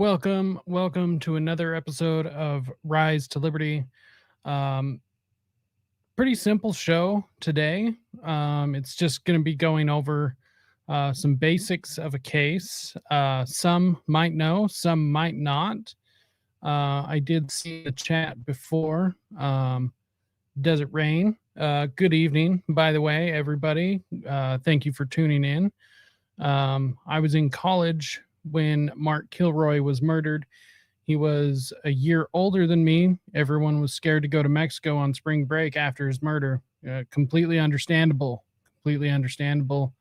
Welcome to another episode of Rise to Liberty. Um, Pretty simple show today. It's just going to be going over some basics of a case. Some might know, some might not. I did see the chat before. Desert Rain. Good evening, by the way, everybody. Thank you for tuning in. I was in college when Mark Kilroy was murdered. He was a year older than me. Everyone was scared to go to Mexico on spring break after his murder. Completely understandable. Completely understandable.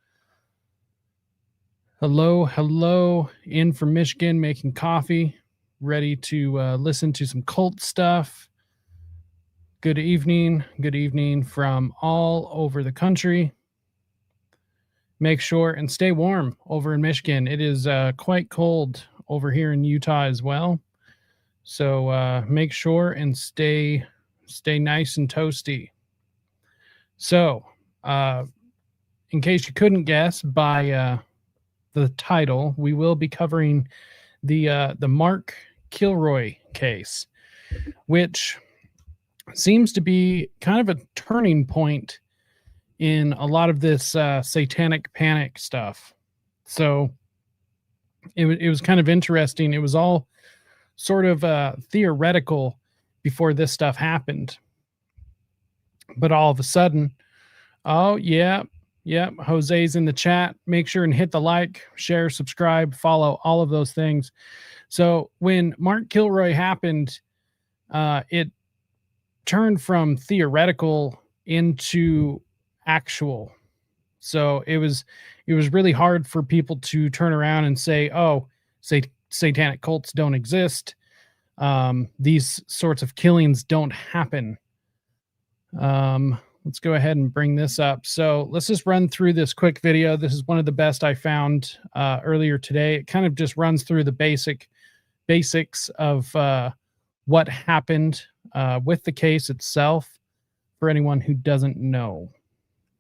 Hello, in from Michigan, making coffee, ready to listen to some cult stuff. Good evening from all over the country. Make sure and stay warm over in Michigan. It is quite cold over here in Utah as well. So make sure and stay nice and toasty. So in case you couldn't guess by the title, we will be covering the Mark Kilroy case, which seems to be kind of a turning point in a lot of this satanic panic stuff. So it was kind of interesting. It was all sort of theoretical before this stuff happened. But all of a sudden, oh, yeah, Jose's in the chat. Make sure and hit the like, share, subscribe, follow, all of those things. So when Mark Kilroy happened, it turned from theoretical into actual. So it was really hard for people to turn around and say, oh, satanic cults don't exist. These sorts of killings don't happen. Let's go ahead and bring this up. So let's just run through this quick video. This is one of the best I found earlier today. It kind of just runs through the basics of what happened with the case itself for anyone who doesn't know.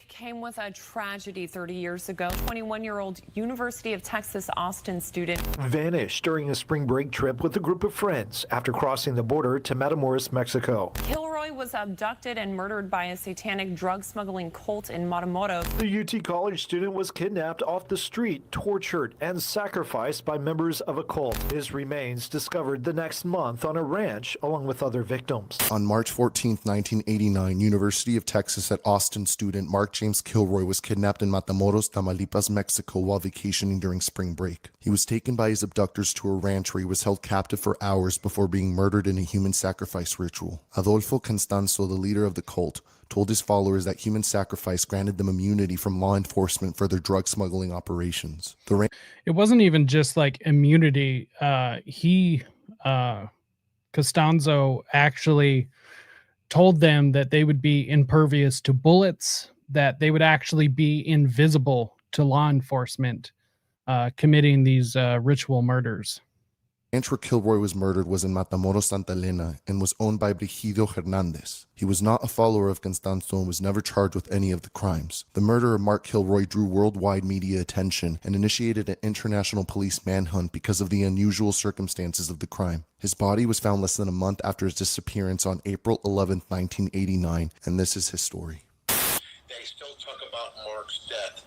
Came with a tragedy 30 years ago. 21-year-old University of Texas Austin student vanished during a spring break trip with a group of friends after crossing the border to Matamoros, Mexico. Kilroy was abducted and murdered by a satanic drug smuggling cult in Matamoros. The UT college student was kidnapped off the street, tortured, and sacrificed by members of a cult. His remains discovered the next month on a ranch along with other victims. On March 14, 1989, University of Texas at Austin student Mark James Kilroy was kidnapped in Matamoros, Tamaulipas, Mexico while vacationing during spring break. He was taken by his abductors to a ranch where he was held captive for hours before being murdered in a human sacrifice ritual. Adolfo Constanzo, the leader of the cult, told his followers that human sacrifice granted them immunity from law enforcement for their drug smuggling operations. It wasn't even just like immunity. Costanzo actually told them that they would be impervious to bullets, that they would actually be invisible to law enforcement committing these ritual murders. The ranch where Kilroy was murdered was in Matamoros, Santa Elena, and was owned by Brigido Hernandez. He was not a follower of Constanzo and was never charged with any of the crimes. The murder of Mark Kilroy drew worldwide media attention and initiated an international police manhunt because of the unusual circumstances of the crime. His body was found less than a month after his disappearance on April 11, 1989, and this is his story. They still talk about Mark's death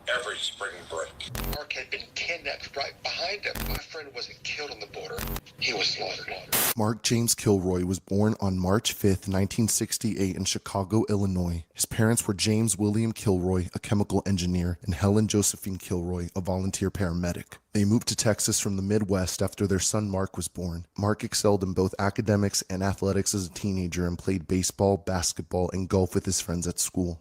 every spring break. Mark had been kidnapped right behind him. My friend wasn't killed on the border. He was slaughtered. Mark James Kilroy was born on March 5, 1968 in Chicago, Illinois. His parents were James William Kilroy, a chemical engineer, and Helen Josephine Kilroy, a volunteer paramedic. They moved to Texas from the Midwest after their son Mark was born. Mark excelled in both academics and athletics as a teenager and played baseball, basketball, and golf with his friends at school.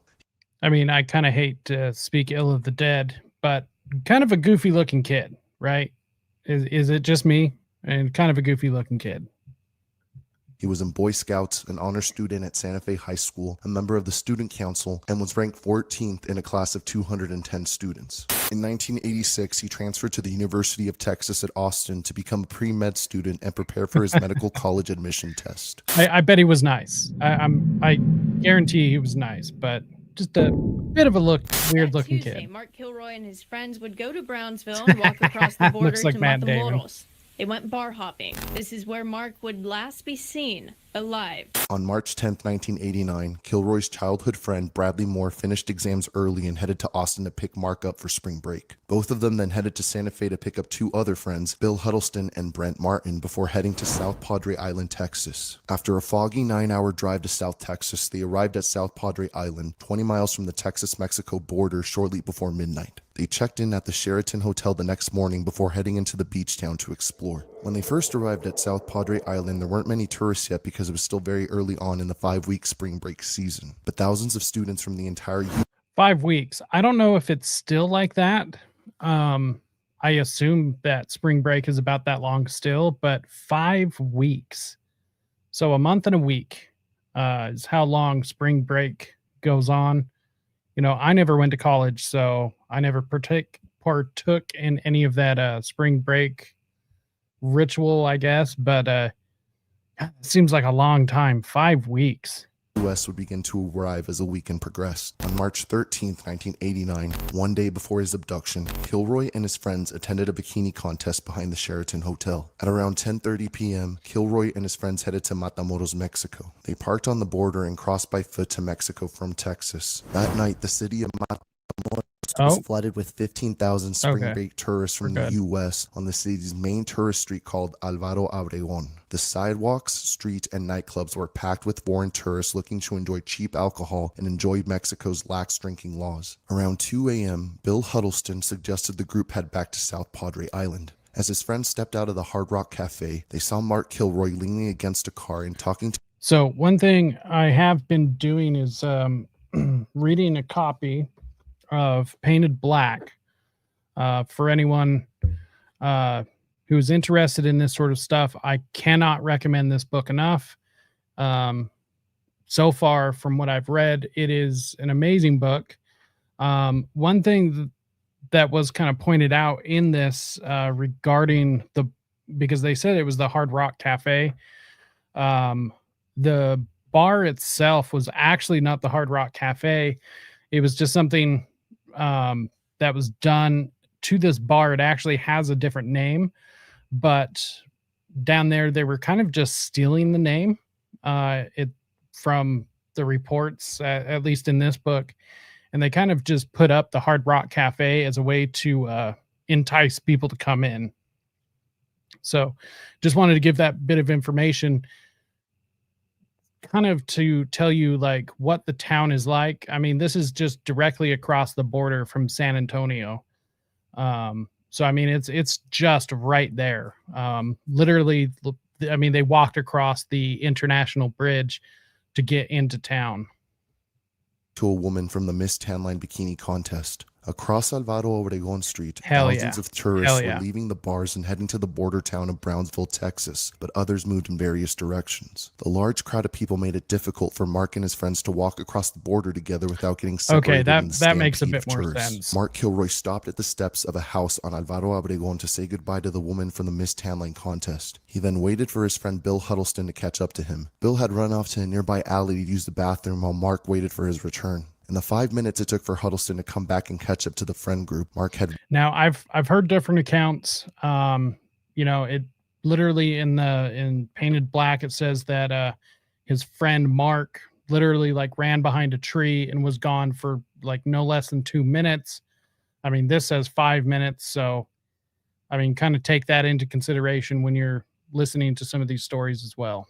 I mean, I kind of hate to speak ill of the dead, but kind of a goofy looking kid, right? Is it just me? And kind of a goofy looking kid. He was in Boy Scouts, an honor student at Santa Fe High School, a member of the student council, and was ranked 14th in a class of 210 students. In 1986, he transferred to the University of Texas at Austin to become a pre-med student and prepare for his medical college admission test. I bet he was nice. I guarantee he was nice, but just a bit of a weird looking kid. Mark Kilroy and his friends would go to Brownsville and walk across the border Looks like to Matt Damon. Matamoros. They went bar hopping. This is where Mark would last be seen alive. On March 10th, 1989, Kilroy's childhood friend Bradley Moore finished exams early and headed to Austin to pick Mark up for spring break. Both of them then headed to Santa Fe to pick up two other friends, Bill Huddleston and Brent Martin, before heading to South Padre Island, Texas. After a foggy 9-hour drive to South Texas, they arrived at South Padre Island, 20 miles from the Texas-Mexico border, shortly before midnight. They checked in at the Sheraton Hotel the next morning before heading into the beach town to explore. When they first arrived at South Padre Island, there weren't many tourists yet because it was still very early on in the 5-week spring break season. But thousands of students from the entire 5 weeks. I don't know if it's still like that. I assume that spring break is about that long still, but 5 weeks. So a month and a week is how long spring break goes on. You know, I never went to college, so I never partook in any of that spring break ritual, I guess. But it seems like a long time. 5 weeks. U.S. would begin to arrive as the weekend progressed. On March 13th, 1989, one day before his abduction, Kilroy and his friends attended a bikini contest behind the Sheraton Hotel. At around 10:30 p.m., Kilroy and his friends headed to Matamoros, Mexico. They parked on the border and crossed by foot to Mexico from Texas. That night, the city of Matamoros was flooded with 15,000 spring break tourists from the U.S. on the city's main tourist street called Álvaro Obregón. The sidewalks, streets, and nightclubs were packed with foreign tourists looking to enjoy cheap alcohol and enjoy Mexico's lax drinking laws. Around 2 a.m., Bill Huddleston suggested the group head back to South Padre Island. As his friends stepped out of the Hard Rock Cafe, they saw Mark Kilroy leaning against a car and talking to... So one thing I have been doing is reading a copy of Painted Black for anyone who's interested in this sort of stuff. I cannot recommend this book enough. So far, from what I've read, it is an amazing book. One thing that was kind of pointed out in this regarding because they said it was the Hard Rock Cafe. The bar itself was actually not the Hard Rock Cafe. It was just something that was done to this bar. It actually has a different name, but down there they were kind of just stealing the name from the reports, at least in this book, and they kind of just put up the Hard Rock Cafe as a way to entice people to come in. So just wanted to give that bit of information kind of to tell you like what the town is like. I mean, this is just directly across the border from San Antonio. So, I mean, it's just right there. Literally, I mean, they walked across the international bridge to get into town. To a woman from the Miss Tanline Bikini Contest. Across Álvaro Obregón Street, thousands of tourists were leaving the bars and heading to the border town of Brownsville, Texas, but others moved in various directions. The large crowd of people made it difficult for Mark and his friends to walk across the border together without getting separated. Okay, that makes a bit more sense. Mark Kilroy stopped at the steps of a house on Álvaro Obregón to say goodbye to the woman from the Miss Tanline contest. He then waited for his friend Bill Huddleston to catch up to him. Bill had run off to a nearby alley to use the bathroom while Mark waited for his return. In the 5 minutes it took for Huddleston to come back and catch up to the friend group, Mark had... Now, I've heard different accounts. You know, it literally in Painted Black, it says that his friend Mark literally like ran behind a tree and was gone for like no less than 2 minutes. I mean, this says 5 minutes. So, I mean, kind of take that into consideration when you're listening to some of these stories as well.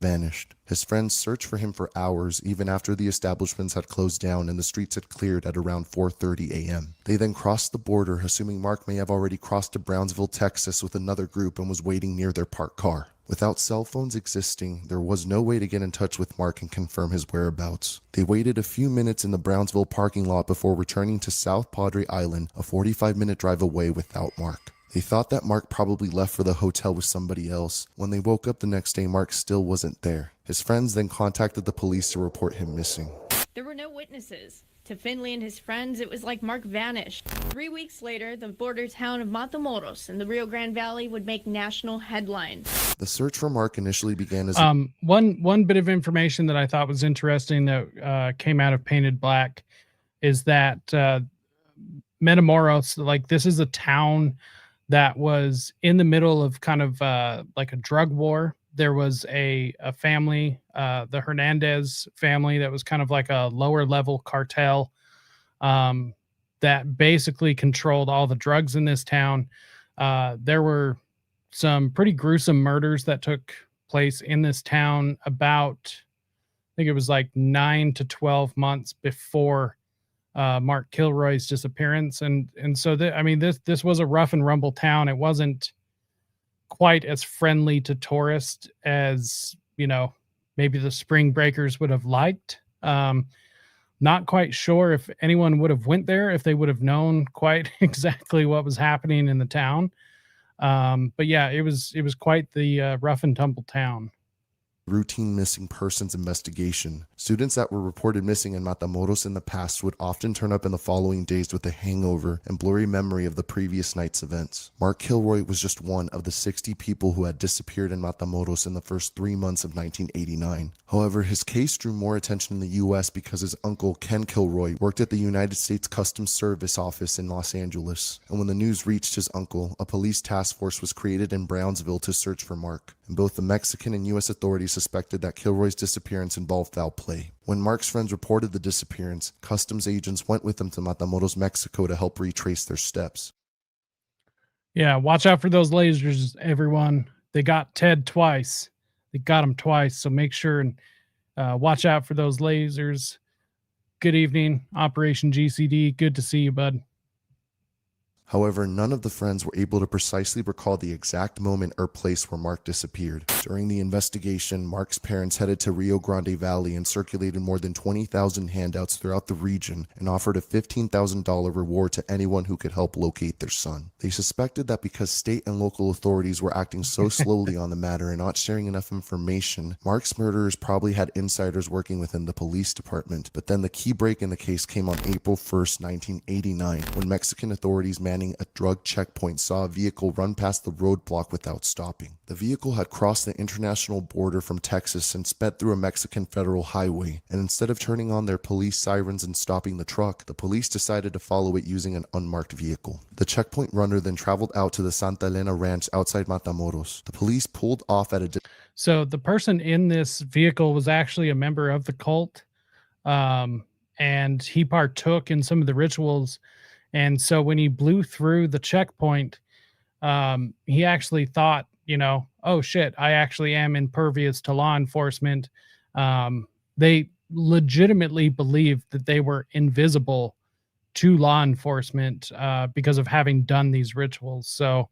Vanished. His friends searched for him for hours, even after the establishments had closed down and the streets had cleared at around 4:30 a.m. They then crossed the border, assuming Mark may have already crossed to Brownsville, Texas with another group and was waiting near their parked car. Without cell phones existing, there was no way to get in touch with Mark and confirm his whereabouts. They waited a few minutes in the Brownsville parking lot before returning to South Padre Island, a 45-minute drive away, without Mark. They thought that Mark probably left for the hotel with somebody else. When they woke up the next day, Mark still wasn't there. His friends then contacted the police to report him missing. There were no witnesses. To Finley and his friends, it was like Mark vanished. 3 weeks later, the border town of Matamoros in the Rio Grande Valley would make national headlines. The search for Mark initially began as... One bit of information that I thought was interesting that came out of Painted Black is that Matamoros, like this is a town that was in the middle of kind of like a drug war. There was a family, the Hernandez family, that was kind of like a lower level cartel that basically controlled all the drugs in this town. There were some pretty gruesome murders that took place in this town about, I think it was like 9 to 12 months before Mark Kilroy's disappearance. And so this was a rough and rumble town. It wasn't quite as friendly to tourists as, maybe the spring breakers would have liked. Not quite sure if anyone would have went there if they would have known quite exactly what was happening in the town. But yeah, it was quite the rough and tumble town. Routine missing persons investigation. Students that were reported missing in Matamoros in the past would often turn up in the following days with a hangover and blurry memory of the previous night's events. Mark Kilroy was just one of the 60 people who had disappeared in Matamoros in the first 3 months of 1989. However, his case drew more attention in the U.S. because his uncle, Ken Kilroy, worked at the United States Customs Service office in Los Angeles. And when the news reached his uncle, a police task force was created in Brownsville to search for Mark. And both the Mexican and U.S. authorities suspected that Kilroy's disappearance involved foul play. When Mark's friends reported the disappearance, customs agents went with them to Matamoros, Mexico to help retrace their steps. Yeah, watch out for those lasers, everyone. They got Ted twice. They got him twice, so make sure and watch out for those lasers. Good evening, Operation GCD. Good to see you, bud. However, none of the friends were able to precisely recall the exact moment or place where Mark disappeared. During the investigation, Mark's parents headed to Rio Grande Valley and circulated more than 20,000 handouts throughout the region and offered a $15,000 reward to anyone who could help locate their son. They suspected that because state and local authorities were acting so slowly on the matter and not sharing enough information, Mark's murderers probably had insiders working within the police department. But then the key break in the case came on April 1st, 1989, when Mexican authorities manning a drug checkpoint saw a vehicle run past the roadblock without stopping. The vehicle had crossed the international border from Texas and sped through a Mexican federal highway, and instead of turning on their police sirens and stopping the truck, the police decided to follow it using an unmarked vehicle. The checkpoint runner then traveled out to the Santa Elena ranch outside Matamoros. The police pulled off at a So the person in this vehicle was actually a member of the cult, and he partook in some of the rituals. And so when he blew through the checkpoint, he actually thought, oh shit, I actually am impervious to law enforcement. They legitimately believed that they were invisible to law enforcement because of having done these rituals. So,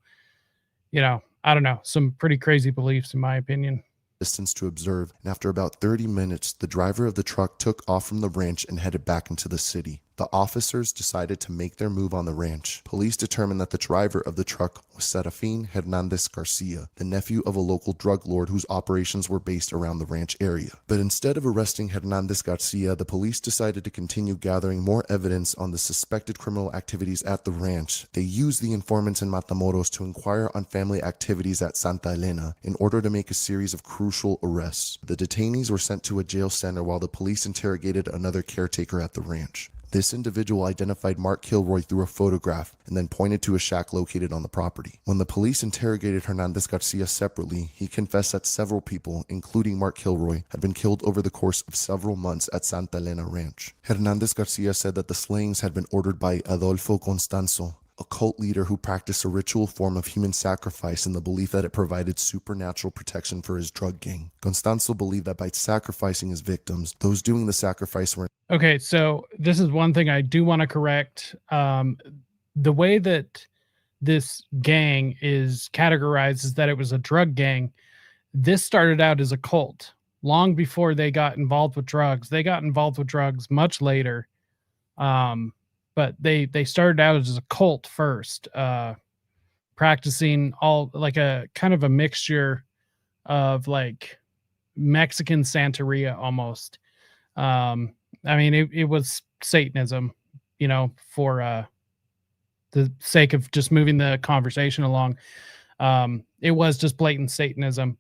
I don't know, some pretty crazy beliefs in my opinion. Distance to observe, and after about 30 minutes, the driver of the truck took off from the ranch and headed back into the city. The officers decided to make their move on the ranch. Police determined that the driver of the truck was Serafin Hernandez Garcia, the nephew of a local drug lord whose operations were based around the ranch area. But instead of arresting Hernandez Garcia, the police decided to continue gathering more evidence on the suspected criminal activities at the ranch. They used the informants in Matamoros to inquire on family activities at Santa Elena in order to make a series of crucial arrests. The detainees were sent to a jail center while the police interrogated another caretaker at the ranch. This individual identified Mark Kilroy through a photograph and then pointed to a shack located on the property. When the police interrogated Hernandez Garcia separately, he confessed that several people, including Mark Kilroy, had been killed over the course of several months at Santa Elena Ranch. Hernandez Garcia said that the slayings had been ordered by Adolfo Constanzo, a cult leader who practiced a ritual form of human sacrifice in the belief that it provided supernatural protection for his drug gang. Constanzo believed that by sacrificing his victims, those doing the sacrifice were... Okay, so this is one thing I do want to correct. The way that this gang is categorized is that it was a drug gang. This started out as a cult long before they got involved with drugs. They got involved with drugs much later. But they started out as a cult first, practicing all like a kind of a mixture of like Mexican Santeria almost. It was Satanism, for the sake of just moving the conversation along. It was just blatant Satanism.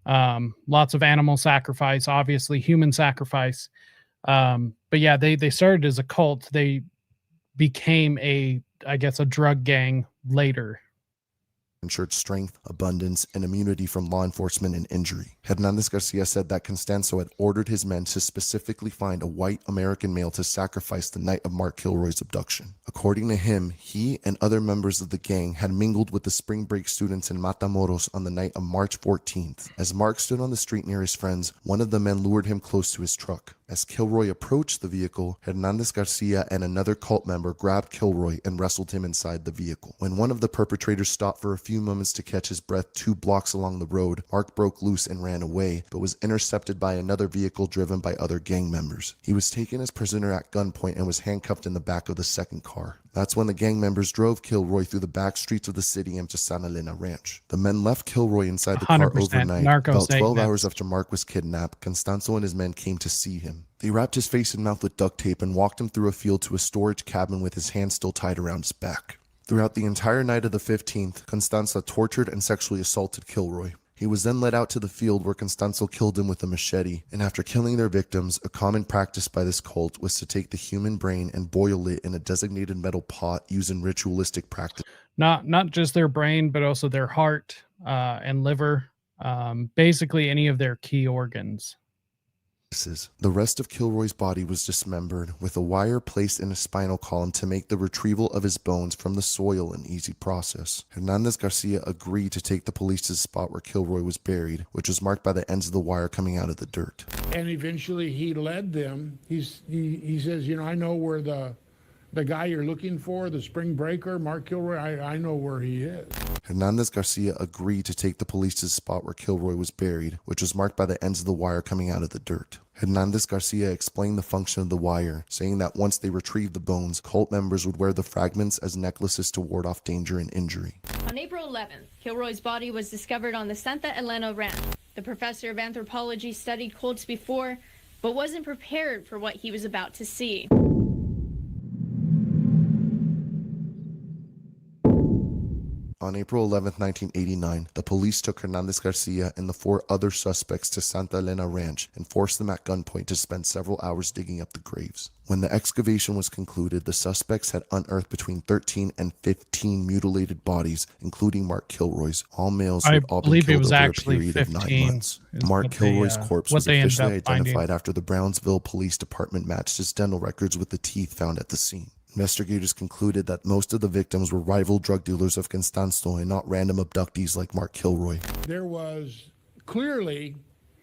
Lots of animal sacrifice, obviously human sacrifice. But yeah, they started as a cult. They became a drug gang later. ensured strength, abundance, and immunity from law enforcement and injury. Hernandez Garcia said that Constanzo had ordered his men to specifically find a white American male to sacrifice the night of Mark Kilroy's abduction. According to him, he and other members of the gang had mingled with the spring break students in Matamoros on the night of March 14th. As Mark stood on the street near his friends, one of the men lured him close to his truck. As Kilroy approached the vehicle, Hernandez Garcia and another cult member grabbed Kilroy and wrestled him inside the vehicle. When one of the perpetrators stopped for a few moments to catch his breath 2 blocks along the road, Mark broke loose and ran away, but was intercepted by another vehicle driven by other gang members. He was taken as prisoner at gunpoint and was handcuffed in the back of the second car. That's when the gang members drove Kilroy through the back streets of the city and to Santa Elena Ranch. The men left Kilroy inside the car overnight. About 12 hours after Mark was kidnapped, Constanzo and his men came to see him. They wrapped his face and mouth with duct tape and walked him through a field to a storage cabin with his hands still tied around his back. Throughout the entire night of the 15th, Constanzo tortured and sexually assaulted Kilroy. He was then led out to the field where Constanzo killed him with a machete, and after killing their victims, a common practice by this cult was to take the human brain and boil it in a designated metal pot used in ritualistic practice. Not just their brain, but also their heart and liver, basically any of their key organs. The rest of Kilroy's body was dismembered, with a wire placed in a spinal column to make the retrieval of his bones from the soil an easy process. Hernandez Garcia agreed to take the police to the spot where Kilroy was buried, which was marked by the ends of the wire coming out of the dirt. And eventually he led them. He says, you know, I know where the guy you're looking for, the spring breaker, Mark Kilroy, I know where he is. Hernandez Garcia agreed to take the police to the spot where Kilroy was buried, which was marked by the ends of the wire coming out of the dirt. Hernandez Garcia explained the function of the wire, saying that once they retrieved the bones, cult members would wear the fragments as necklaces to ward off danger and injury. On April 11th, Kilroy's body was discovered on the Santa Elena Ranch. The professor of anthropology studied cults before, but wasn't prepared for what he was about to see. On April 11, 1989, the police took Hernandez Garcia and the 4 other suspects to Santa Elena Ranch and forced them at gunpoint to spend several hours digging up the graves. When the excavation was concluded, the suspects had unearthed between 13 and 15 mutilated bodies, including Mark Kilroy's. All males who had all been killed over a period of 9 months. Mark Kilroy's corpse was officially identified after the Brownsville Police Department matched his dental records with the teeth found at the scene. Investigators concluded that most of the victims were rival drug dealers of Constanzo and not random abductees like Mark Kilroy. There was clearly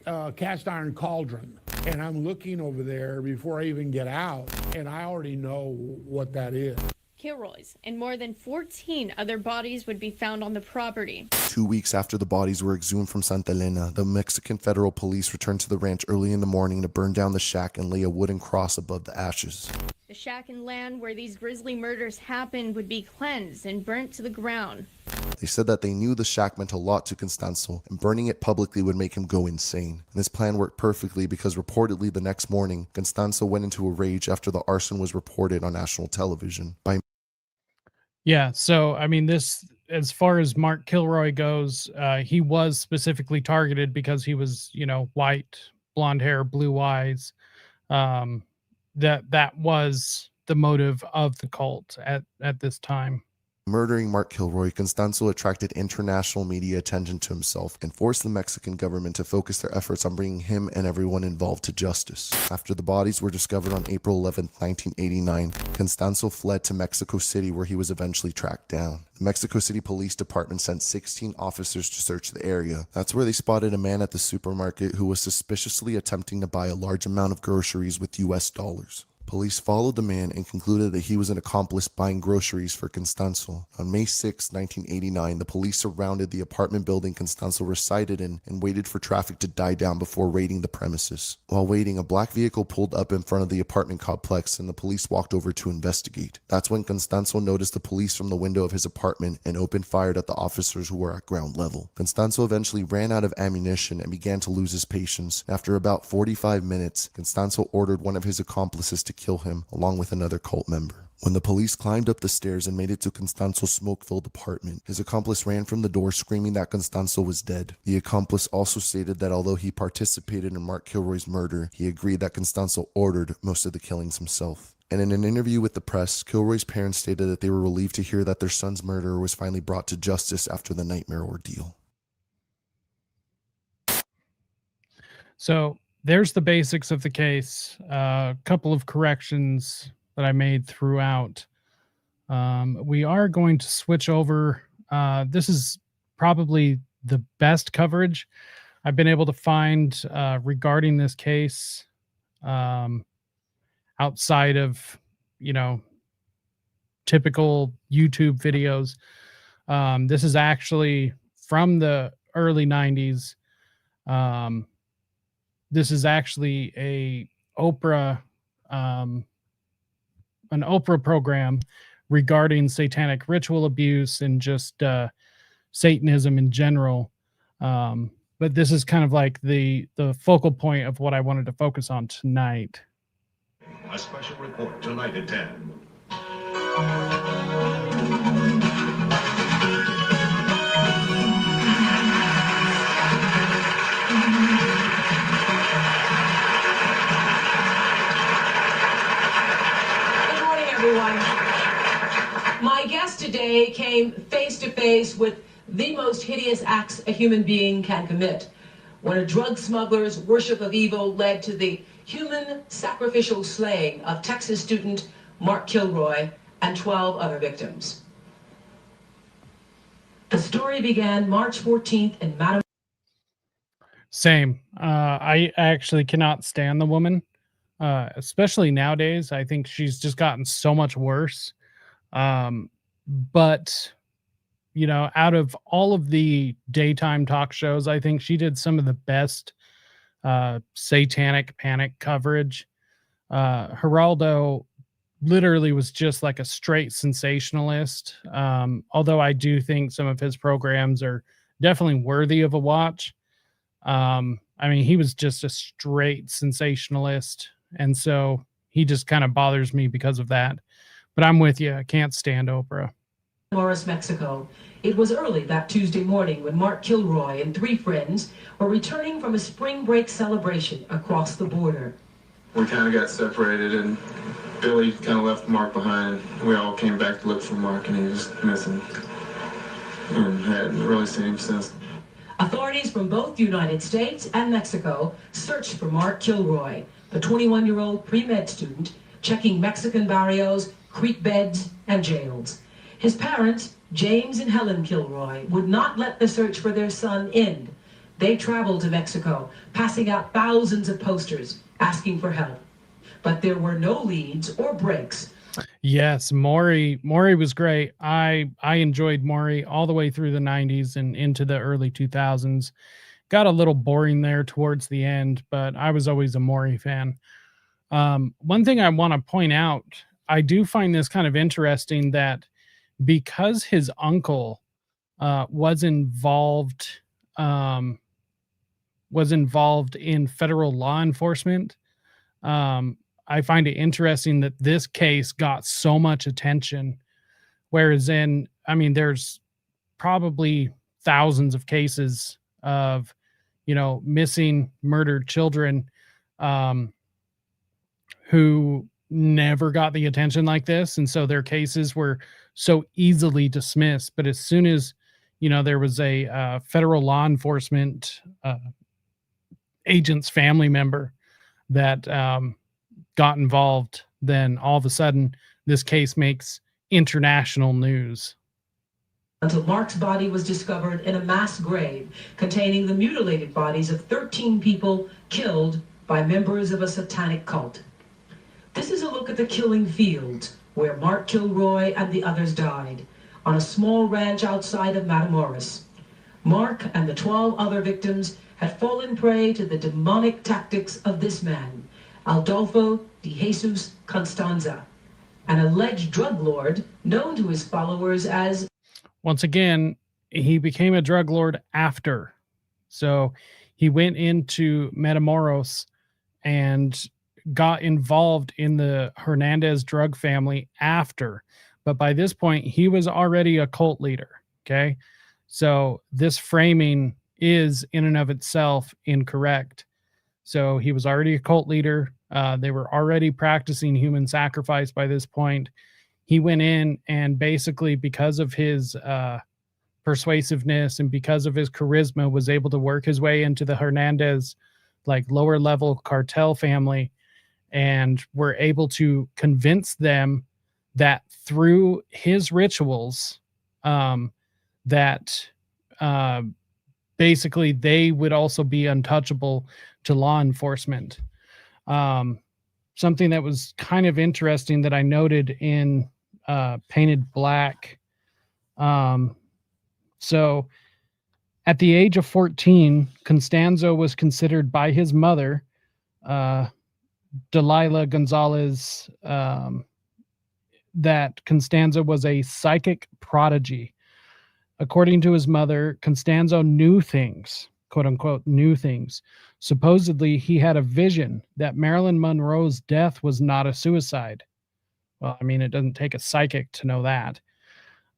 a cast iron cauldron, and I'm looking over there before I even get out, and I already know what that is. Kilroy's and more than 14 other bodies would be found on the property. 2 weeks after the bodies were exhumed from Santa Elena, the Mexican federal police returned to the ranch early in the morning to burn down the shack and lay a wooden cross above the ashes. The shack and land where these grisly murders happened would be cleansed and burnt to the ground. They said that they knew the shack meant a lot to Constanzo, and burning it publicly would make him go insane. And this plan worked perfectly because reportedly the next morning, Constanzo went into a rage after the arson was reported on national television. Yeah, so I mean, this, as far as Mark Kilroy goes, he was specifically targeted because he was, you know, white, blonde hair, blue eyes. That was the motive of the cult at this time. Murdering Mark Kilroy, Constanzo attracted international media attention to himself and forced the Mexican government to focus their efforts on bringing him and everyone involved to justice. After the bodies were discovered on April 11, 1989, Constanzo fled to Mexico City, where he was eventually tracked down. The Mexico City Police Department sent 16 officers to search the area. That's where they spotted a man at the supermarket who was suspiciously attempting to buy a large amount of groceries with US dollars. Police followed the man and concluded that he was an accomplice buying groceries for Constanzo. On May 6, 1989, the police surrounded the apartment building Constanzo resided in and waited for traffic to die down before raiding the premises. While waiting, a black vehicle pulled up in front of the apartment complex and the police walked over to investigate. That's when Constanzo noticed the police from the window of his apartment and opened fire at the officers who were at ground level. Constanzo eventually ran out of ammunition and began to lose his patience. After about 45 minutes, Constanzo ordered one of his accomplices to kill him, along with another cult member. When the police climbed up the stairs and made it to Constanzo's smoke-filled apartment, his accomplice ran from the door screaming that Constanzo was dead. The accomplice also stated that although he participated in Mark Kilroy's murder, he agreed that Constanzo ordered most of the killings himself. And in an interview with the press, Kilroy's parents stated that they were relieved to hear that their son's murderer was finally brought to justice after the nightmare ordeal. So there's the basics of the case. A couple of corrections that I made throughout. We are going to switch over. This is probably the best coverage I've been able to find regarding this case, outside of, typical YouTube videos. This is actually from the early 90s. This is actually an Oprah program regarding satanic ritual abuse and just Satanism in general. But this is kind of like the focal point of what I wanted to focus on tonight. A special report tonight at 10. Everyone. My guest today came face to face with the most hideous acts a human being can commit, when a drug smuggler's worship of evil led to the human sacrificial slaying of Texas student Mark Kilroy and 12 other victims. The story began March 14th in Madam. Same. I actually cannot stand the woman. Especially nowadays. I think she's just gotten so much worse. But, out of all of the daytime talk shows, I think she did some of the best satanic panic coverage. Geraldo literally was just like a straight sensationalist. Although I do think some of his programs are definitely worthy of a watch. He was just a straight sensationalist. And so he just kind of bothers me because of that. But I'm with you. I can't stand Oprah. Morris, Mexico. It was early that Tuesday morning when Mark Kilroy and 3 friends were returning from a spring break celebration across the border. We kind of got separated and Billy kind of left Mark behind. We all came back to look for Mark and he was missing and hadn't really seen him since. Authorities from both the United States and Mexico searched for Mark Kilroy, the 21-year-old pre-med student, checking Mexican barrios, creek beds, and jails. His parents, James and Helen Kilroy, would not let the search for their son end. They traveled to Mexico, passing out thousands of posters, asking for help. But there were no leads or breaks. Yes, Maury was great. I enjoyed Maury all the way through the 90s and into the early 2000s. Got a little boring there towards the end, but I was always a Maury fan. One thing I want to point out, I do find this kind of interesting that because his uncle was involved in federal law enforcement, I find it interesting that this case got so much attention, whereas there's probably thousands of cases of, missing, murdered children who never got the attention like this. And so their cases were so easily dismissed. But as soon as, there was a federal law enforcement agent's family member that got involved, then all of a sudden this case makes international news. Until Mark's body was discovered in a mass grave containing the mutilated bodies of 13 people killed by members of a satanic cult. This is a look at the killing fields where Mark Kilroy and the others died, on a small ranch outside of Matamoros. Mark and the 12 other victims had fallen prey to the demonic tactics of this man, Adolfo Constanzo, an alleged drug lord known to his followers as... Once again, he became a drug lord after. So he went into Matamoros and got involved in the Hernandez drug family after. But by this point, he was already a cult leader. Okay. So this framing is in and of itself incorrect. So he was already a cult leader. They were already practicing human sacrifice by this point. He went in and basically, because of his persuasiveness and because of his charisma, was able to work his way into the Hernandez, like, lower level cartel family, and were able to convince them that through his rituals, that basically they would also be untouchable to law enforcement. Something that was kind of interesting that I noted in Painted Black. So at the age of 14, Constanzo was considered by his mother, Delilah Gonzalez, that Constanzo was a psychic prodigy. According to his mother, Constanzo knew things, quote unquote, knew things. Supposedly, he had a vision that Marilyn Monroe's death was not a suicide. Well, I mean, it doesn't take a psychic to know that.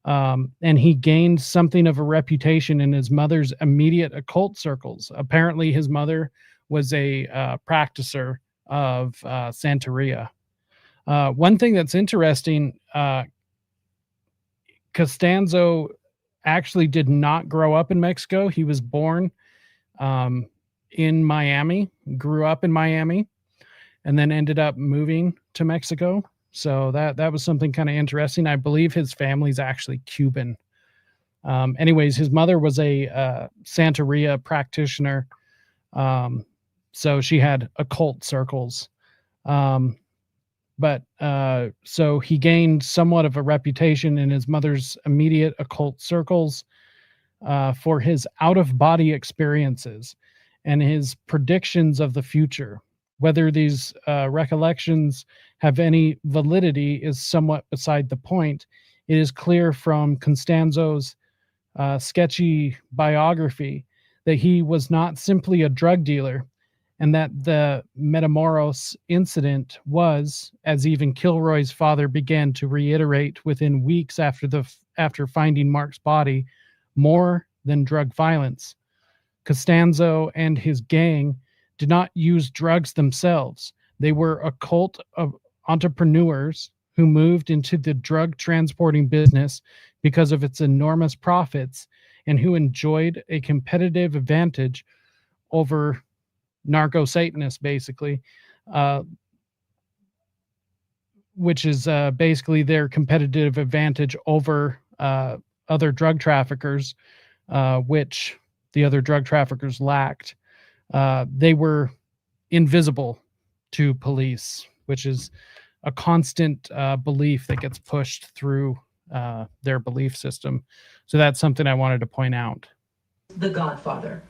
And he gained something of a reputation in his mother's immediate occult circles. Apparently, his mother was a practicer of Santeria. One thing that's interesting, Constanzo actually did not grow up in Mexico. He was born in Miami, grew up in Miami, and then ended up moving to Mexico. So that was something kind of interesting. I believe his family's actually Cuban. Anyways, his mother was a Santeria practitioner. So she had occult circles. But so he gained somewhat of a reputation in his mother's immediate occult circles for his out-of-body experiences and his predictions of the future. Whether these recollections have any validity is somewhat beside the point. It is clear from Constanzo's sketchy biography that he was not simply a drug dealer, and that the Matamoros incident was, as even Kilroy's father began to reiterate within weeks after finding Mark's body, more than drug violence. Constanzo and his gang did not use drugs themselves. They were a cult of entrepreneurs who moved into the drug transporting business because of its enormous profits and who enjoyed a competitive advantage over narco Satanists, basically, which is basically their competitive advantage over other drug traffickers, which the other drug traffickers lacked. They were invisible to police, which is a constant belief that gets pushed through their belief system. So that's something I wanted to point out. The Godfather.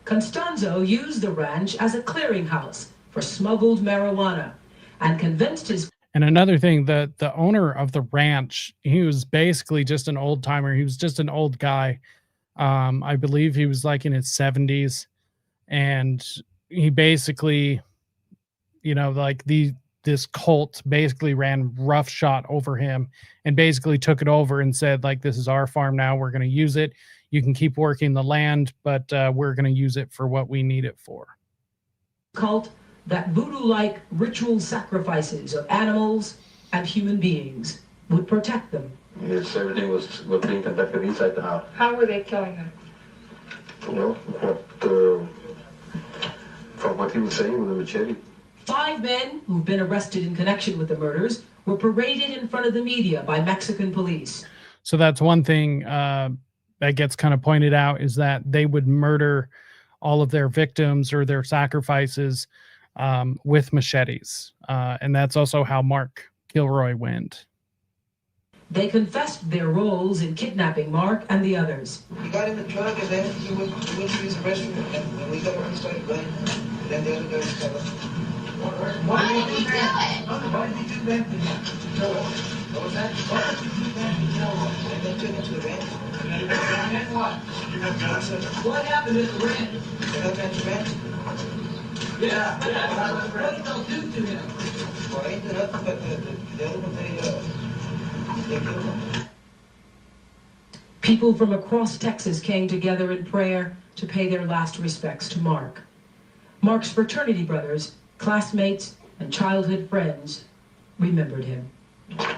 Constanzo used the ranch as a clearinghouse for smuggled marijuana and convinced his... And another thing, the owner of the ranch, he was basically just an old timer. He was just an old guy. I believe he was like in his 70s. And he basically, you know, like this cult basically ran roughshod over him and basically took it over and said, like, this is our farm now. We're going to use it. You can keep working the land, but we're going to use it for what we need it for. Cult that voodoo-like ritual sacrifices of animals and human beings would protect them. Yes, everything was being conducted inside the house. How were they killing them? You know, from what he was saying with the machete. 5 men who've been arrested in connection with the murders were paraded in front of the media by Mexican police. So that's one thing that gets kind of pointed out, is that they would murder all of their victims or their sacrifices with machetes. And that's also how Mark Kilroy went. They confessed their roles in kidnapping Mark and the others. He got in the truck and then he went to his restroom, and when we got up, he started running. Then the other guys got up. Why did he do it? Why did he do that? What was that? Why did he do that? And then took him to the ranch. And what? What happened at the ranch? They got back to ranch? Yeah. What did they do to him? Well, I ended up, but the other one, they killed him. People from across Texas came together in prayer to pay their last respects to Mark. Mark's fraternity brothers, classmates, and childhood friends remembered him.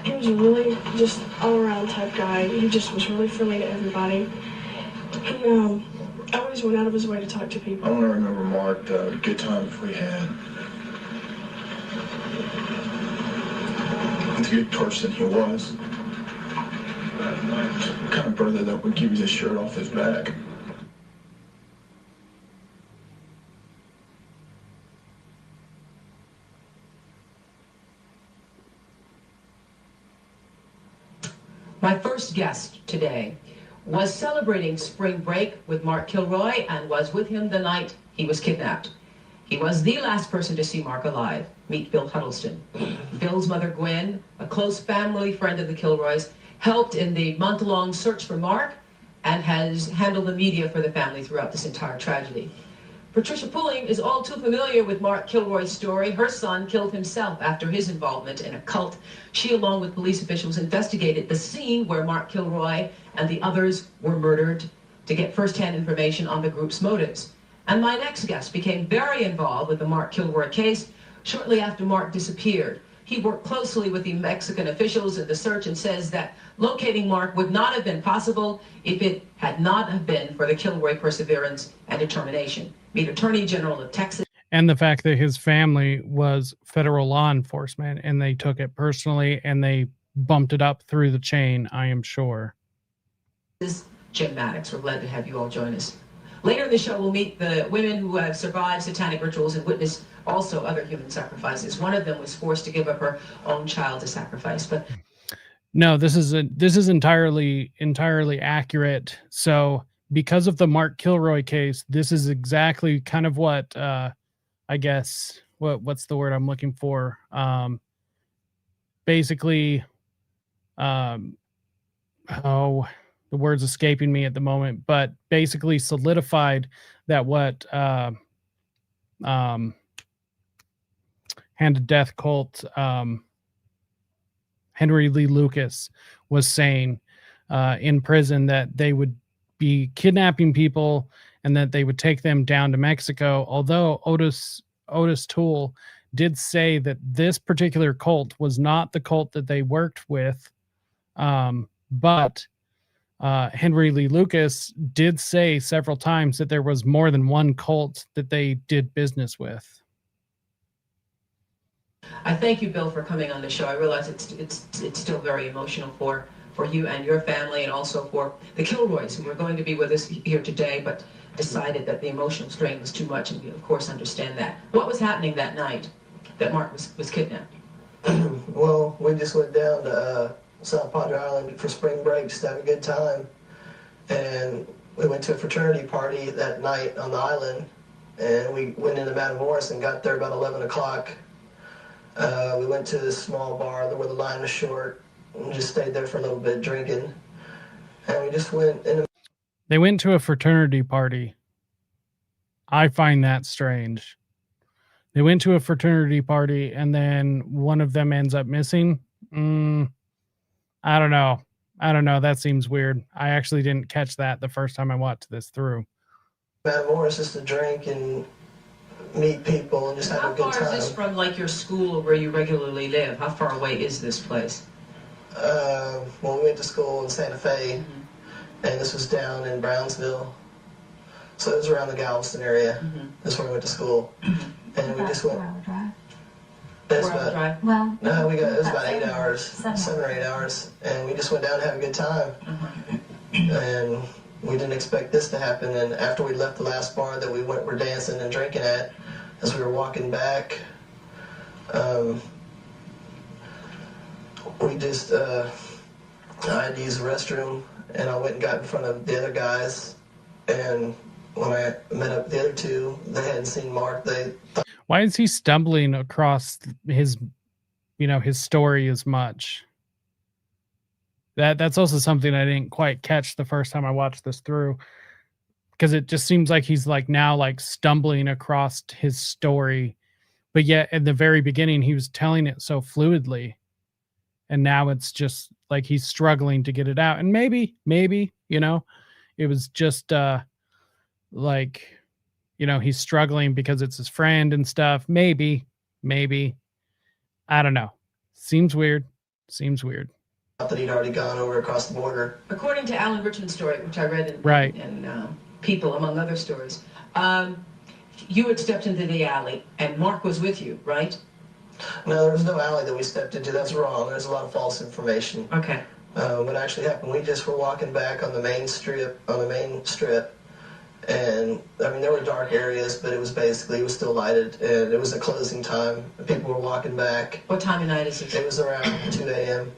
He was a really just all-around type guy. He just was really friendly to everybody. He always went out of his way to talk to people. I want to remember Mark, the good times we had. The good person he was. The kind of brother that would give you the shirt off his back. My first guest today was celebrating spring break with Mark Kilroy and was with him the night he was kidnapped. He was the last person to see Mark alive. Meet Bill Huddleston. Bill's mother, Gwen, a close family friend of the Kilroys, helped in the month-long search for Mark and has handled the media for the family throughout this entire tragedy. Patricia Pulling is all too familiar with Mark Kilroy's story. Her son killed himself after his involvement in a cult. She, along with police officials, investigated the scene where Mark Kilroy and the others were murdered to get first-hand information on the group's motives. And my next guest became very involved with the Mark Kilroy case shortly after Mark disappeared. He worked closely with the Mexican officials in the search and says that locating Mark would not have been possible if it had not have been for the Kilroy perseverance and determination. Meet Attorney General of Texas. And the fact that his family was federal law enforcement and they took it personally and they bumped it up through the chain, I am sure. Jim Maddox, we're glad to have you all join us. Later in the show, we'll meet the women who have survived satanic rituals and witnessed also other human sacrifices. One of them was forced to give up her own child to sacrifice. But no, this is entirely accurate. So because of the Mark Kilroy case, this is exactly kind of what I guess what's the word I'm looking for? Basically, the word's escaping me at the moment, but basically solidified that what Hand of Death cult Henry Lee Lucas was saying in prison, that they would be kidnapping people and that they would take them down to Mexico. Although Otis Toole did say that this particular cult was not the cult that they worked with, but Henry Lee Lucas did say several times that there was more than one cult that they did business with. I thank you, Bill, for coming on the show. I realize it's still very emotional for you and your family, and also for the Kilroys, who were going to be with us here today, but decided that the emotional strain was too much, and we, of course, understand that. What was happening that night that Mark was kidnapped? Well, we just went down to South Padre Island for spring break just to have a good time, and we went to a fraternity party that night on the island, and we went into Matamoros and got there about 11 o'clock. We went to this small bar where the line was short and just stayed there for a little bit drinking, and we just went in. They went to a fraternity party. I find that strange. They went to a fraternity party and then one of them ends up missing. I don't know. That seems weird. I actually didn't catch that the first time I watched this through. Matamoros just to drink and meet people and just have a good time. How far is this from like your school or where you regularly live? How far away is this place? Well, we went to school in Santa Fe, and this was down in Brownsville. So it was around the Galveston area. That's where we went to school. And we just went. That's about, well, no, it was about 8 hours, 7 or 8 hours, and we just went down to have a good time. And we didn't expect this to happen. And after we left the last bar that we were dancing and drinking at, as we were walking back, we just, I had to use the restroom, and I went and got in front of the other guys, and when I met up with the other two, they hadn't seen Mark. Why is he stumbling across his story as much? That's also something I didn't quite catch the first time I watched this through, because it just seems like he's now stumbling across his story, but yet at the very beginning he was telling it so fluidly, and now it's just like he's struggling to get it out. And maybe it was just he's struggling because it's his friend and stuff. Maybe, I don't know. Seems weird. Seems weird. That he'd already gone over across the border. According to Alan Richmond's story, which I read in, right. in People, among other stories, you had stepped into the alley, and Mark was with you, right? No, there was no alley that we stepped into. That's wrong. There's a lot of false information. Okay. What actually happened, we just were walking back on the main strip, and I mean, there were dark areas, but it was still lighted, and it was a closing time. People were walking back. What time of night is it? It was around 2 a.m.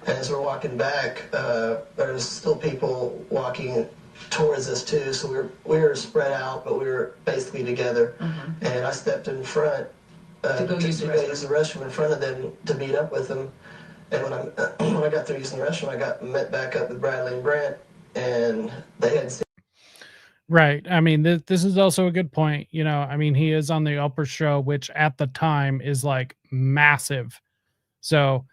And as we're walking back, there's still people walking towards us too, so we were spread out, but we were basically together. And I stepped in front to go use the restroom in front of them to meet up with them. And when I got through using the restroom, I met back up with Bradley and Brent, and they had seen. Right. I mean, this is also a good point. You know, I mean, he is on the Oprah show, which at the time is like massive. So,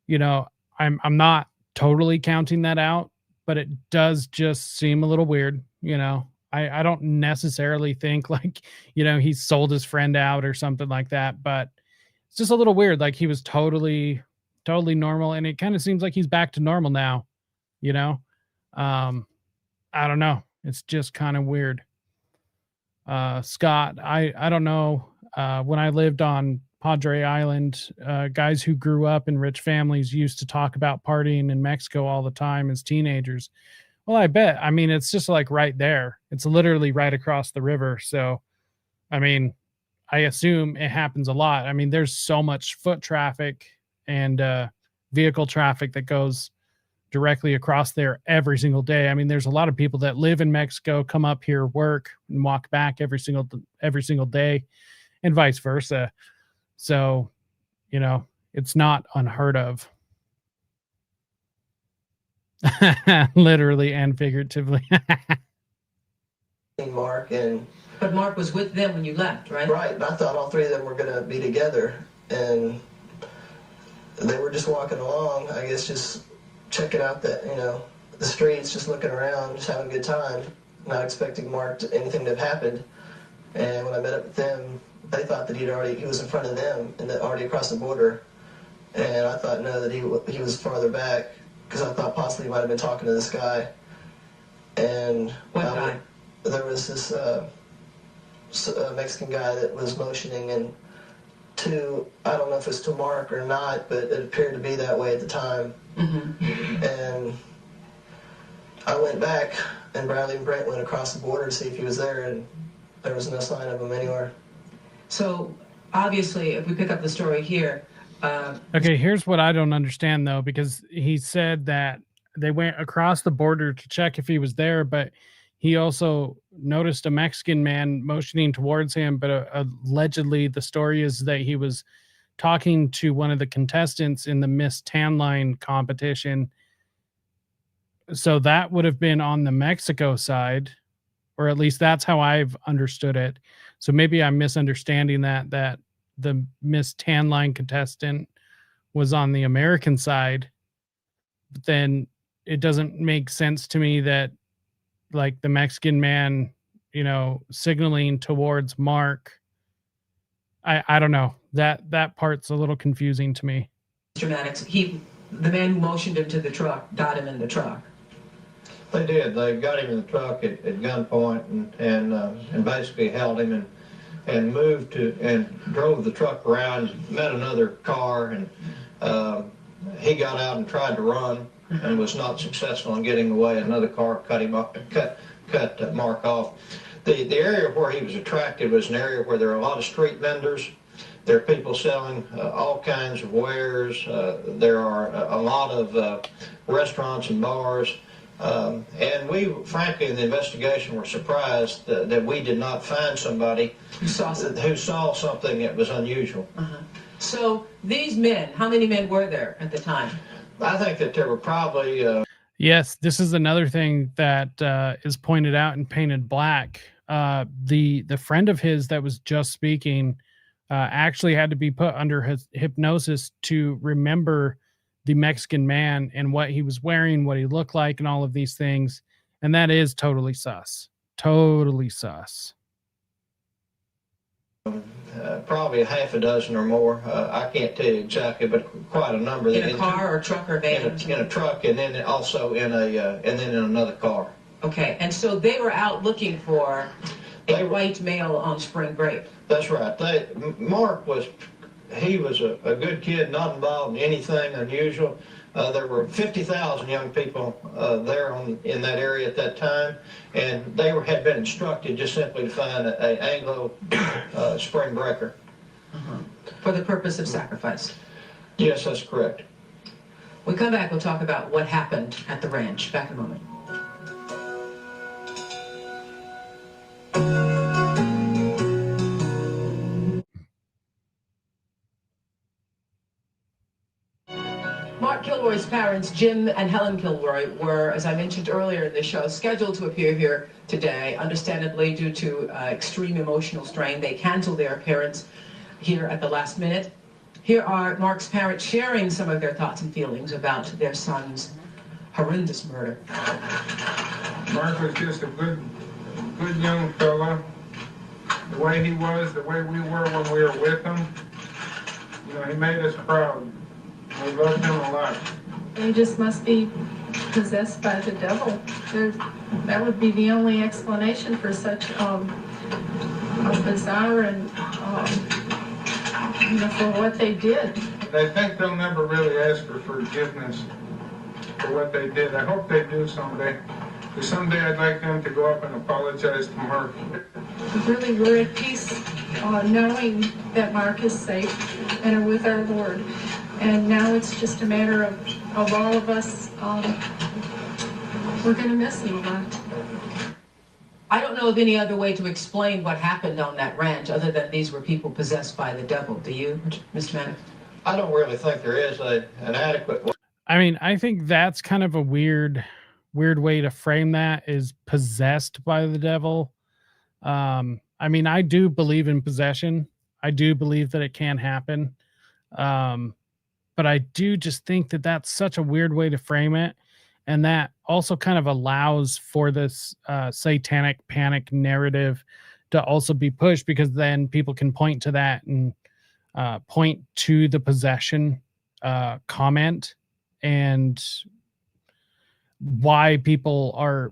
you know, I'm not totally counting that out, but it does just seem a little weird. You know, I don't necessarily think like, you know, he sold his friend out or something like that, but it's just a little weird. Like he was totally normal, and it kind of seems like he's back to normal now, you know? I don't know. It's just kind of weird. Scott, I don't know. When I lived on Padre Island, guys who grew up in rich families used to talk about partying in Mexico all the time as teenagers. Well, I bet. I mean, it's just like right there. It's literally right across the river. So, I mean, I assume it happens a lot. I mean, there's so much foot traffic and vehicle traffic that goes directly across there every single day. I mean, there's a lot of people that live in Mexico, come up here, work, and walk back every single day, and vice versa. So, you know, it's not unheard of. Literally and figuratively. Mark But Mark was with them when you left, right? Right, and I thought all three of them were going to be together, and they were just walking along, I guess, just checking out the streets, just looking around, just having a good time, not expecting Mark anything to have happened. And when I met up with them, they thought that he was in front of them and that already across the border. And I thought no, that he was farther back, because I thought possibly he might have been talking to this guy. And what guy? There was this Mexican guy that was motioning, and I don't know if it's to Mark or not, but it appeared to be that way at the time. And I went back, and Bradley and Brent went across the border to see if he was there, and there was no sign of him anywhere. So obviously, if we pick up the story here. Okay, here's what I don't understand though, because he said that they went across the border to check if he was there, but he also noticed a Mexican man motioning towards him, but allegedly the story is that he was talking to one of the contestants in the Miss Tan Line competition. So that would have been on the Mexico side, or at least that's how I've understood it. So maybe I'm misunderstanding that the Miss Tan Line contestant was on the American side, but then it doesn't make sense to me that like the Mexican man, you know, signaling towards Mark. I don't know. That part's a little confusing to me. Mr. Maddox, the man who motioned him to the truck got him in the truck. They did. They got him in the truck at gunpoint and basically held him and moved and drove the truck around, met another car, and he got out and tried to run and was not successful in getting away. Another car cut him up, cut Mark off. The area where he was attracted was an area where there are a lot of street vendors. There are people selling all kinds of wares. There are a lot of restaurants and bars. And we, frankly, in the investigation, were surprised that we did not find somebody who saw something that was unusual. So these men, how many men were there at the time? I think that there were probably... Yes, this is another thing that is pointed out and painted black. The friend of his that was just speaking actually had to be put under his hypnosis to remember the Mexican man and what he was wearing, what he looked like, and all of these things. And that is totally sus. Totally sus. Probably a half a dozen or more. I can't tell you exactly, but quite a number. In a car or truck or van? In a truck, and then also in another car. Okay, and so they were out looking for a white male on spring break. That's right. Mark was a good kid, not involved in anything unusual. There were 50,000 young people there in that area at that time, and they had been instructed just simply to find an Anglo spring breaker. For the purpose of sacrifice? Yes, that's correct. When we come back, we'll talk about what happened at the ranch. Back in a moment. Mark Kilroy's parents, Jim and Helen Kilroy, were, as I mentioned earlier in the show, scheduled to appear here today. Understandably, due to extreme emotional strain, they canceled their appearance here at the last minute. Here are Mark's parents sharing some of their thoughts and feelings about their son's horrendous murder. Mark was just a good young fella. The way he was, the way we were when we were with him, he made us proud. We loved him a lot. They just must be possessed by the devil. That would be the only explanation for such a bizarre and for what they did. I think they'll never really ask for forgiveness for what they did. I hope they do someday. Because someday I'd like them to go up and apologize to Mark. Really, we're at peace knowing that Mark is safe and are with our Lord. And now it's just a matter of all of us. We're going to miss him a lot. I don't know of any other way to explain what happened on that ranch other than these were people possessed by the devil. Do you, Mr. Maddox? I don't really think there is an adequate way. I mean, I think that's kind of a weird way to frame that, is possessed by the devil. I mean, I do believe in possession. I do believe that it can happen. But I do just think that that's such a weird way to frame it. And that also kind of allows for this satanic panic narrative to also be pushed, because then people can point to that and point to the possession comment, and why people are,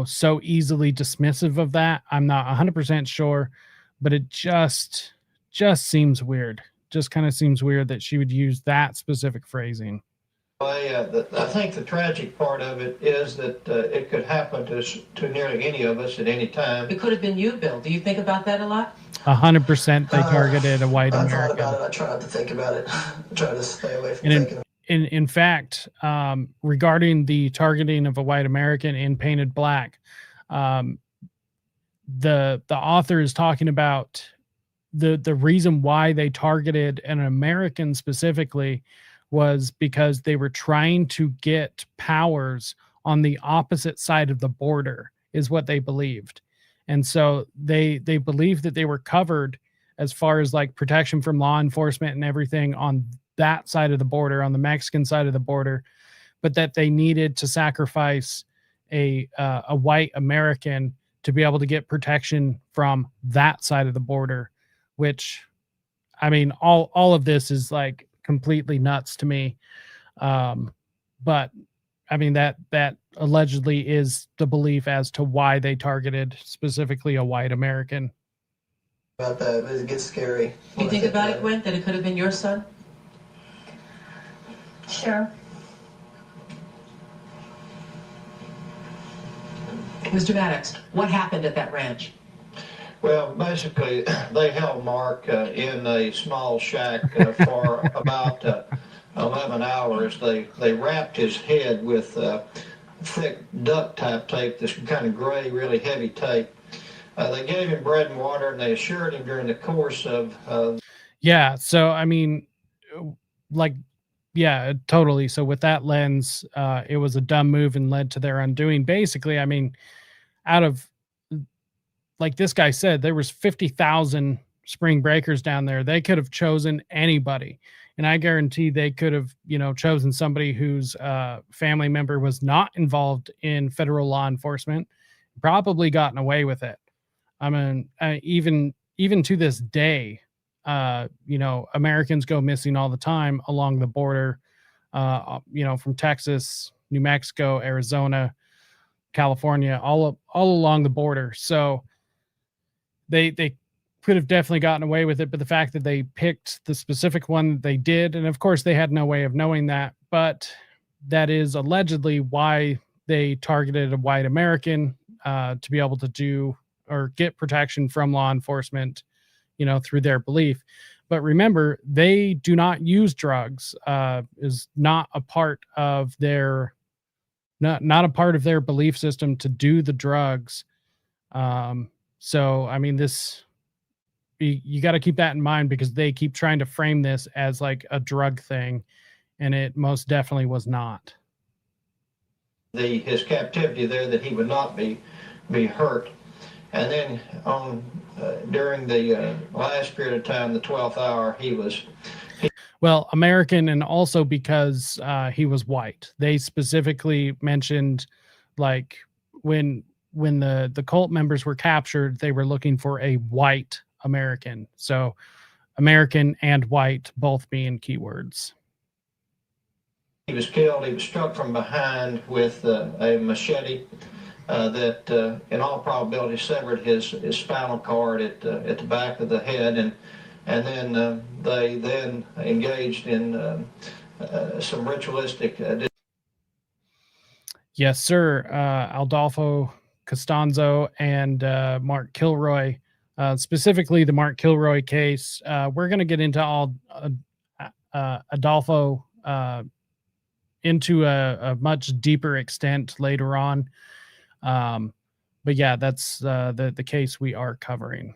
so easily dismissive of that. I'm not 100% sure, but it just seems weird. Just kind of seems weird that she would use that specific phrasing. I think the tragic part of it is that it could happen to nearly any of us at any time. It could have been you, Bill. Do you think about that a lot? 100% they targeted a white American. I thought about it. I try not to think about it. I try to stay away from thinking. In fact, regarding the targeting of a white American in Painted Black, the author is talking about the reason why they targeted an American specifically was because they were trying to get powers on the opposite side of the border, is what they believed. And so they believed that they were covered as far as like protection from law enforcement and everything on that side of the border, on the Mexican side of the border, but that they needed to sacrifice a white American to be able to get protection from that side of the border, which, I mean, all of this is like completely nuts to me. But I mean, that allegedly is the belief as to why they targeted specifically a white American. About that, it gets scary. You think about it, Gwen, that it could have been your son? Sure. Mr. Maddox, what happened at that ranch? Well, basically, they held Mark in a small shack for about 11 hours. They wrapped his head with thick duct tape, this kind of gray, really heavy tape. They gave him bread and water, and they assured him during the course of... Yeah, so, I mean, like, yeah, totally. So with that lens, it was a dumb move and led to their undoing. Basically, I mean, out of... like this guy said, there was 50,000 spring breakers down there. They could have chosen anybody. And I guarantee they could have, chosen somebody whose family member was not involved in federal law enforcement, probably gotten away with it. I mean, even even to this day, Americans go missing all the time along the border, from Texas, New Mexico, Arizona, California, all along the border. So they could have definitely gotten away with it, but the fact that they picked the specific one they did, and of course they had no way of knowing that, but that is allegedly why they targeted a white American to be able to do or get protection from law enforcement, through their belief. But remember, they do not use drugs, is not a part of their not a part of their belief system to do the drugs. So I mean, this, you got to keep that in mind, because they keep trying to frame this as like a drug thing, and it most definitely was not. His captivity there, that he would not be hurt. And then during the last period of time, the 12th hour, he was... Well, American, and also because he was white. They specifically mentioned, like, when the cult members were captured, they were looking for a white American. So American and white both being keywords. He was killed. He was struck from behind with a machete that, in all probability, severed his spinal cord at the back of the head, and then they then engaged in some ritualistic. Yes, sir. Adolfo Constanzo and Mark Kilroy, specifically the Mark Kilroy case. We're going to get into all Adolfo into a much deeper extent later on. But yeah, that's the case we are covering.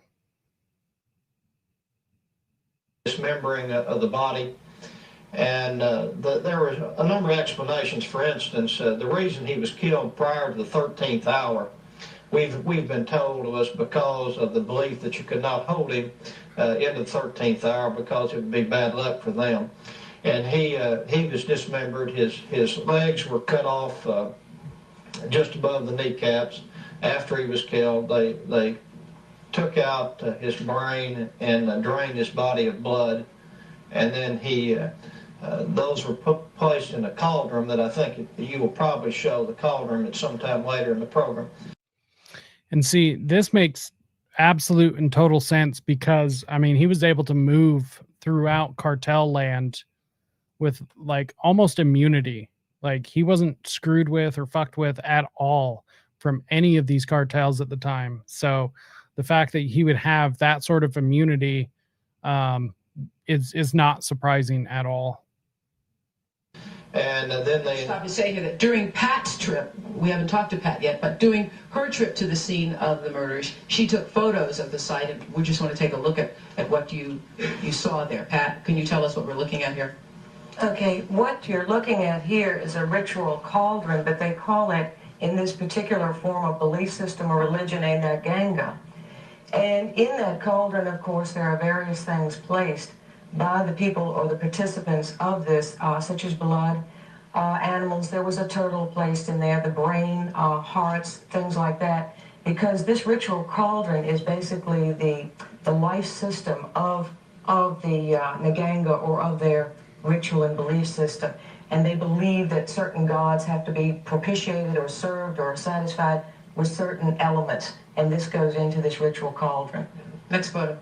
Dismembering of the body, and there was a number of explanations. For instance, the reason he was killed prior to the 13th hour, we've been told, was because of the belief that you could not hold him in the 13th hour, because it would be bad luck for them. And he was dismembered. His legs were cut off just above the kneecaps. After he was killed, they took out his brain and drained his body of blood, and then those were placed in a cauldron that I think you will probably show the cauldron at some time later in the program. And see, this makes absolute and total sense, because I mean, he was able to move throughout cartel land with like almost immunity. Like, he wasn't screwed with or fucked with at all from any of these cartels at the time. So the fact that he would have that sort of immunity is not surprising at all. And then they... Stop and say here that during Pat's trip, we haven't talked to Pat yet, but during her trip to the scene of the murders, she took photos of the site, and we just want to take a look at what you saw there. Pat, can you tell us what we're looking at here? Okay, what you're looking at here is a ritual cauldron, but they call it, in this particular form of belief system or religion, a naganga. And in that cauldron, of course, there are various things placed by the people or the participants of this, such as blood, animals. There was a turtle placed in there, the brain, hearts, things like that, because this ritual cauldron is basically the life system of the naganga, or of their ritual and belief system. And they believe that certain gods have to be propitiated or served or satisfied with certain elements, and this goes into this ritual cauldron. Next photo.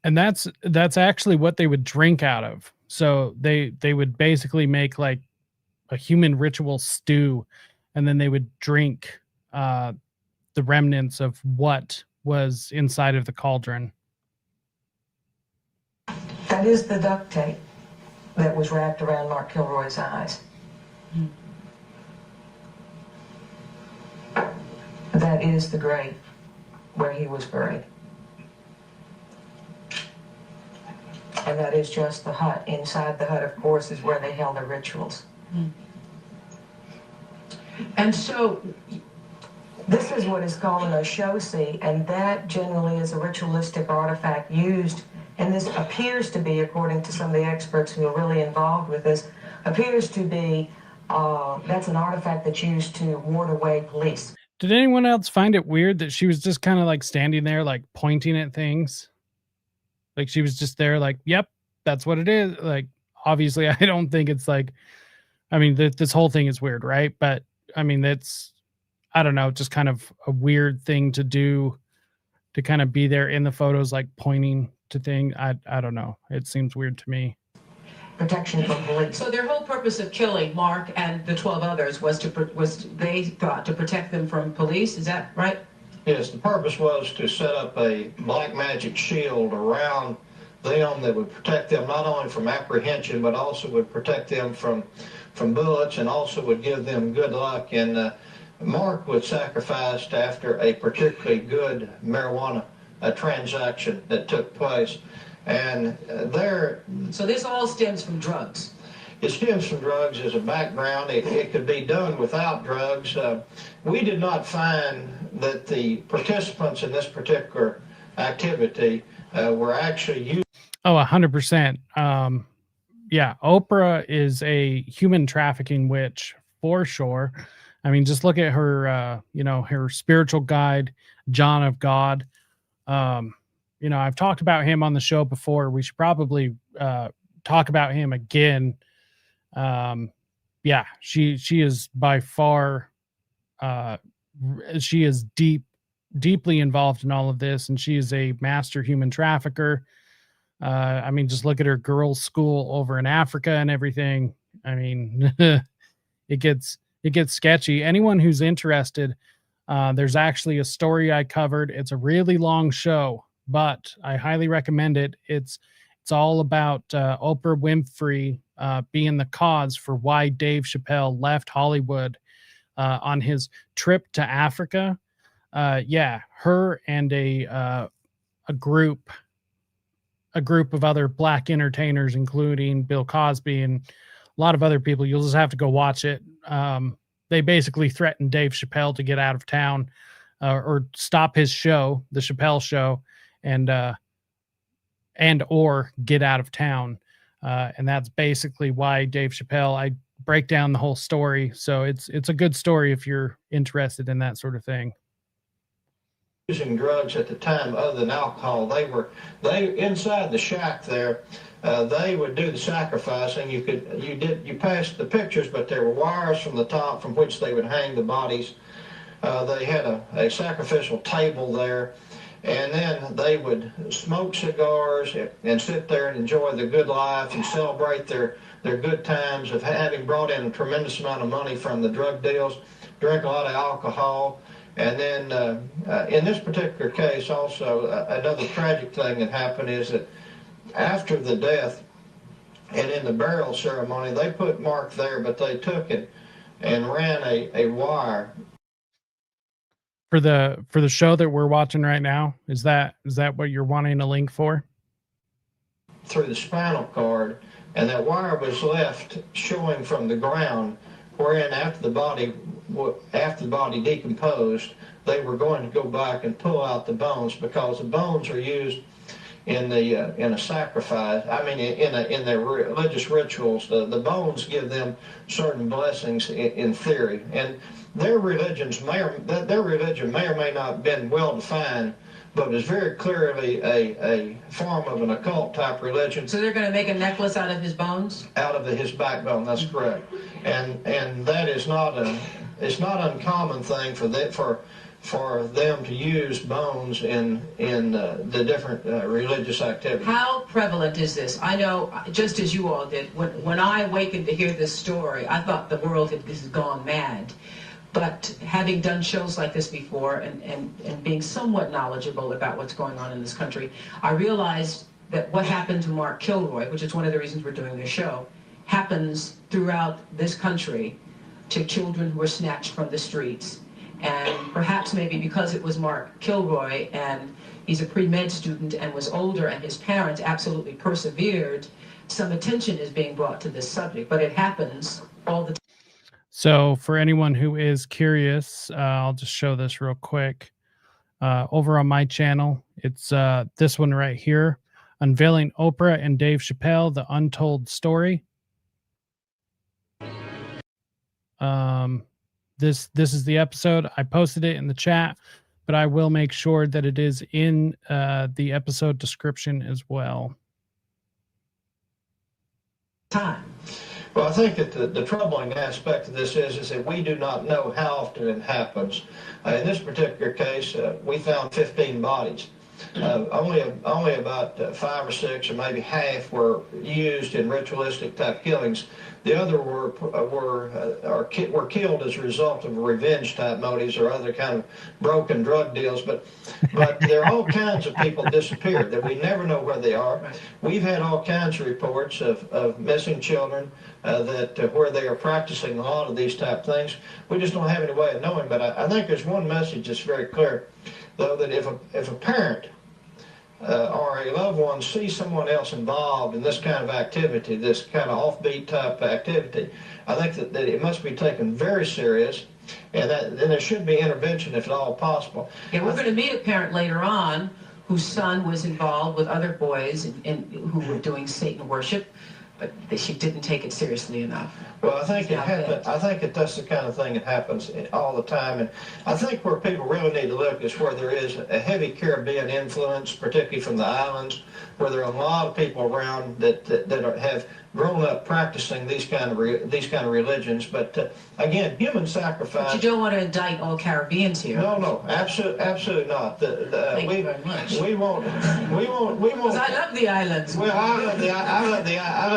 And that's actually what they would drink out of. So they would basically make like a human ritual stew, and then they would drink the remnants of what was inside of the cauldron. That is the duct tape that was wrapped around Mark Kilroy's eyes. That is the grave where he was buried. And that is just the hut. Inside the hut, of course, is where they held their rituals. And so, this is what is called an oshosi, and that generally is a ritualistic artifact used, and this appears to be, according to some of the experts who are really involved with this, appears to be, that's an artifact that's used to ward away police. Did anyone else find it weird that she was just kind of like standing there, like pointing at things? Like she was just there, like, yep, that's what it is. Like, obviously, I don't think it's like, I mean, this whole thing is weird, right? But I mean, that's, I don't know, just kind of a weird thing to do, to kind of be there in the photos, like pointing to things. I don't know. It seems weird to me. Protection from police. So their whole purpose of killing Mark and the 12 others was they thought to protect them from police. Is that right? Yes, the purpose was to set up a black magic shield around them that would protect them not only from apprehension, but also would protect them from bullets, and also would give them good luck. And Mark was sacrificed after a particularly good marijuana transaction that took place. And So this all stems from drugs. It stems from drugs as a background. It could be done without drugs. We did not find that the participants in this particular activity were actually used. Oh, 100%. Yeah, Oprah is a human trafficking witch for sure. I mean, just look at her, her spiritual guide, John of God. I've talked about him on the show before. We should probably talk about him again. Yeah, she is by far, she is deeply involved in all of this, and she is a master human trafficker. I mean, just look at her girls' school over in Africa and everything. I mean, it gets sketchy. Anyone who's interested, there's actually a story I covered. It's a really long show, but I highly recommend it. It's all about Oprah Winfrey being the cause for why Dave Chappelle left Hollywood on his trip to Africa. Yeah, her and a group of other black entertainers, including Bill Cosby and a lot of other people. You'll just have to go watch it. They basically threatened Dave Chappelle to get out of town or stop his show, the Chappelle Show, and or get out of town. And that's basically why Dave Chappelle, I break down the whole story. So it's a good story if you're interested in that sort of thing. Using drugs at the time other than alcohol. They inside the shack there, they would do the sacrificing. You passed the pictures, but there were wires from the top from which they would hang the bodies. They had a sacrificial table there, and then they would smoke cigars and sit there and enjoy the good life and celebrate their good times of having brought in a tremendous amount of money from the drug deals, drink a lot of alcohol. And then in this particular case also, another tragic thing that happened is that after the death and in the burial ceremony, they put Mark there, but they took it and ran a wire. For the show that we're watching right now, is that what you're wanting a link for? Through the spinal cord, and that wire was left showing from the ground, wherein after the body decomposed, they were going to go back and pull out the bones, because the bones are used in a sacrifice. I mean, in their religious rituals, the bones give them certain blessings in theory, and their religion may or may not have been well defined, but it was very clearly a form of an occult type religion. So they're going to make a necklace out of his bones? Out of his backbone, that's correct. And that is it's not uncommon thing for them to use bones in the different religious activities. How prevalent is this? I know, just as you all did, when I awakened to hear this story, I thought the world had gone mad. But having done shows like this before and being somewhat knowledgeable about what's going on in this country, I realized that what happened to Mark Kilroy, which is one of the reasons we're doing this show, happens throughout this country to children who were snatched from the streets. And perhaps maybe because it was Mark Kilroy and he's a pre-med student and was older and his parents absolutely persevered, some attention is being brought to this subject, but it happens all the time. So for anyone who is curious, I'll just show this real quick. Over on my channel, it's this one right here, Unveiling Oprah and Dave Chappelle, The Untold Story. this is the episode. I posted it in the chat, but I will make sure that it is in the episode description as well. Time. Well, I think that the troubling aspect of this is that we do not know how often it happens. In this particular case, we found 15 bodies. Only about 5 or 6 or maybe half were used in ritualistic type killings. The other were killed as a result of revenge type motives or other kind of broken drug deals. But there are all kinds of people disappeared that we never know where they are. We've had all kinds of reports of missing children where they are practicing a lot of these type things. We just don't have any way of knowing. But I think there's one message that's very clear, though, that if a parent or a loved one sees someone else involved in this kind of activity, this kind of offbeat type activity, I think that it must be taken very serious, and then there should be intervention if at all possible. Yeah, we're going to meet a parent later on whose son was involved with other boys who were doing Satan worship, but she didn't take it seriously enough. Well, I think it happens. I think that's the kind of thing that happens all the time, and I think where people really need to look is where there is a heavy Caribbean influence, particularly from the islands, where there are a lot of people around that have grown up practicing these kind of religions. But again, human sacrifice. But you don't want to indict all Caribbeans here. No, absolutely not. Thank you very much. We won't. Because I love the islands. Well, I love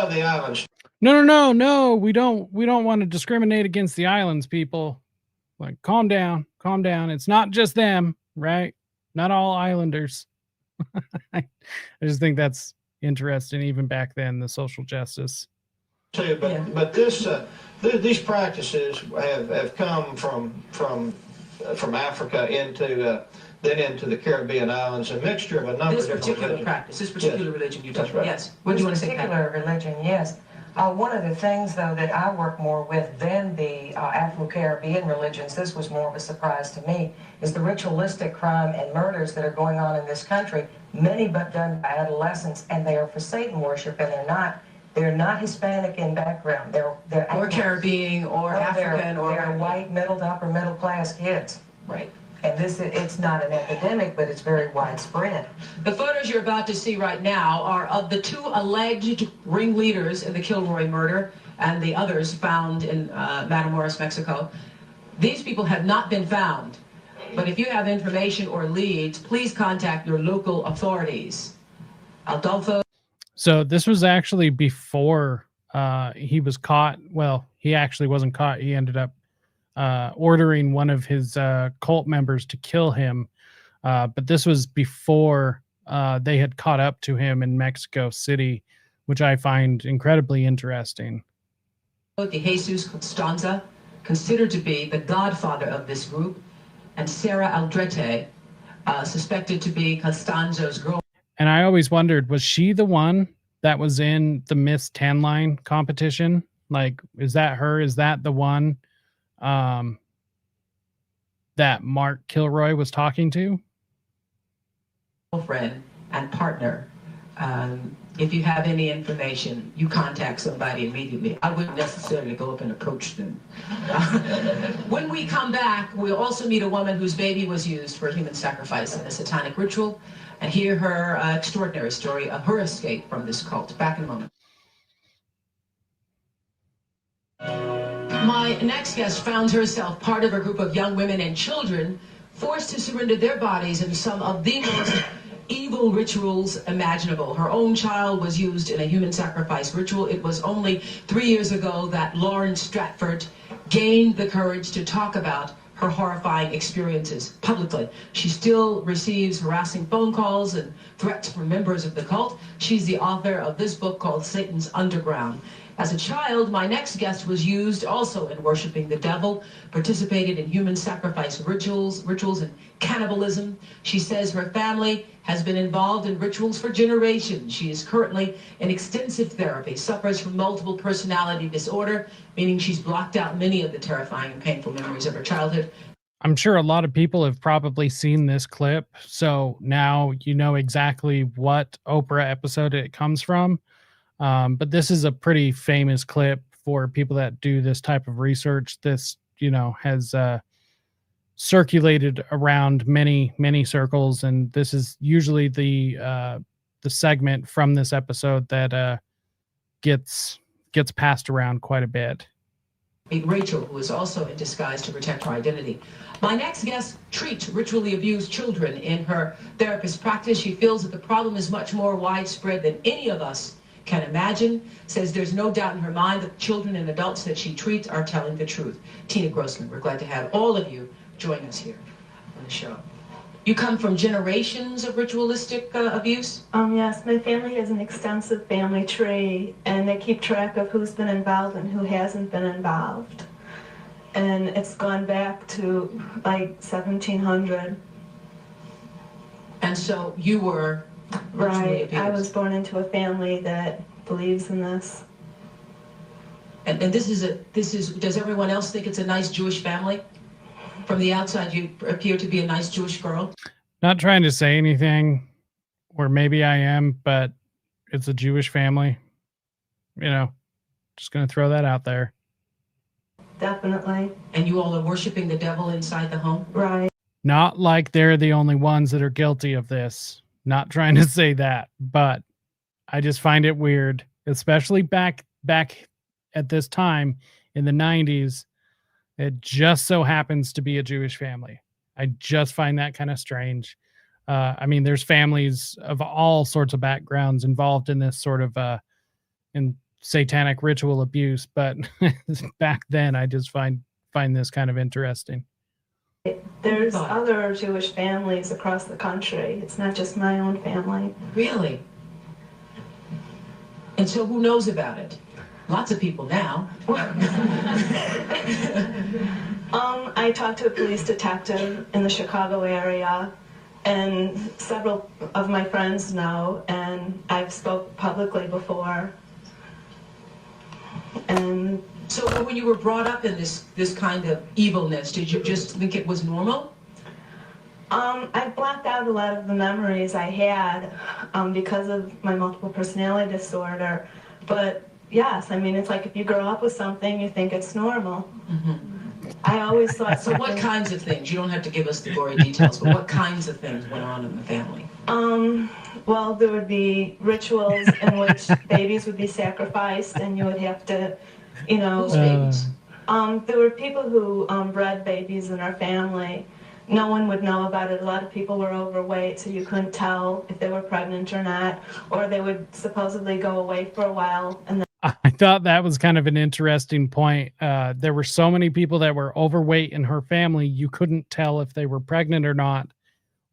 the islands. No. We don't want to discriminate against the islands, people. Like, calm down. It's not just them, right? Not all islanders. I just think that's interesting. Even back then, the social justice. But these practices have come from Africa into the Caribbean islands, a mixture of a number of different religions. This particular religion you're talking about. Yes. What do you want to say? This particular religion, yes. One of the things, though, that I work more with than the Afro-Caribbean religions, this was more of a surprise to me, is the ritualistic crime and murders that are going on in this country, many but done by adolescents, and they are for Satan worship, and they're not Hispanic in background. They're or Caribbean or African they're white, middle to upper middle class kids. Right. And it's not an epidemic, but it's very widespread. The photos you're about to see right now are of the 2 alleged ringleaders in the Kilroy murder and the others found in Matamoros, Mexico. These people have not been found, but if you have information or leads, please contact your local authorities. Adolfo. So this was actually before he was caught. Well, he actually wasn't caught. He ended up ordering one of his cult members to kill him. But this was before they had caught up to him in Mexico City, which I find incredibly interesting. De Jesus Constanzo, considered to be the godfather of this group, and Sarah Aldrete, suspected to be Constanzo's girl. And I always wondered, was she the one that was in the Miss Tan Line competition? Like, is that her? Is that the one that Mark Kilroy was talking to? Girlfriend and partner. If you have any information, you contact somebody immediately. I wouldn't necessarily go up and approach them. When we come back, we'll also meet a woman whose baby was used for human sacrifice in a satanic ritual, and hear her extraordinary story of her escape from this cult. Back in a moment. My next guest found herself part of a group of young women and children forced to surrender their bodies in some of the most evil rituals imaginable. Her own child was used in a human sacrifice ritual. It was only 3 years ago that Lauren Stratford gained the courage to talk about her horrifying experiences publicly. She still receives harassing phone calls and threats from members of the cult. She's the author of this book called Satan's Underground. As a child, my next guest was used also in worshiping the devil, participated in human sacrifice rituals and cannibalism. She says her family has been involved in rituals for generations. She is currently in extensive therapy, suffers from multiple personality disorder, meaning she's blocked out many of the terrifying and painful memories of her childhood. I'm sure a lot of people have probably seen this clip, so now you know exactly what Oprah episode it comes from. But this is a pretty famous clip for people that do this type of research. This has circulated around many circles, and this is usually the segment from this episode that gets passed around quite a bit. Rachel, who is also in disguise to protect her identity. My next guest treats ritually abused children in her therapist practice. She feels that the problem is much more widespread than any of us can imagine. Says there's no doubt in her mind that children and adults that she treats are telling the truth. Tina Grossman, we're glad to have all of you join us here on the show. You come from generations of ritualistic abuse? Yes, my family has an extensive family tree, and they keep track of who's been involved and who hasn't been involved. And it's gone back to like 1700. And so you were right. abused. I was born into a family that believes in this. And this is, does everyone else think it's a nice Jewish family? From the outside, you appear to be a nice Jewish girl. Not trying to say anything, or maybe I am, but it's a Jewish family. Just going to throw that out there. Definitely. And you all are worshiping the devil inside the home? Right. Not like they're the only ones that are guilty of this. Not trying to say that, but I just find it weird, especially back at this time in the 90s. It just so happens to be a Jewish family. I just find that kind of strange. There's families of all sorts of backgrounds involved in this sort of in satanic ritual abuse, but back then I just find this kind of interesting. There's other Jewish families across the country. It's not just my own family. Really? And so who knows about it? Lots of people now. I talked to a police detective in the Chicago area, and several of my friends know, and I've spoke publicly before. And so when you were brought up in this kind of evilness, did you just think it was normal? I blocked out a lot of the memories I had because of my multiple personality disorder, but yes, it's like if you grow up with something, you think it's normal. Mm-hmm. I always thought. So what kinds of things? You don't have to give us the gory details, but what kinds of things went on in the family? Well, there would be rituals in which babies would be sacrificed, and you would have to, Whose babies? There were people who bred babies in our family. No one would know about it. A lot of people were overweight, so you couldn't tell if they were pregnant or not, or they would supposedly go away for a while and then. I thought that was kind of an interesting point. There were so many people that were overweight in her family, you couldn't tell if they were pregnant or not,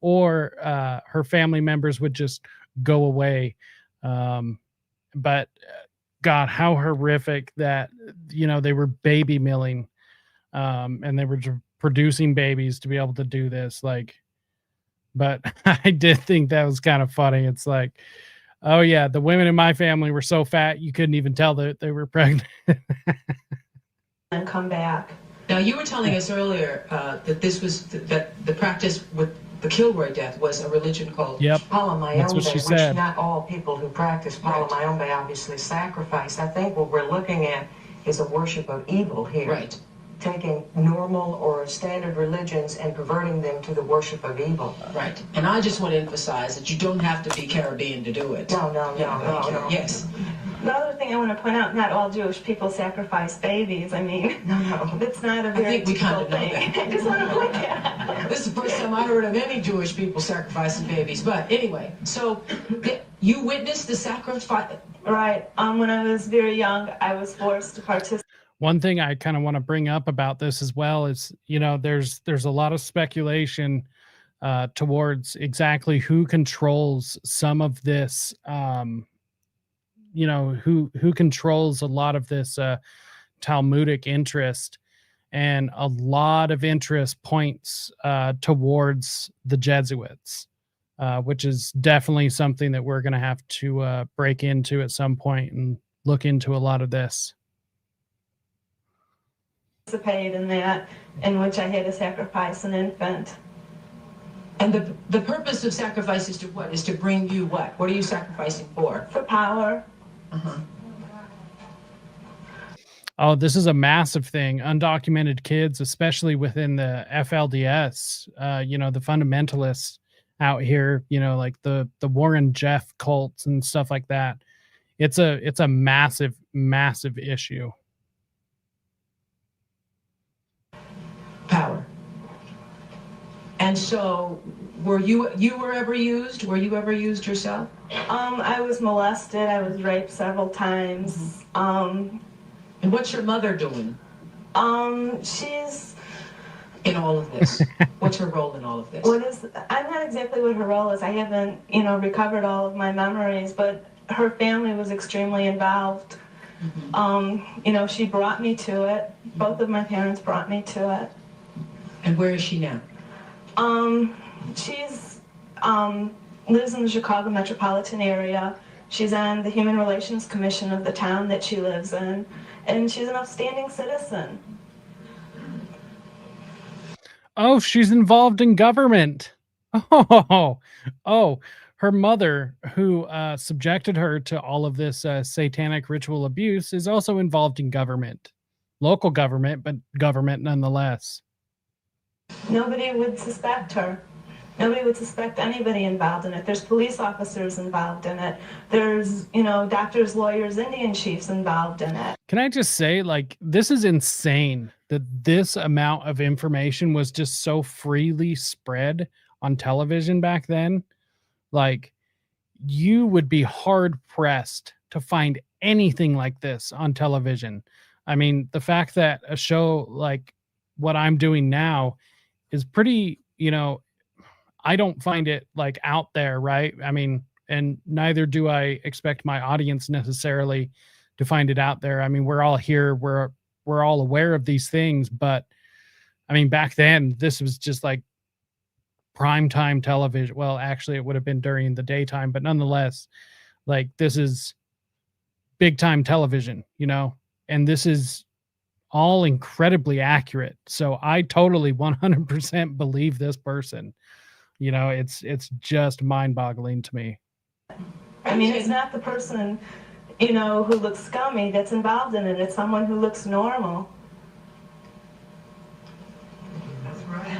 or her family members would just go away. But God, how horrific that, they were baby milling, and they were producing babies to be able to do this. But I did think that was kind of funny. It's like, oh yeah, the women in my family were so fat you couldn't even tell that they were pregnant. And come back. Now you were telling us earlier that this was that the practice with the Kilroy death was a religion called palo mayombe, That's what she said. which not all people who practice palo mayombe obviously sacrifice. I think what we're looking at is a worship of evil here. Right. Taking normal or standard religions and perverting them to the worship of evil. Right. And I just want to emphasize that you don't have to be Caribbean to do it. No. Yes. The other thing I want to point out, not all Jewish people sacrifice babies. No. It's not a very typical thing. I just want to point that out. This is the first time I heard of any Jewish people sacrificing babies. But anyway, so you witnessed the sacrifice? Right. When I was very young, I was forced to participate. One thing I kind of want to bring up about this as well is, there's a lot of speculation towards exactly who controls some of this, who controls a lot of this Talmudic interest, and a lot of interest points towards the Jesuits, which is definitely something that we're going to have to break into at some point and look into a lot of this. Participate in that, in which I had to sacrifice an infant. And the purpose of sacrifice is to what? Is to bring you what? What are you sacrificing for? For power. Uh-huh. Oh, this is a massive thing. Undocumented kids, especially within the FLDS, the fundamentalists out here, like the Warren Jeff cults and stuff like that. It's a massive, massive issue. Power. And so, were you ever used? Were you ever used yourself? I was molested. I was raped several times. And what's your mother doing? She's in all of this. What's her role in all of this? I'm not exactly what her role is. I haven't, recovered all of my memories, but her family was extremely involved. She brought me to it. Both of my parents brought me to it. And where is she now? She's lives in the Chicago metropolitan area. She's on the Human Relations Commission of the town that she lives in, and she's an upstanding citizen. Oh, she's involved in government. Oh, her mother, who subjected her to all of this satanic ritual abuse, is also involved in government. Local government, but government nonetheless. Nobody would suspect her. Nobody would suspect anybody involved in it. There's police officers involved in it. There's, doctors, lawyers, Indian chiefs involved in it. Can I just say, this is insane that this amount of information was just so freely spread on television back then. You would be hard pressed to find anything like this on television. I mean, the fact that a show like what I'm doing now is pretty, I don't find it out there, right? I mean, and neither do I expect my audience necessarily to find it out there. I mean, we're all here, we're all aware of these things, but I mean, back then this was just primetime television. Well, actually it would have been during the daytime, but nonetheless, this is big time television, and this is all incredibly accurate. So I totally 100% believe this person. It's just mind-boggling to me. I mean, it's not the person, who looks scummy that's involved in it. It's someone who looks normal. That's right.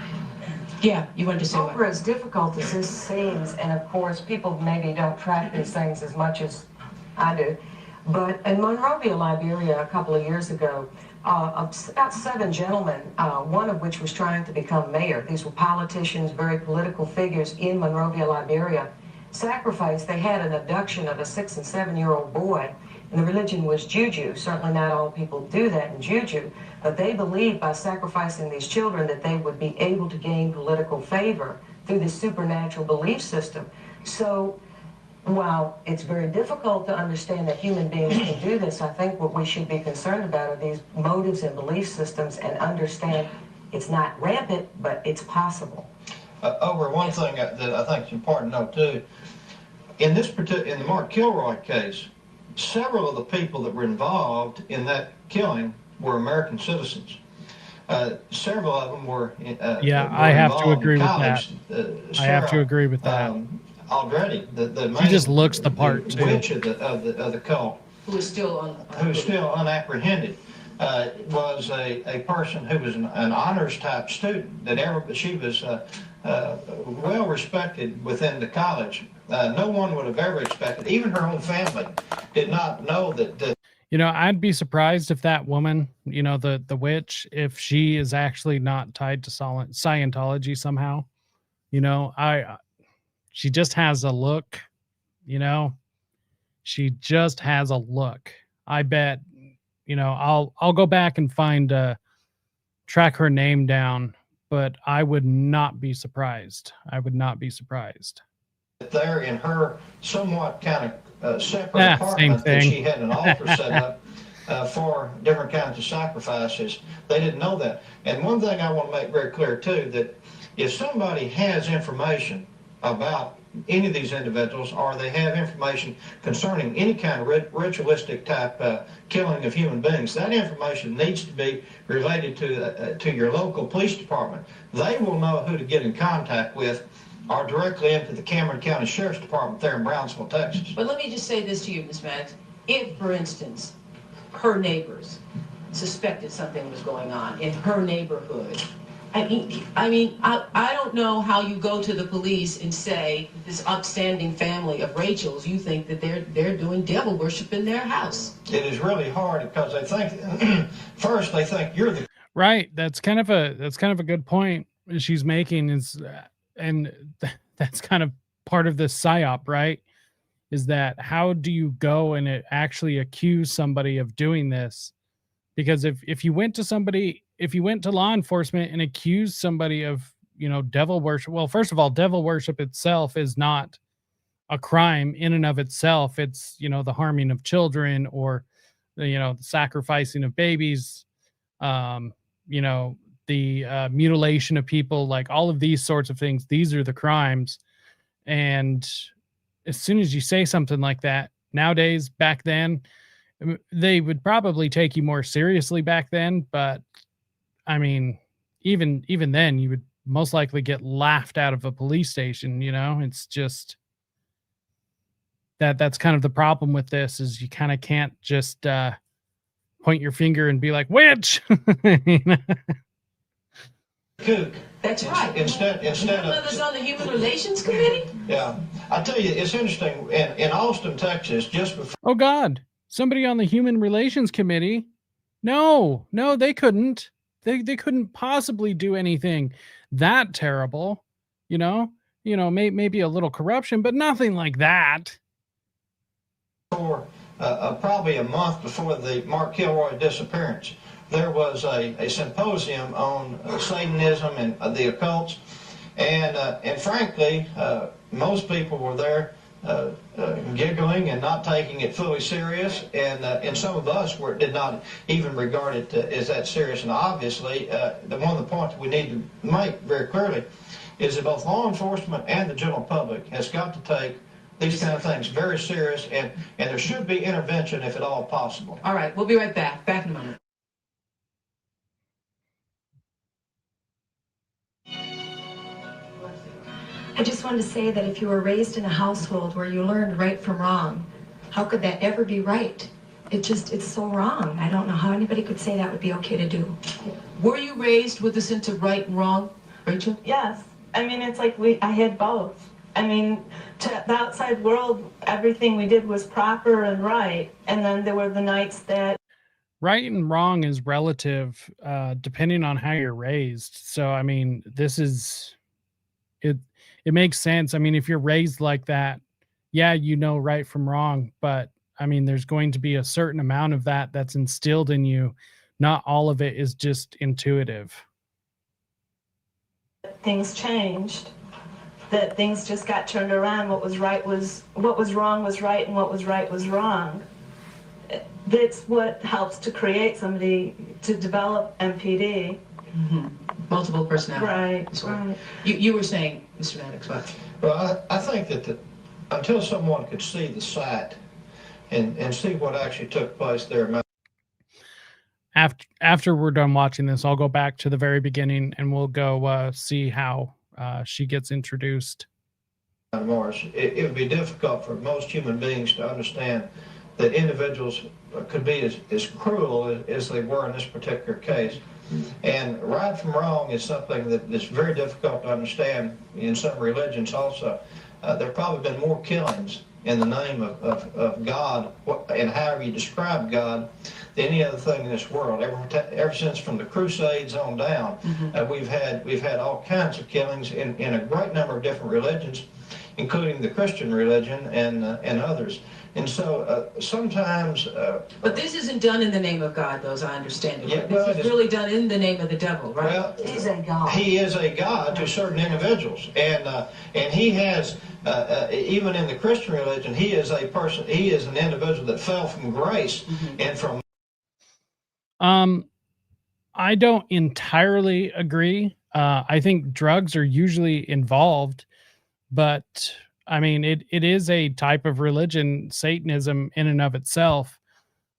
Yeah, you wanted to say Over as difficult as this seems, and of course people maybe don't track these things as much as I do, but in Monrovia, Liberia, a couple of years ago, about 7 gentlemen, one of which was trying to become mayor. These were politicians, very political figures in Monrovia, Liberia. Sacrificed, they had an abduction of a 6- and 7-year-old boy, and the religion was juju. Certainly not all people do that in juju, but they believed by sacrificing these children that they would be able to gain political favor through this supernatural belief system. So while it's very difficult to understand that human beings can do this, I think what we should be concerned about are these motives and belief systems, and understand it's not rampant, but it's possible. One thing that I think is important to know too, in the Mark Kilroy case, several of the people that were involved in that killing were American citizens. Several of them were. I have to agree with that. I have to agree with that. Already, the he just looks the part too. Witch of the cult, who is still unapprehended, was a person who was an honors type student. She was well respected within the college. No one would have ever expected. Even her own family did not know that. I'd be surprised if that woman, the witch, if she is actually not tied to Scientology somehow. She just has a look, she just has a look. I bet, I'll go back and track her name down, but I would not be surprised. I would not be surprised. There in her somewhat kind of separate apartment that she had an altar set up for different kinds of sacrifices. They didn't know that. And one thing I want to make very clear too, that if somebody has information about any of these individuals, or they have information concerning any kind of ritualistic type killing of human beings, that information needs to be related to your local police department. They will know who to get in contact with, or directly into the Cameron County Sheriff's Department there in Brownsville, Texas. But let me just say this to you, Ms. Maddox. If, for instance, her neighbors suspected something was going on in her neighborhood. I don't know how you go to the police and say, this upstanding family of Rachel's, you think that they're doing devil worship in their house. It is really hard because they think, first they think you're the Right. That's kind of a good point she's making is, and that's kind of part of this psyop, right? Is that how do you go and actually accuse somebody of doing this? Because if you went to law enforcement and accused somebody of, devil worship, well, first of all, devil worship itself is not a crime in and of itself. It's, the harming of children or, the sacrificing of babies, the mutilation of people, like all of these sorts of things. These are the crimes. And as soon as you say something like that nowadays, back then, they would probably take you more seriously back then. But I mean, even then you would most likely get laughed out of a police station. It's just that's kind of the problem with this is you kind of can't just point your finger and be like, witch. kook. That's right. Instead of us on the Human Relations Committee. Yeah, I tell you, it's interesting. In Austin, Texas, just before. Oh God, somebody on the Human Relations Committee? No, they couldn't. They couldn't possibly do anything that terrible. Maybe a little corruption, but nothing like that. For probably a month before the Mark Kilroy disappearance, there was a symposium on Satanism and the occults, and frankly, most people were there giggling and not taking it fully serious, and some of us did not even regard it as that serious. And obviously, one of the points we need to make very clearly is that both law enforcement and the general public has got to take these kind of things very serious, and there should be intervention if at all possible. All right, we'll be right back. Back in a moment. I just wanted to say that if you were raised in a household where you learned right from wrong, how could that ever be right? It's so wrong. I don't know how anybody could say that would be okay to do. Were you raised with a sense of right and wrong, Rachel? Yes. It's like I had both. To the outside world, everything we did was proper and right. And then there were the nights that... Right and wrong is relative, depending on how you're raised. So, this is... It makes sense. If you're raised like that, yeah, right from wrong. But, there's going to be a certain amount of that that's instilled in you. Not all of it is just intuitive. Things changed. That things just got turned around. What was wrong was right, and what was right was wrong. That's what helps to create somebody to develop MPD. Mm-hmm. Multiple personality. Right. You were saying, Mr. Maddox, what? Well, I think that until someone could see the site and see what actually took place there. After we're done watching this, I'll go back to the very beginning and we'll go see how she gets introduced. Morris, it would be difficult for most human beings to understand that individuals could be as cruel as they were in this particular case. And right from wrong is something that is very difficult to understand in some religions also. There have probably been more killings in the name of God and however you describe God than any other thing in this world. Ever since from the Crusades on down, we've had all kinds of killings in a great number of different religions, including the Christian religion and others. And so sometimes... but this isn't done in the name of God, though, as I understand it. Yeah, this is really done in the name of the devil, right? Well, he's a God. He is a God to certain individuals. And he has, even in the Christian religion, he is an individual that fell from grace and from... I don't entirely agree. I think drugs are usually involved, but... it is a type of religion, Satanism in and of itself.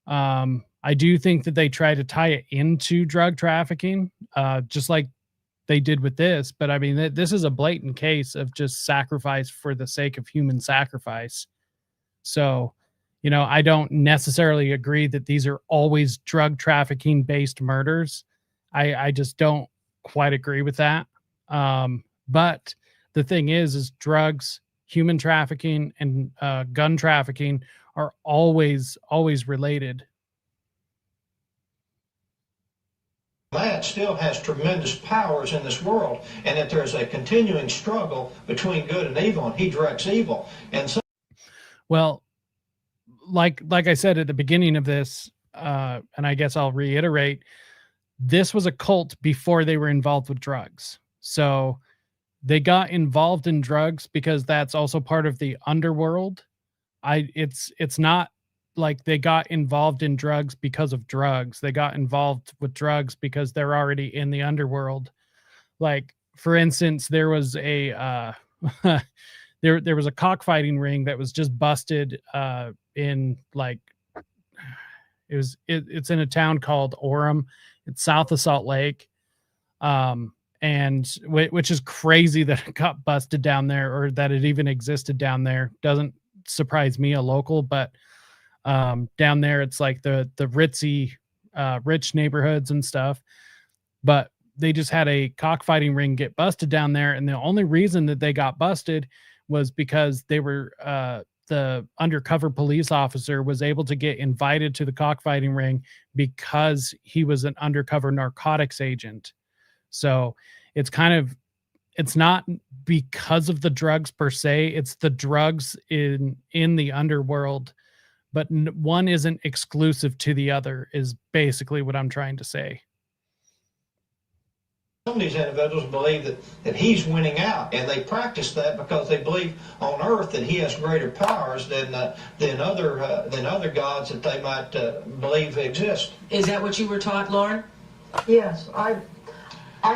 I do think that they try to tie it into drug trafficking, just like they did with this. But this is a blatant case of just sacrifice for the sake of human sacrifice. So You know, I don't necessarily agree that these are always drug trafficking based murders. I just don't quite agree with that. But the thing is drugs, human trafficking, and gun trafficking are always related. That still has tremendous powers in this world, and that there's a continuing struggle between good and evil, and he directs evil. And so, Well, like I said at the beginning of this, and I guess I'll reiterate, this was a cult before they were involved with drugs. So they got involved in drugs because that's also part of the underworld. It's not like they got involved in drugs because of drugs. They got involved with drugs because they're already in the underworld. Like, for instance, there was a there was a cockfighting ring that was just busted in, like, it's in a town called Orem. It's south of Salt Lake. And which is crazy that it got busted down there, or that it even existed down there. Doesn't surprise me, a local, but down there it's like the ritzy rich neighborhoods and stuff. But they just had a cockfighting ring get busted down there, and the only reason that they got busted was because they were the undercover police officer was able to get invited to the cockfighting ring because he was an undercover narcotics agent. So it's not because of the drugs per se, it's the drugs in the underworld, but one isn't exclusive to the other, is basically what I'm trying to say. some of these individuals believe that he's winning out, and they practice that because they believe on earth that he has greater powers than other gods that they might believe exist. Is that what you were taught, Lauren? Yes, I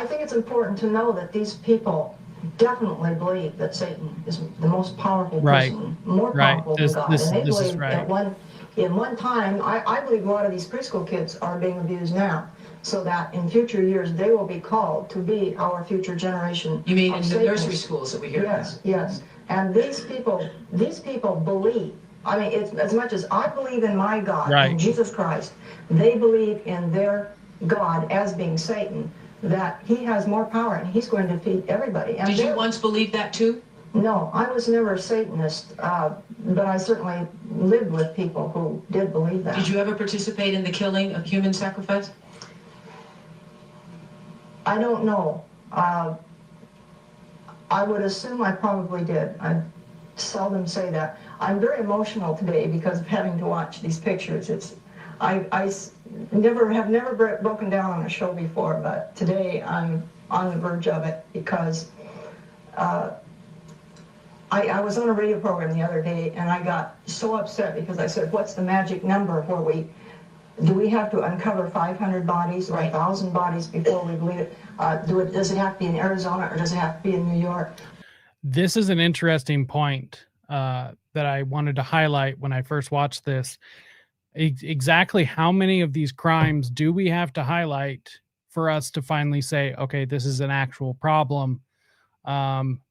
think it's important to know that these people definitely believe that Satan is the most powerful person, more powerful than God. And they believe that in one time, I believe a lot of these preschool kids are being abused now, so that in future years they will be called to be our future generation. You mean in the nursery schools that we hear about? Yes, yes. And these people believe. I mean, it's as much as I believe in my God, in Jesus Christ, they believe in their God as being Satan, that he has more power and he's going to defeat everybody. And did you once believe that too? No, I was never a Satanist, but I certainly lived with people who did believe that. Did you ever participate in the killing of human sacrifice? I don't know. I would assume I probably did. I seldom say that. I'm very emotional today because of having to watch these pictures. I have never broken down on a show before, but today I'm on the verge of it because I was on a radio program the other day and I got so upset because I said, what's the magic number where do we have to uncover 500 bodies or 1,000 bodies before we believe it? Does it have to be in Arizona or does it have to be in New York? This is an interesting point that I wanted to highlight when I first watched this. Exactly how many of these crimes do we have to highlight for us to finally say, okay, this is an actual problem?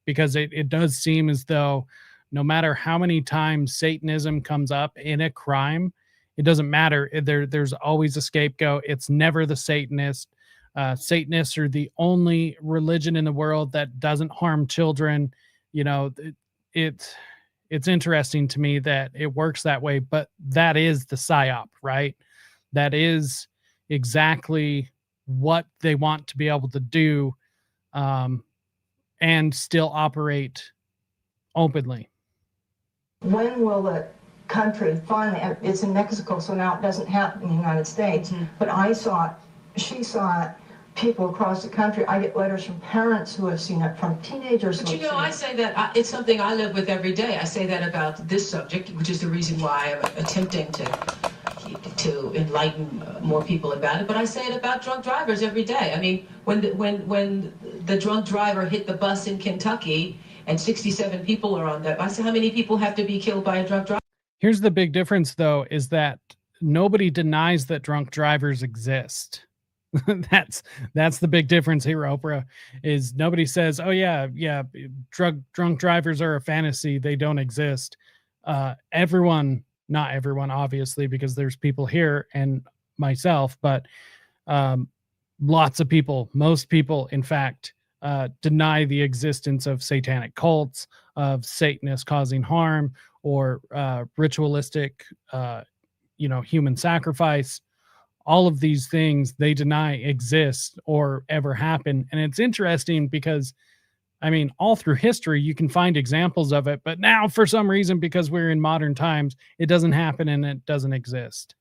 Because it does seem as though no matter how many times Satanism comes up in a crime, it doesn't matter. There's always a scapegoat. It's never the Satanist. Satanists are the only religion in the world that doesn't harm children. You know, it's interesting to me that it works that way, but that is the psyop, right? That is exactly what they want to be able to do, and still operate openly. When will the country finally, it's in Mexico, so now it doesn't happen in the United States, but she saw it, people across the country. I get letters from parents who have seen it, from teenagers who have seen it. I say that it's something I live with every day. I say that about this subject, which is the reason why I'm attempting to enlighten more people about it, but I say it about drunk drivers every day. I mean, when the drunk driver hit the bus in Kentucky and 67 people are on that, I say, how many people have to be killed by a drunk driver? Here's the big difference, though, is that nobody denies that drunk drivers exist. That's the big difference here, Oprah, is nobody says, oh yeah, drunk drivers are a fantasy, they don't exist. Everyone not everyone, obviously, because there's people here and myself, but lots of people, most people, in fact, deny the existence of satanic cults, of Satanists causing harm, or ritualistic, human sacrifice. All of these things they deny exist or ever happen. And it's interesting because, I mean, all through history, you can find examples of it. But now, for some reason, because we're in modern times, it doesn't happen and it doesn't exist.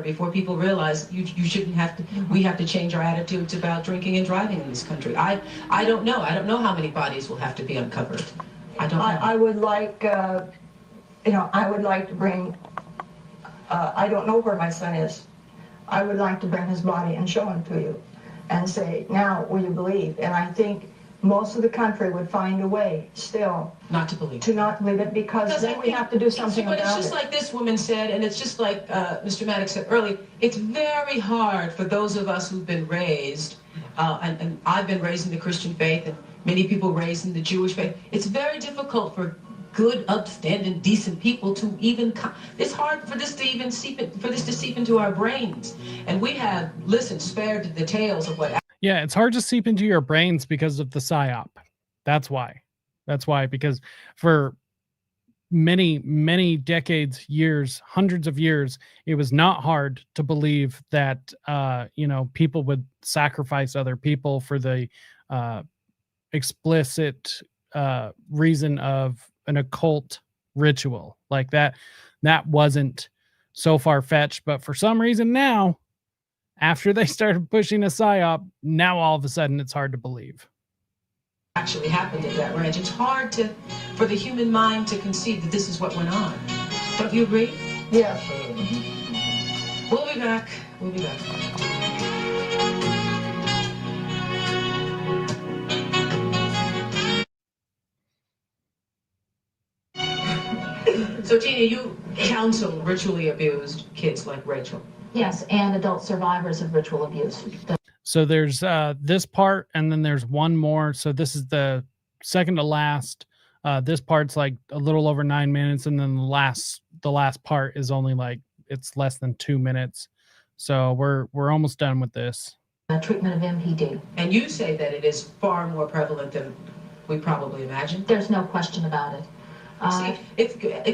Before people realize you shouldn't have to, we have to change our attitudes about drinking and driving in this country. I don't know. I don't know how many bodies will have to be uncovered. I don't know. I would like, I would like to bring, I don't know where my son is. I would like to bring his body and show him to you and say, now, will you believe? And I think most of the country would find a way still not to believe it, because then we have to do something about it. But it's just like this woman said, and it's just like Mr. Maddox said earlier, it's very hard for those of us who've been raised, and I've been raised in the Christian faith, and many people raised in the Jewish faith. It's very difficult for good, upstanding, decent people to even it's hard for this to even seep into our brains. And we have spared the tales of what. Yeah, it's hard to seep into your brains because of the psyop. That's why, because for many, many decades, years, hundreds of years, it was not hard to believe that, people would sacrifice other people for the explicit reason of an occult ritual like that. That wasn't so far-fetched, but for some reason now, after they started pushing a psyop, now all of a sudden it's hard to believe. Actually happened at that ranch. It's hard for the human mind to conceive that this is what went on. Don't you agree? Yeah. Mm-hmm. We'll be back. So, Tina, you counsel ritually abused kids like Rachel. Yes, and adult survivors of ritual abuse. So there's this part, and then there's one more. So this is the second to last. This part's like a little over 9 minutes, and then the last part is only it's less than 2 minutes. So we're almost done with this. Treatment of MPD. And you say that it is far more prevalent than we probably imagined. There's no question about it.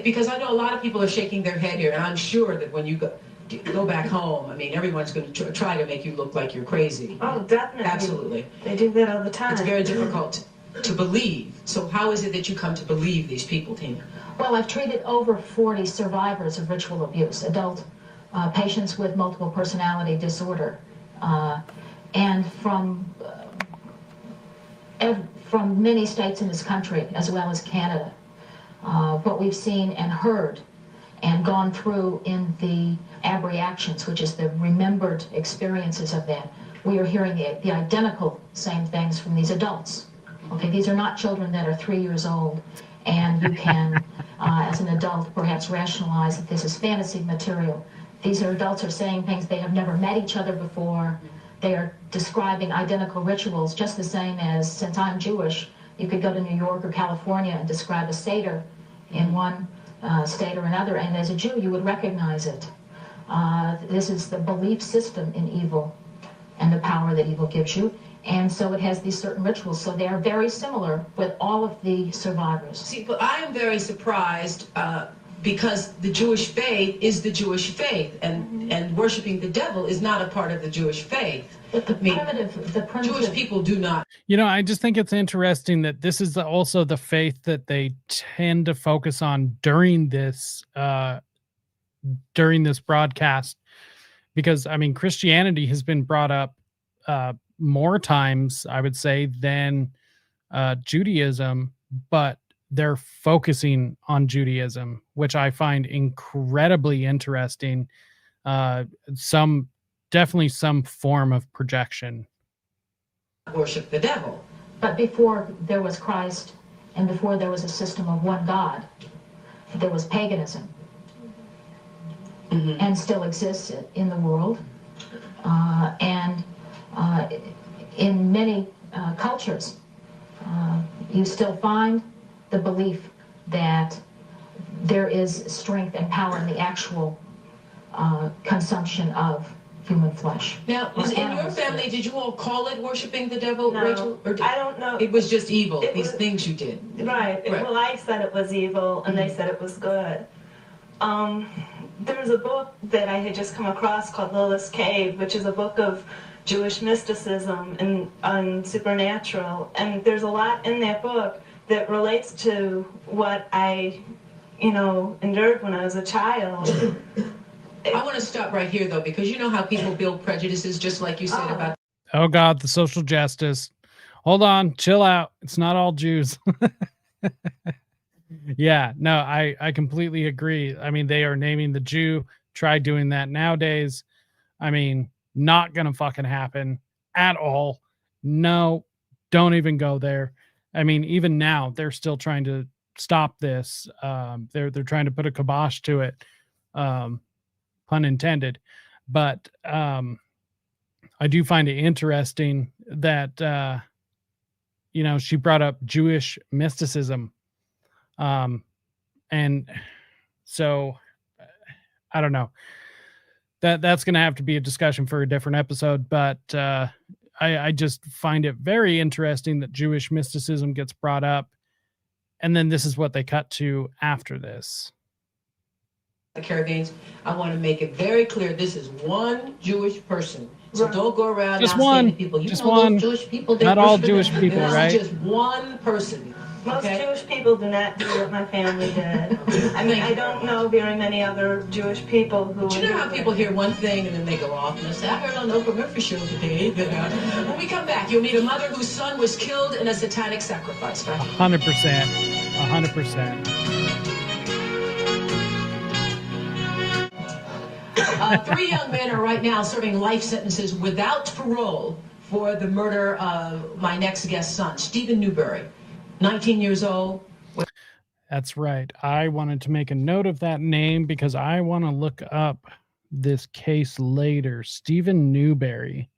Because I know a lot of people are shaking their head here, and I'm sure that when you go back home, I mean, everyone's going to try to make you look like you're crazy. Oh, definitely. Absolutely. They do that all the time. It's very difficult to believe. So how is it that you come to believe these people, Tina? Well, I've treated over 40 survivors of ritual abuse, adult patients with multiple personality disorder, and from many states in this country, as well as Canada. What we've seen and heard and gone through in the abreactions, which is the remembered experiences of that, we are hearing the identical same things from these adults. Okay, these are not children that are 3 years old, and you can, as an adult, perhaps rationalize that this is fantasy material. These adults are saying things, they have never met each other before. They are describing identical rituals, just the same as, since I'm Jewish, you could go to New York or California and describe a Seder in one state or another, and as a Jew, you would recognize it. This is the belief system in evil and the power that evil gives you. And so it has these certain rituals. So they are very similar with all of the survivors. See, but I am very surprised because the Jewish faith is the Jewish faith, and worshiping the devil is not a part of the Jewish faith. But the primitive Jewish people do not. I just think it's interesting that this is also the faith that they tend to focus on during this broadcast, because I mean, Christianity has been brought up more times, I would say, than Judaism, but they're focusing on Judaism, which I find incredibly interesting. Definitely some form of projection. Worship the devil. But before there was Christ and before there was a system of one God, there was paganism. Mm-hmm. And still exists in the world. And in many cultures, you still find the belief that there is strength and power in the actual consumption of human flesh. Now, in your family, did you all call it worshiping the devil, No, Rachel? Or I don't know. It was just evil, these things you did. Right. Well, I said it was evil, and they said it was good. There was a book that I had just come across called Lilith's Cave, which is a book of Jewish mysticism and supernatural. And there's a lot in that book that relates to what I, endured when I was a child. I want to stop right here, though, because you know how people build prejudices, just like you said about... Oh, God, the social justice. Hold on, chill out. It's not all Jews. Yeah, no, I completely agree. I mean, they are naming the Jew. Try doing that nowadays. I mean, not going to fucking happen at all. No, don't even go there. I mean, even now, they're still trying to stop this. They're trying to put a kibosh to it. Pun intended. But I do find it interesting that, she brought up Jewish mysticism. And so I don't know, that's going to have to be a discussion for a different episode, but, I just find it very interesting that Jewish mysticism gets brought up, and then this is what they cut to after this. The Caribbeans, I want to make it very clear, this is one Jewish person. So don't go around just now one, saying to people, just one. Those Jewish people, not all Jewish people, right? Just one person. Most Jewish people do not do what my family did. I mean, I don't know very many other Jewish people who... Do you know how people hear one thing and then they go off and they say, I heard on Oprah Winfrey show today. When we come back, you'll meet a mother whose son was killed in a satanic sacrifice, right? 100%. 100%. Three young men are right now serving life sentences without parole for the murder of my next guest's son, Stephen Newberry. 19 years old. That's right. I wanted to make a note of that name because I want to look up this case later. Stephen Newberry.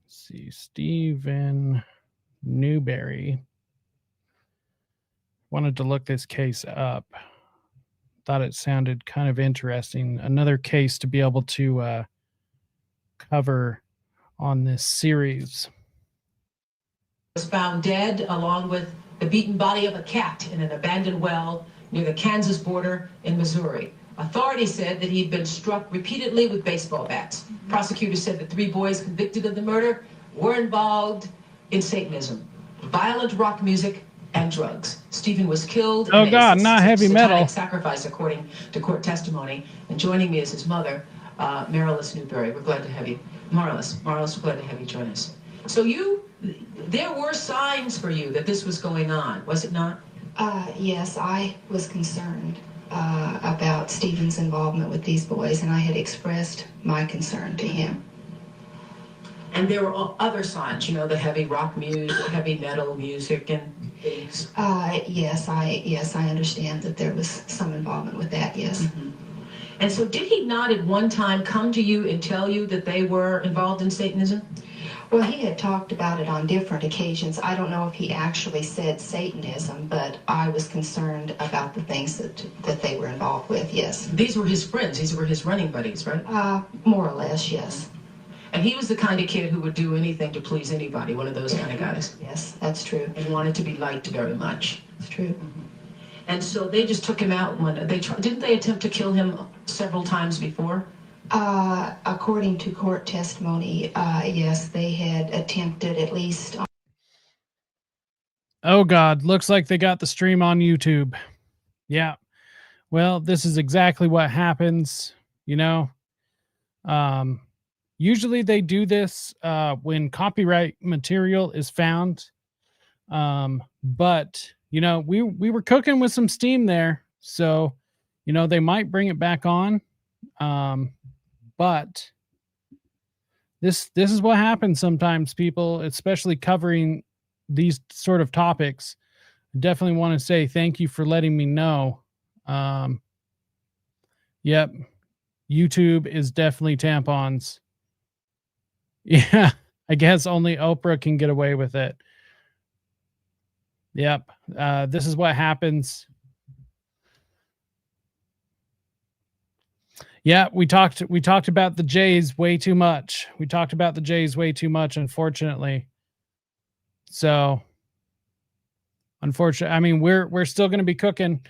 Let's see. Stephen Newberry. Wanted to look this case up. Thought it sounded kind of interesting. Another case to be able to cover on this series. Was found dead along with the beaten body of a cat in an abandoned well near the Kansas border in Missouri. Authorities said that he'd been struck repeatedly with baseball bats. Prosecutors said the three boys convicted of the murder were involved in Satanism, violent rock music, and drugs. Stephen was killed. Oh God, not heavy metal. Sacrifice, according to court testimony. And joining me is his mother, Marilis Newberry. We're glad to have you. Marilis, we're glad to have you join us. So there were signs for you that this was going on, was it not? Yes, I was concerned about Stephen's involvement with these boys, and I had expressed my concern to him. And there were other signs, the heavy rock music, heavy metal music, and things. Yes, I understand that there was some involvement with that, yes. Mm-hmm. And so did he not at one time come to you and tell you that they were involved in Satanism? Well, he had talked about it on different occasions. I don't know if he actually said Satanism, but I was concerned about the things that they were involved with, yes. These were his friends, these were his running buddies, right? More or less, yes. And he was the kind of kid who would do anything to please anybody, one of those kind of guys. Yes, that's true. And wanted to be liked very much. It's true. Mm-hmm. And so they just took him out didn't they attempt to kill him several times before? According to court testimony, yes, they had attempted at least. Oh God, looks like they got the stream on YouTube. Yeah. Well, this is exactly what happens, usually they do this when copyright material is found. But we were cooking with some steam there, so they might bring it back on. But this is what happens sometimes, people, especially covering these sort of topics. I definitely want to say thank you for letting me know. Yep. YouTube is definitely tampons. Yeah. I guess only Oprah can get away with it. Yep. This is what happens. Yeah, we talked about the Jays way too much. Unfortunately. So, unfortunately, I mean, we're still going to be cooking,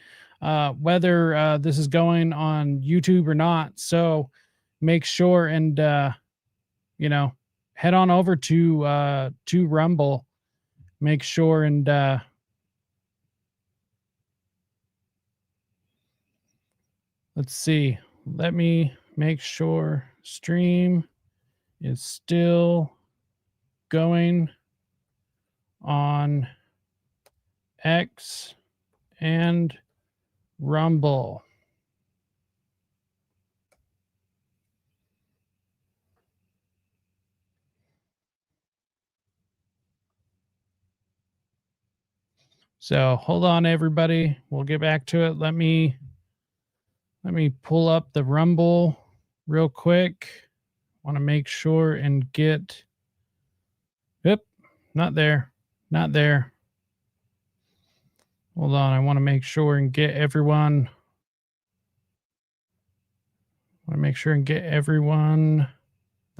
whether this is going on YouTube or not. So, make sure and head on over to Rumble. Make sure and let's see. Let me make sure stream is still going on X and Rumble. So hold on, everybody. We'll get back to it. Let me pull up the Rumble real quick. Want to make sure and get. Yep, not there. Hold on. I want to make sure and get everyone. The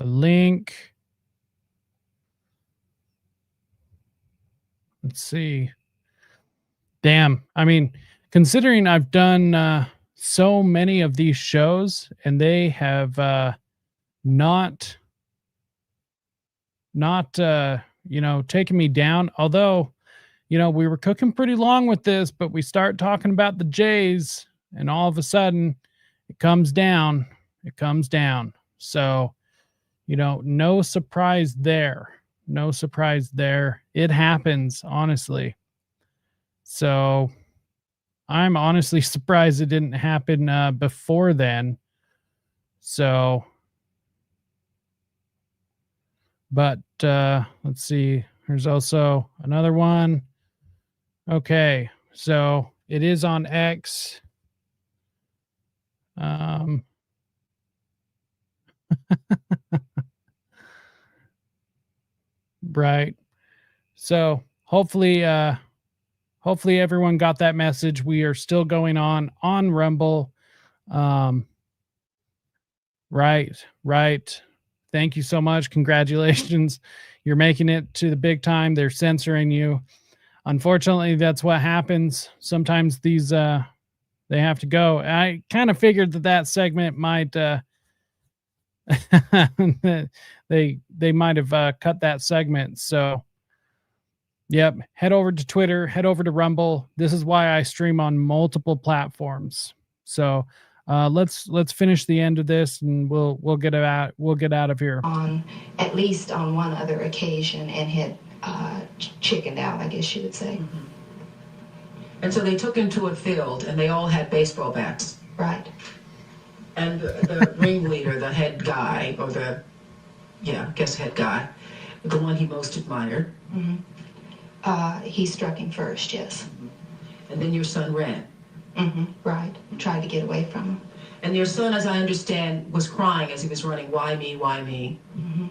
link. Let's see. Damn. I mean, considering I've done so many of these shows and they have not taken me down. Although, we were cooking pretty long with this, but we start talking about the Jays and all of a sudden it comes down. So, no surprise there. It happens, honestly. So I'm honestly surprised it didn't happen before then. So, but let's see. There's also another one. Okay, so it is on X. Right. So hopefully everyone got that message. We are still going on Rumble. Right. Thank you so much. Congratulations. You're making it to the big time. They're censoring you. Unfortunately, that's what happens. Sometimes these, they have to go. I kind of figured that segment might, they might have cut that segment. So, yep. Head over to Twitter, head over to Rumble. This is why I stream on multiple platforms. So, let's finish the end of this and we'll get out of here. At least on one other occasion and had chickened out, I guess you would say. Mm-hmm. And so they took him to a field and they all had baseball bats. Right. And the ringleader, the head guy, or head guy, the one he most admired. Mm-hmm. He struck him first, yes. Mm-hmm. And then your son ran. Mm-hmm. Right. Tried to get away from him. And your son, as I understand, was crying as he was running, "Why me, why me?" Mm-hmm.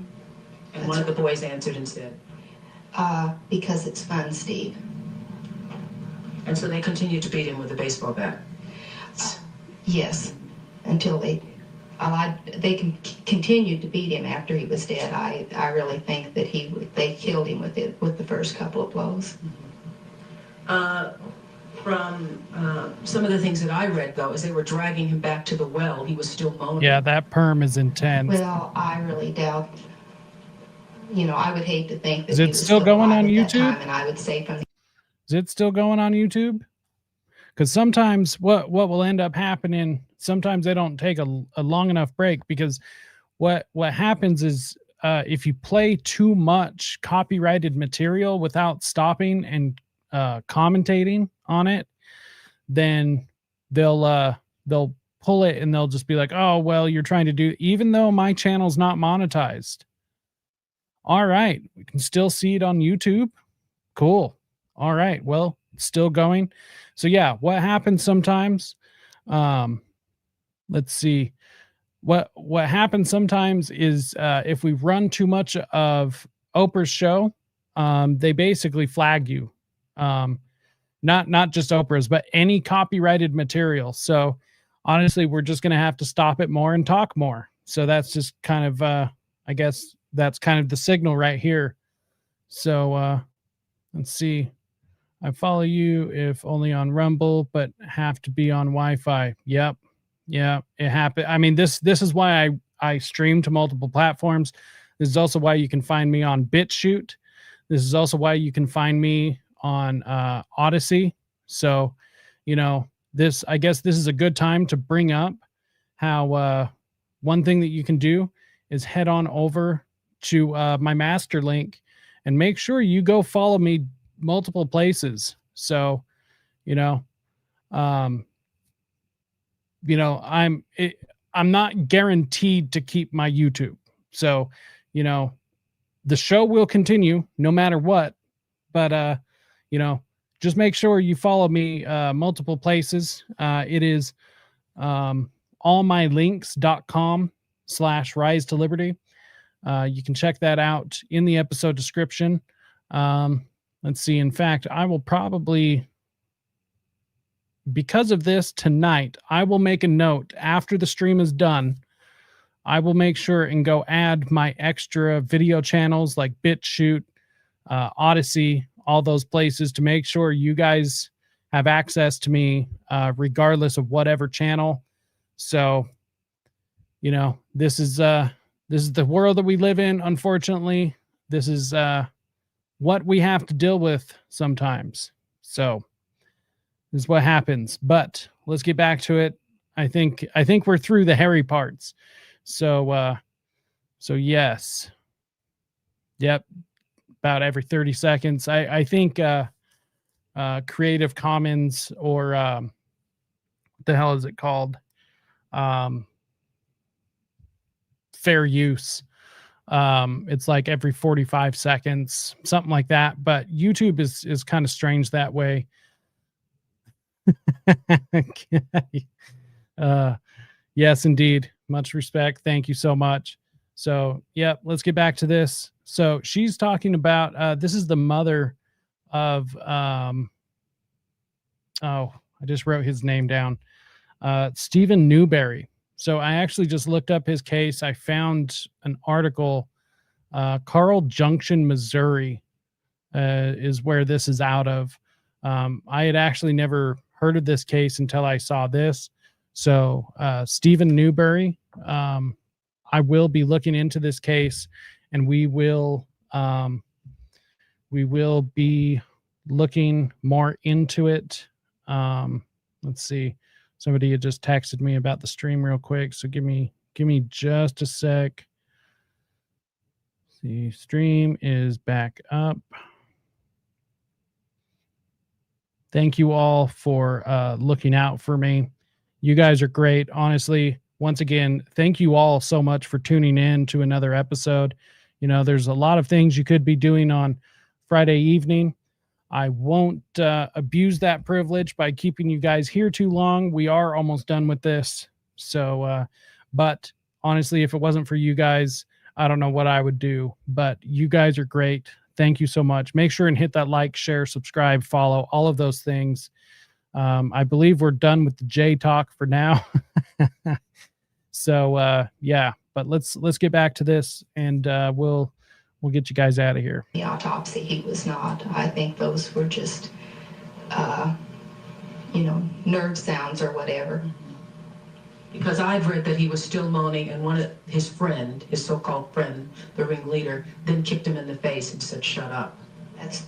And one of the boys answered and said, because it's fun, Steve. And so they continued to beat him with a baseball bat. Yes, until they continued to beat him after he was dead. I really think that they killed him with the first couple of blows. From some of the things that I read, though, as they were dragging him back to the well, he was still moaning. Yeah, that perm is intense. Well, I really doubt. I would hate to think that is it still going on YouTube? And I would say is it still going on YouTube? Because sometimes what will end up happening, sometimes they don't take a long enough break, because what happens is if you play too much copyrighted material without stopping and commentating on it, then they'll pull it and they'll just be like, oh, well, you're trying to do, even though my channel's not monetized. All right, we can still see it on YouTube. Cool. All right, well, it's still going. So yeah, what happens sometimes, let's see. What happens sometimes is if we run too much of Oprah's show, they basically flag you. Not just Oprah's, but any copyrighted material. So honestly, we're just going to have to stop it more and talk more. So that's just kind of, I guess that's kind of the signal right here. So let's see. I follow you if only on Rumble, but have to be on Wi-Fi. Yep. Yeah, it happened. I mean, this is why I stream to multiple platforms. This is also why you can find me on BitChute. This is also why you can find me on Odyssey. So, you know, I guess this is a good time to bring up how one thing that you can do is head on over to my master link and make sure you go follow me multiple places. So, I'm not guaranteed to keep my YouTube. So, the show will continue no matter what, but, just make sure you follow me multiple places. It is allmylinks.com/rise to liberty. You can check that out in the episode description. Let's see. In fact, I will probably, because of this tonight, I will make a note after the stream is done. I will make sure and go add my extra video channels like BitChute, Odyssey, all those places to make sure you guys have access to me, regardless of whatever channel. So, this is the world that we live in. Unfortunately, this is what we have to deal with sometimes. So this is what happens. But let's get back to it. I think we're through the hairy parts. So yes. Yep. About every 30 seconds. I think Creative Commons, or what the hell is it called? Fair use. It's like every 45 seconds, something like that. But YouTube is kind of strange that way. Yes, indeed. Much respect. Thank you so much. So, yeah, let's get back to this. So she's talking about, this is the mother of, I just wrote his name down. Stephen Newberry. So I actually just looked up his case. I found an article, Carl Junction, Missouri, is where this is out of. I had actually never heard of this case until I saw this. So Stephen Newberry, I will be looking into this case, and we will be looking more into it. Let's see. Somebody had just texted me about the stream real quick, so give me just a sec. The stream is back up. Thank you all for looking out for me. You guys are great. Honestly, once again, thank you all so much for tuning in to another episode. There's a lot of things you could be doing on Friday evening. I won't abuse that privilege by keeping you guys here too long. We are almost done with this. So, but honestly, if it wasn't for you guys, I don't know what I would do. But you guys are great. Thank you so much. Make sure and hit that like, share, subscribe, follow, all of those things. I believe we're done with the J talk for now. So, yeah, but let's get back to this, and we'll get you guys out of here. The autopsy, he was not. I think those were just, nerve sounds or whatever. Because I've read that he was still moaning, and one of his so-called friend, the ringleader, then kicked him in the face and said, "Shut up."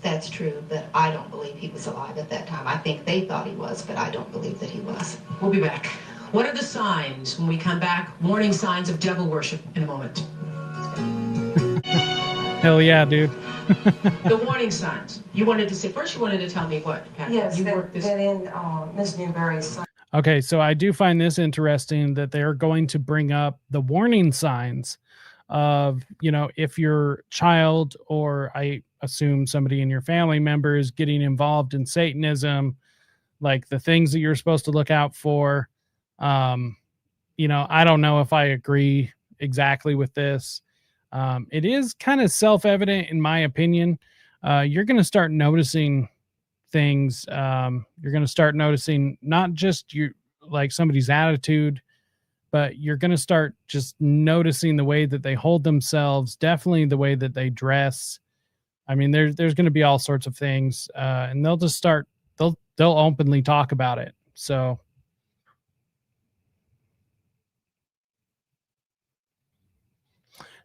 That's true, but I don't believe he was alive at that time. I think they thought he was, but I don't believe that he was. We'll be back. What are the signs when we come back? Warning signs of devil worship in a moment. Hell yeah, dude. The warning signs. You wanted to tell me what, Pat? Yes, you that in Ms. Newberry's. Okay, so I do find this interesting that they're going to bring up the warning signs of, if your child, or I assume somebody in your family member, is getting involved in Satanism, like the things that you're supposed to look out for. I don't know if I agree exactly with this. It is kind of self-evident, in my opinion. You're going to start noticing things. You're going to start noticing not just like somebody's attitude, but you're going to start just noticing the way that they hold themselves, definitely the way that they dress. I mean, there's going to be all sorts of things, and they'll just start, they'll openly talk about it. So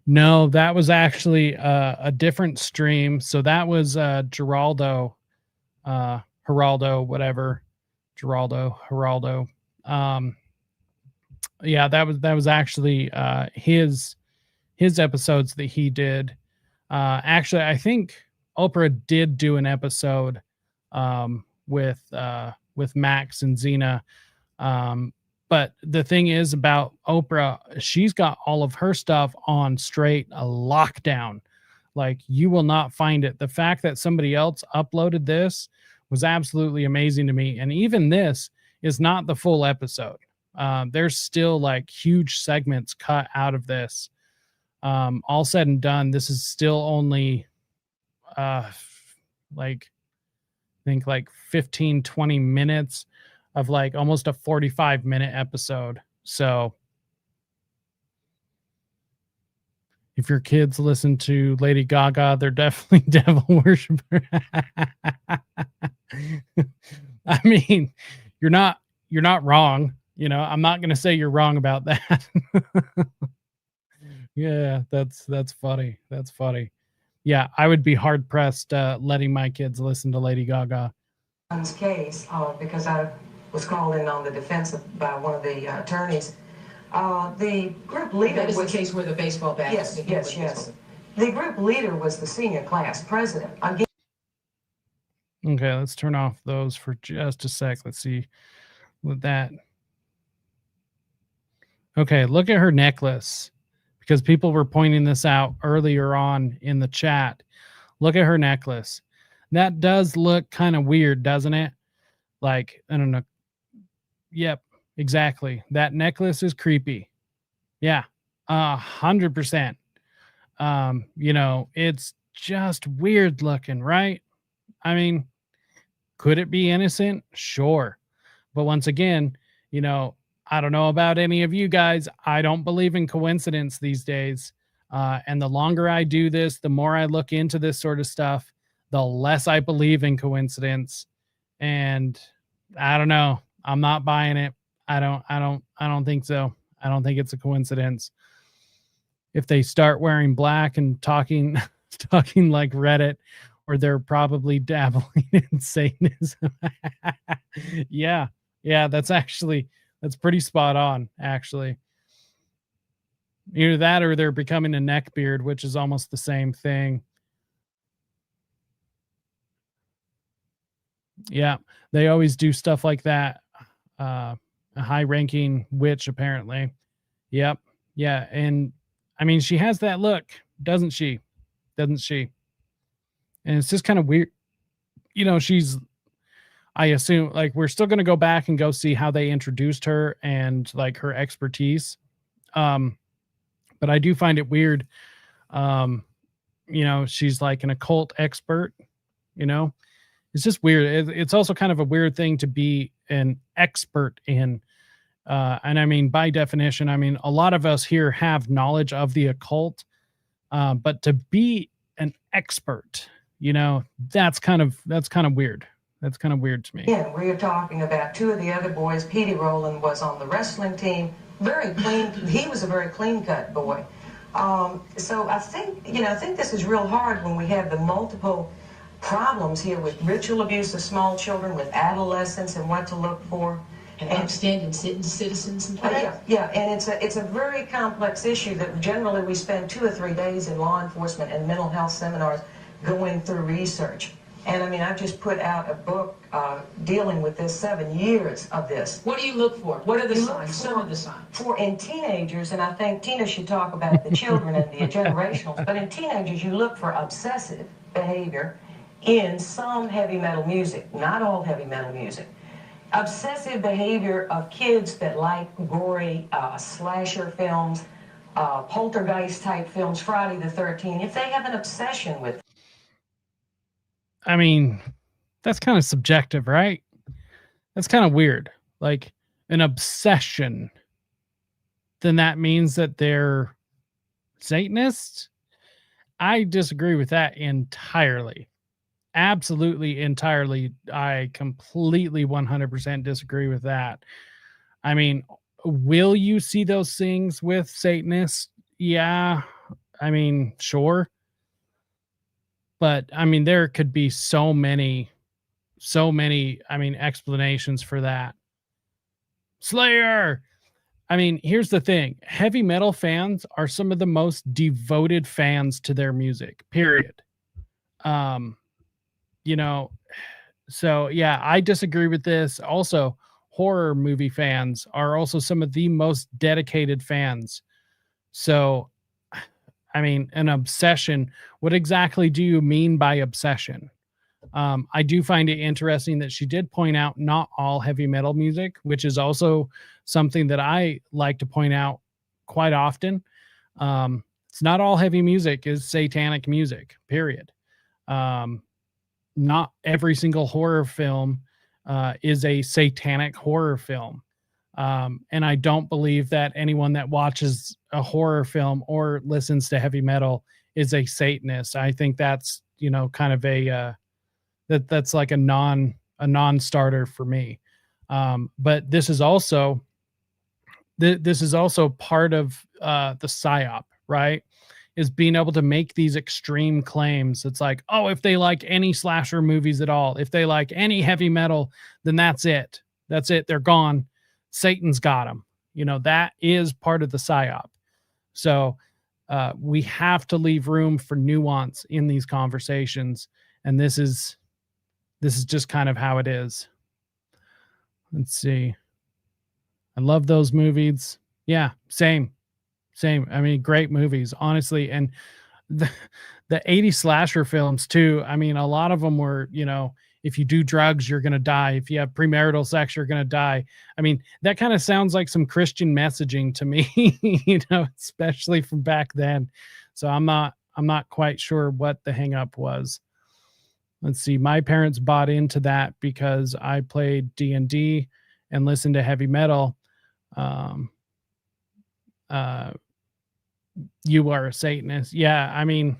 no, that was actually a different stream. So that was Geraldo, Geraldo, whatever, Geraldo. Yeah, that was actually his episodes that he did. Actually, I think Oprah did do an episode with Max and Xena. But the thing is about Oprah, she's got all of her stuff on straight lockdown. Like, you will not find it. The fact that somebody else uploaded this was absolutely amazing to me. And even this is not the full episode. There's still like huge segments cut out of this. All said and done, this is still only like, I think like 15, 20 minutes of like almost a 45-minute episode. So if your kids listen to Lady Gaga, they're definitely devil worshiper. I mean, you're not wrong. You know, I'm not going to say you're wrong about that. Yeah, that's funny. That's funny. Yeah, I would be hard pressed letting my kids listen to Lady Gaga. Case, because I was called in on the defense by one of the attorneys. The group leader That is was the case where the baseball bat. Yes. The group leader was the senior class president. Okay, let's turn off those for just a sec. Let's see with that. Okay, look at her necklace, because people were pointing this out earlier on in the chat. Look at her necklace. That does look kind of weird, doesn't it? Like, I don't know. Yep, exactly. That necklace is creepy. Yeah, 100%. You know, it's just weird looking, right? I mean, could it be innocent? Sure. But once again, you know, I don't know about any of you guys. I don't believe in coincidence these days. And the longer I do this, the more I look into this sort of stuff, the less I believe in coincidence. And I don't know. I'm not buying it. I don't think so. I don't think it's a coincidence. If they start wearing black and talking like Reddit, or they're probably dabbling in Satanism. Yeah, that's pretty spot on, actually. Either that or they're becoming a neckbeard, which is almost the same thing. Yeah, they always do stuff like that. A high-ranking witch, apparently. Yep. Yeah, and I mean, she has that look, doesn't she? And it's just kind of weird. You know, I assume, like, we're still going to go back and go see how they introduced her and like her expertise. But I do find it weird. You know, she's like an occult expert, you know. It's just weird. It's also kind of a weird thing to be an expert in. And I mean, by definition, I mean, a lot of us here have knowledge of the occult. But to be an expert, you know, that's kind of weird. That's kind of weird to me. Yeah, we were talking about two of the other boys. Petey Rowland was on the wrestling team. Very clean. He was a very clean-cut boy. So I think this is real hard when we have the multiple problems here with ritual abuse of small children, with adolescents, and what to look for. And upstanding citizens and things. Yeah, and it's a very complex issue that generally we spend 2 or 3 days in law enforcement and mental health seminars going through research. And I mean, I've just put out a book dealing with this, 7 years of this. What do you look for? What are the signs? Some of the signs. In teenagers, and I think Tina should talk about the children and the generationals, but in teenagers, you look for obsessive behavior in some heavy metal music, not all heavy metal music. Obsessive behavior of kids that like gory slasher films, poltergeist type films, Friday the 13th, if they have an obsession with. I mean, that's kind of subjective, right? That's kind of weird. Like, an obsession, then that means that they're Satanists. I disagree with that entirely. Absolutely, entirely. I completely 100% disagree with that. I mean, will you see those things with Satanists? Yeah. I mean, sure. But I mean, there could be so many, I mean, explanations for that. Slayer. I mean, here's the thing. Heavy metal fans are some of the most devoted fans to their music, period. You know, so yeah, I disagree with this. Also, horror movie fans are also some of the most dedicated fans. So, I mean, an obsession. What exactly do you mean by obsession? I do find it interesting that she did point out not all heavy metal music, which is also something that I like to point out quite often. It's not all heavy music is satanic music, period. Not every single horror film is a satanic horror film. And I don't believe that anyone that watches a horror film or listens to heavy metal is a Satanist. I think that's, you know, kind of a that's like a non-starter for me. But this is also part of the psyop, right? Is being able to make these extreme claims. It's like, oh, if they like any slasher movies at all, if they like any heavy metal, then that's it. That's it. They're gone. Satan's got them. You know, that is part of the psyop. So we have to leave room for nuance in these conversations. And this is just kind of how it is. Let's see. I love those movies. Yeah, same. I mean, great movies, honestly. And the 80s slasher films too. I mean, a lot of them were, you know, if you do drugs, you're going to die. If you have premarital sex, you're going to die. I mean, that kind of sounds like some Christian messaging to me, you know, especially from back then. So I'm not quite sure what the hang up was. Let's see. My parents bought into that because I played D&D and listened to heavy metal. You are a Satanist. Yeah, I mean,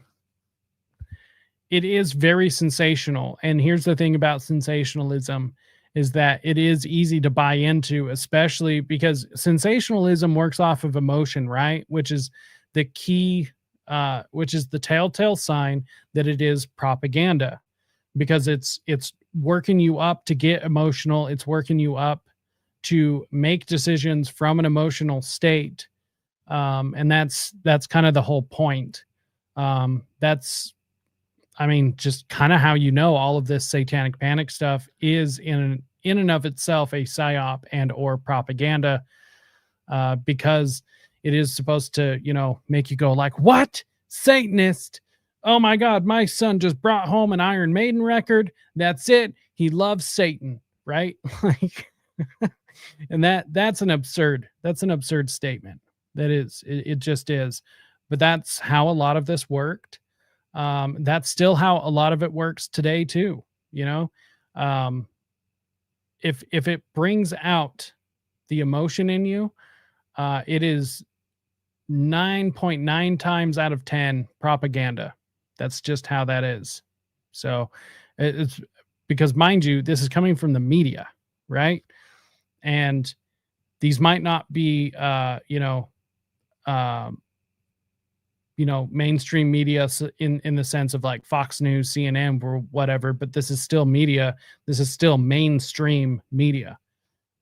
it is very sensational. And here's the thing about sensationalism is that it is easy to buy into, especially because sensationalism works off of emotion, right? Which is the key, which is the telltale sign that it is propaganda, because it's working you up to get emotional. It's working you up to make decisions from an emotional state. And that's kind of the whole point. That's, I mean, just kind of how, you know, all of this satanic panic stuff is in and of itself a psyop and or propaganda, because it is supposed to, you know, make you go like, what? Satanist? Oh my God, my son just brought home an Iron Maiden record. That's it. He loves Satan, right? Like, and that's an absurd statement. That is, it just is. But that's how a lot of this worked. That's still how a lot of it works today too. You know, if it brings out the emotion in you, it is 9.9 times out of 10 propaganda. That's just how that is. So it's because, mind you, this is coming from the media, right? And these might not be, mainstream media in the sense of like Fox News, CNN, or whatever, but this is still media. This is still mainstream media,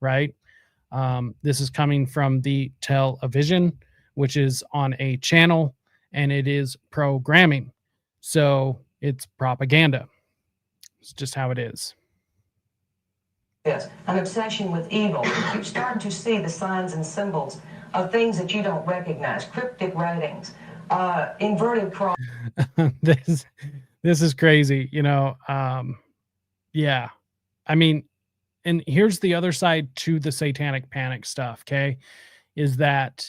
right? This is coming from the television, which is on a channel, and it is programming. So it's propaganda. It's just how it is. Yes, an obsession with evil. You start to see the signs and symbols of things that you don't recognize, cryptic writings, inverted cross. This is crazy, you know. Yeah, I mean, and here's the other side to the satanic panic stuff. Okay, is that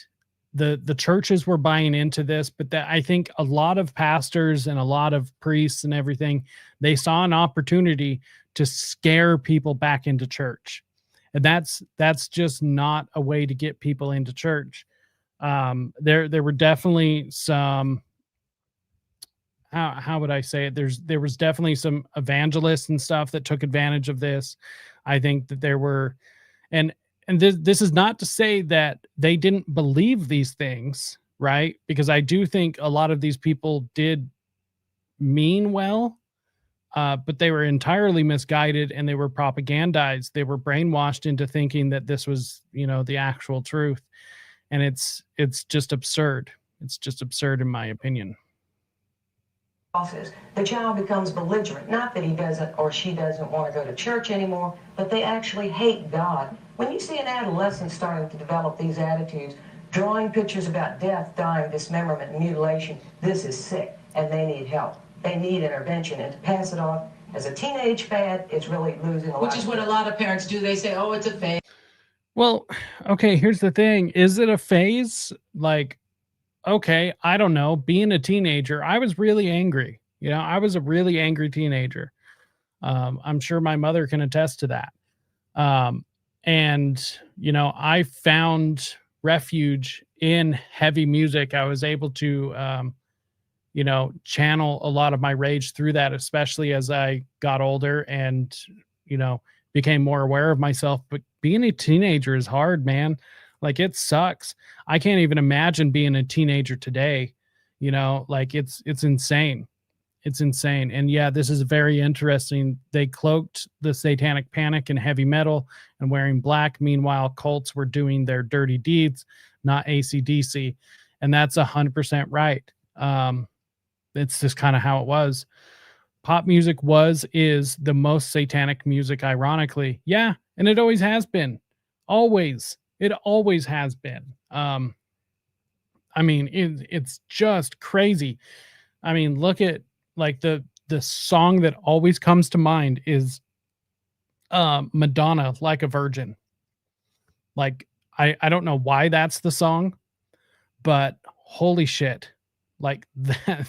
the churches were buying into this, but that I think a lot of pastors and a lot of priests and everything, they saw an opportunity to scare people back into church. And that's just not a way to get people into church. There were definitely some, how would I say it? There was definitely some evangelists and stuff that took advantage of this. I think that there were, and this is not to say that they didn't believe these things, right? Because I do think a lot of these people did mean well, but they were entirely misguided and they were propagandized. They were brainwashed into thinking that this was, the actual truth. And it's just absurd. It's just absurd in my opinion. The child becomes belligerent. Not that he doesn't or she doesn't want to go to church anymore, but they actually hate God. When you see an adolescent starting to develop these attitudes, drawing pictures about death, dying, dismemberment, and mutilation, this is sick, and they need help. They need intervention, and to pass it off as a teenage fad, it's really losing a lot. Which is what a lot of parents do. They say, oh, it's a phase. Well, okay, here's the thing. Is it a phase? Like, okay, I don't know. Being a teenager, I was really angry. I was a really angry teenager. I'm sure my mother can attest to that. And, I found refuge in heavy music. I was able to, channel a lot of my rage through that, especially as I got older and, became more aware of myself. But being a teenager is hard, man. Like, it sucks. I can't even imagine being a teenager today. Like it's insane. It's insane. And yeah, this is very interesting. They cloaked the Satanic Panic in heavy metal and wearing black. Meanwhile, cults were doing their dirty deeds, not AC/DC. And that's 100% right. It's just kind of how it was. Pop music is the most satanic music, ironically. Yeah. And it always has been. Always. It always has been. It's just crazy. Look at like the song that always comes to mind is Madonna, Like a Virgin. Like, I don't know why that's the song, but holy shit. Like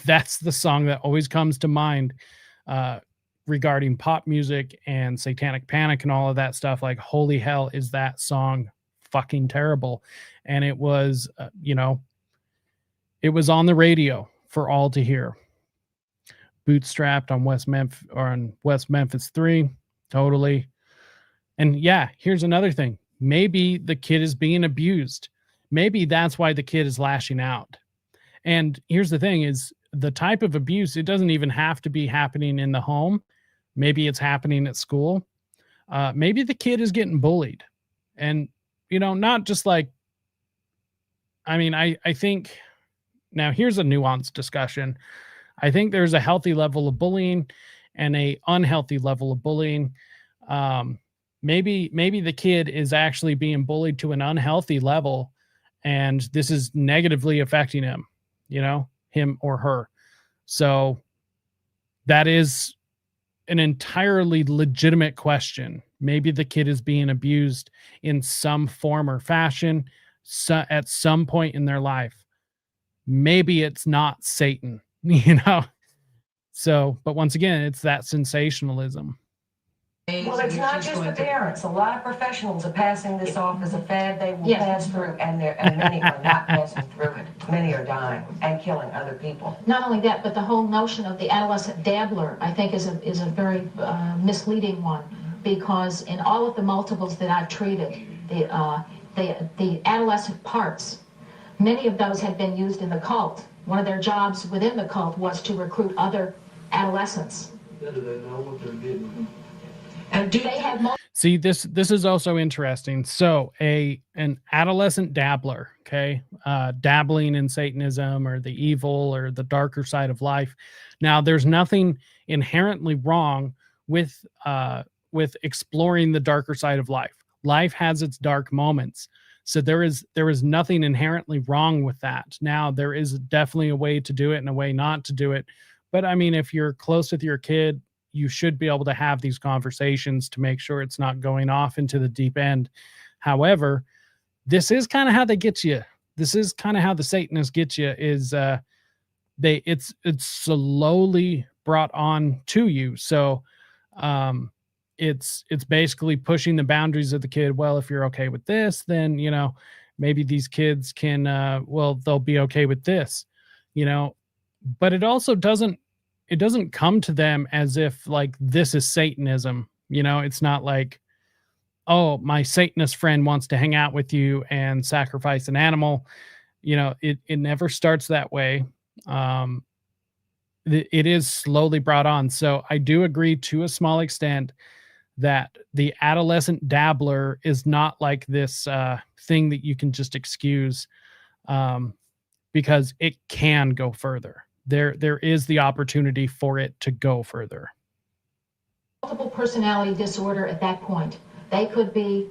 that's the song that always comes to mind regarding pop music and Satanic Panic and all of that stuff. Like, holy hell, is that song fucking terrible. And it was, it was on the radio for all to hear. Bootstrapped on West Memphis 3. Totally. And yeah, here's another thing. Maybe the kid is being abused. Maybe that's why the kid is lashing out. And here's the thing is the type of abuse, it doesn't even have to be happening in the home. Maybe it's happening at school. Maybe the kid is getting bullied. And, not just like, I think now here's a nuanced discussion. I think there's a healthy level of bullying and a unhealthy level of bullying. Maybe the kid is actually being bullied to an unhealthy level, and this is negatively affecting him, him or her. So that is an entirely legitimate question. Maybe the kid is being abused in some form or fashion at some point in their life. Maybe it's not Satan, So, but once again, it's that sensationalism. Well, it's not just the parents. A lot of professionals are passing this off as a fad they will pass through, and many are not passing through it. Many are dying and killing other people. Not only that, but the whole notion of the adolescent dabbler, I think, is a very misleading one, because in all of the multiples that I've treated, the adolescent parts, many of those had been used in the cult. One of their jobs within the cult was to recruit other adolescents. Do they know what they're getting? And do they have See, this is also interesting. So an adolescent dabbler, okay, dabbling in Satanism or the evil or the darker side of life. Now, there's nothing inherently wrong with exploring the darker side of life. Life has its dark moments. So there is nothing inherently wrong with that. Now, there is definitely a way to do it and a way not to do it. But if you're close with your kid, you should be able to have these conversations to make sure it's not going off into the deep end. However, this is kind of how they get you. This is kind of how the Satanists get you is it's slowly brought on to you. So it's basically pushing the boundaries of the kid. Well, if you're okay with this, then, you know, maybe these kids can, well, they'll be okay with this, you know, but it also doesn't come to them as if like this is Satanism. You know, it's not like, oh, my Satanist friend wants to hang out with you and sacrifice an animal. You know, it never starts that way. It is slowly brought on. So I do agree to a small extent that the adolescent dabbler is not like this thing that you can just excuse, because it can go further. There is the opportunity for it to go further. Multiple personality disorder at that point. They could be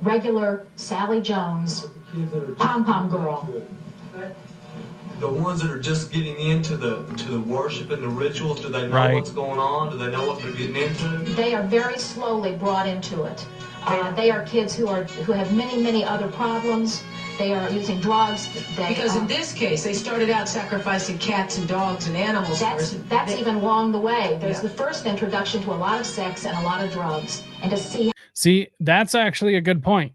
regular Sally Jones, pom-pom girl. The ones that are just getting into the worship and the rituals, do they know Right. what's going on? Do they know what they're getting into? They are very slowly brought into it. They are kids who have many other problems. They are using drugs. Because in this case, they started out sacrificing cats and dogs and animals. That's even along the way. There's the first introduction to a lot of sex and a lot of drugs, and to see, that's actually a good point.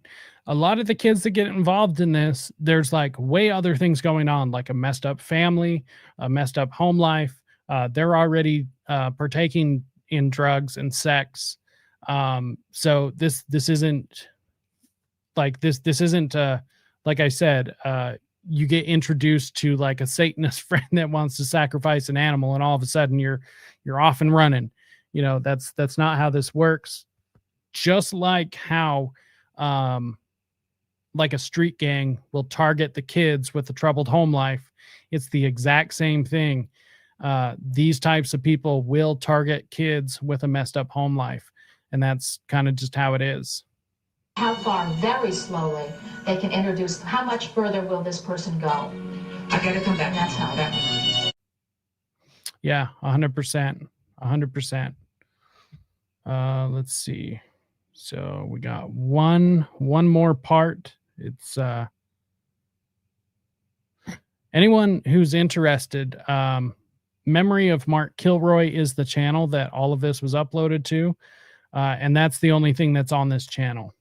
A lot of the kids that get involved in this, there's like way other things going on, like a messed up family, a messed up home life. They're already partaking in drugs and sex. So this isn't like this isn't like I said, you get introduced to like a Satanist friend that wants to sacrifice an animal, and all of a sudden you're off and running. You know, that's not how this works. Just like how like a street gang will target the kids with a troubled home life, it's the exact same thing. These types of people will target kids with a messed up home life, and that's kind of just how it is. how far, very slowly, they can introduce, how much further will this person go? I gotta come back. That's how. Yeah, 100%. 100%. Let's see. So we got one more part. It's anyone who's interested, Memory of Mark Kilroy is the channel that all of this was uploaded to. And that's the only thing that's on this channel.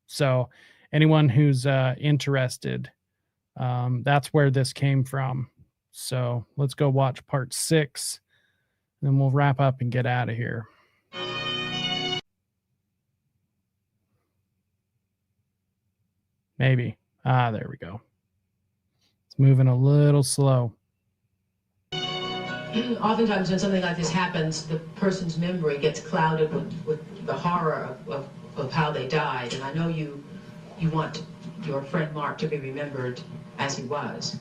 So anyone who's interested, that's where this came from. So let's go watch part 6, then we'll wrap up and get out of here. Maybe. There we go. It's moving a little slow. Oftentimes when something like this happens, the person's memory gets clouded with the horror of how they died. And I know you want your friend Mark to be remembered as he was.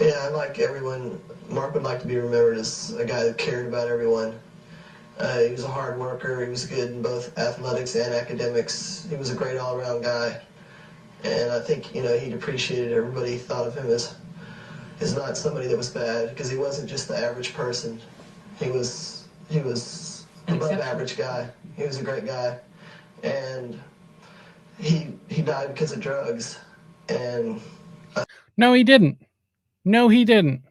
Yeah, like everyone, Mark would like to be remembered as a guy that cared about everyone. He was a hard worker. He was good in both athletics and academics. He was a great all-around guy. And I think, he'd appreciated everybody. He thought of him as not somebody that was bad, because he wasn't just the average person. He was above average guy. He was a great guy. And he died because of drugs. And No, he didn't. No, he didn't.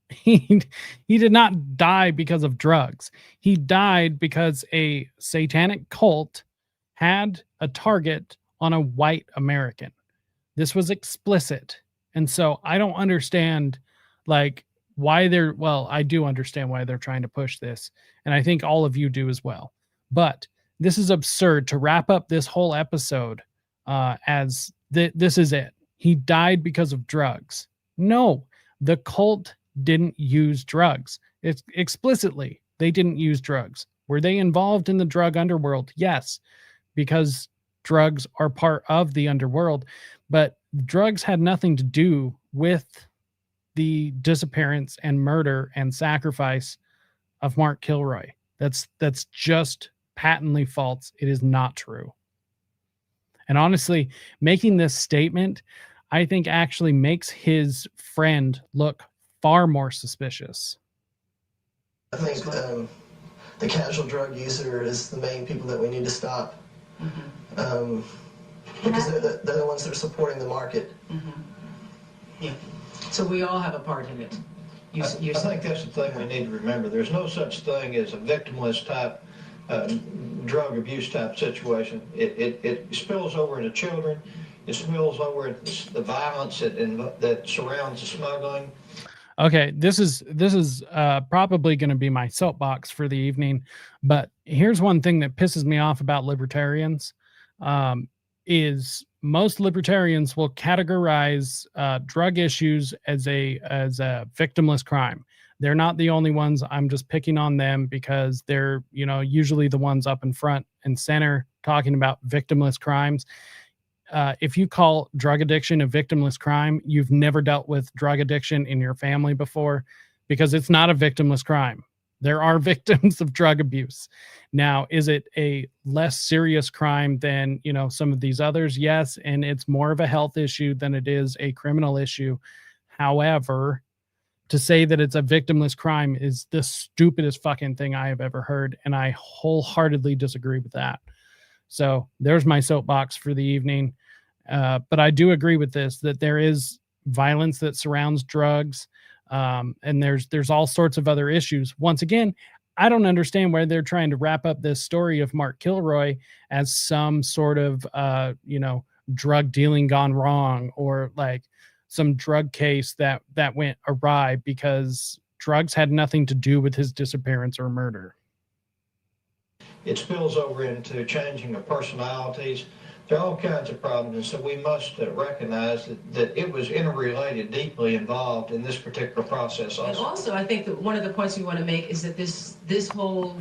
He did not die because of drugs. He died because a satanic cult had a target on a white American. This was explicit. And so I don't understand why I do understand why they're trying to push this. And I think all of you do as well. But this is absurd to wrap up this whole episode as this is it. He died because of drugs. No, the cult didn't use drugs. It's explicitly, they didn't use drugs. Were they involved in the drug underworld? Yes, because drugs are part of the underworld, but drugs had nothing to do with the disappearance and murder and sacrifice of Mark Kilroy. That's just patently false. It is not true. And honestly, making this statement, I think actually makes his friend look far more suspicious. I think the casual drug user is the main people that we need to stop. Because they're the ones that are supporting the market. Yeah. So we all have a part in it. I think that's the thing we need to remember. There's no such thing as a victimless type drug abuse type situation. It spills over into children. It spills over into the violence that surrounds the smuggling. Okay, this is probably going to be my soapbox for the evening, but here's one thing that pisses me off about libertarians, is most libertarians will categorize drug issues as a victimless crime. They're not the only ones. I'm just picking on them because they're, you know, usually the ones up in front and center talking about victimless crimes. If you call drug addiction a victimless crime, you've never dealt with drug addiction in your family before, because it's not a victimless crime. There are victims of drug abuse. Now, is it a less serious crime than, you know, some of these others? Yes, and it's more of a health issue than it is a criminal issue. However, to say that it's a victimless crime is the stupidest fucking thing I have ever heard, and I wholeheartedly disagree with that. So there's my soapbox for the evening. But I do agree with this, that there is violence that surrounds drugs. And there's all sorts of other issues. Once again, I don't understand why they're trying to wrap up this story of Mark Kilroy as some sort of, drug dealing gone wrong, or like some drug case that went awry, because drugs had nothing to do with his disappearance or murder. It spills over into changing of personalities. There are all kinds of problems, and so we must recognize that it was interrelated, deeply involved in this particular process also. And also, I think that one of the points we want to make is that this whole...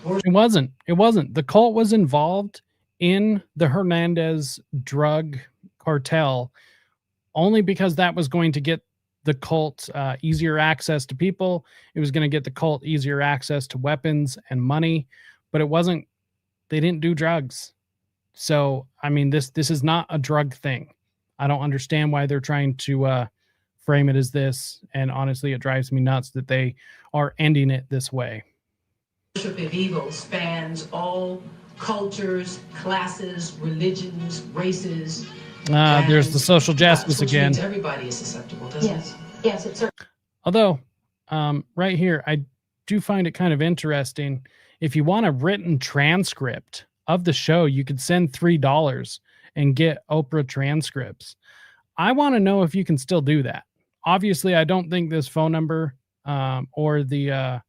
It wasn't. The cult was involved in the Hernandez drug cartel only because that was going to get the cult easier access to people. It was going to get the cult easier access to weapons and money. But it wasn't, they didn't do drugs. So, I mean, this is not a drug thing. I don't understand why they're trying to frame it as this. And honestly, it drives me nuts that they are ending it this way. Worship of evil spans all cultures, classes, religions, races. There's the social justice which again. means everybody is susceptible, doesn't it? Yes, it's certainly. Although, right here, I do find it kind of interesting. If you want a written transcript of the show, you could send $3 and get Oprah transcripts. I want to know if you can still do that. Obviously, I don't think this phone number or the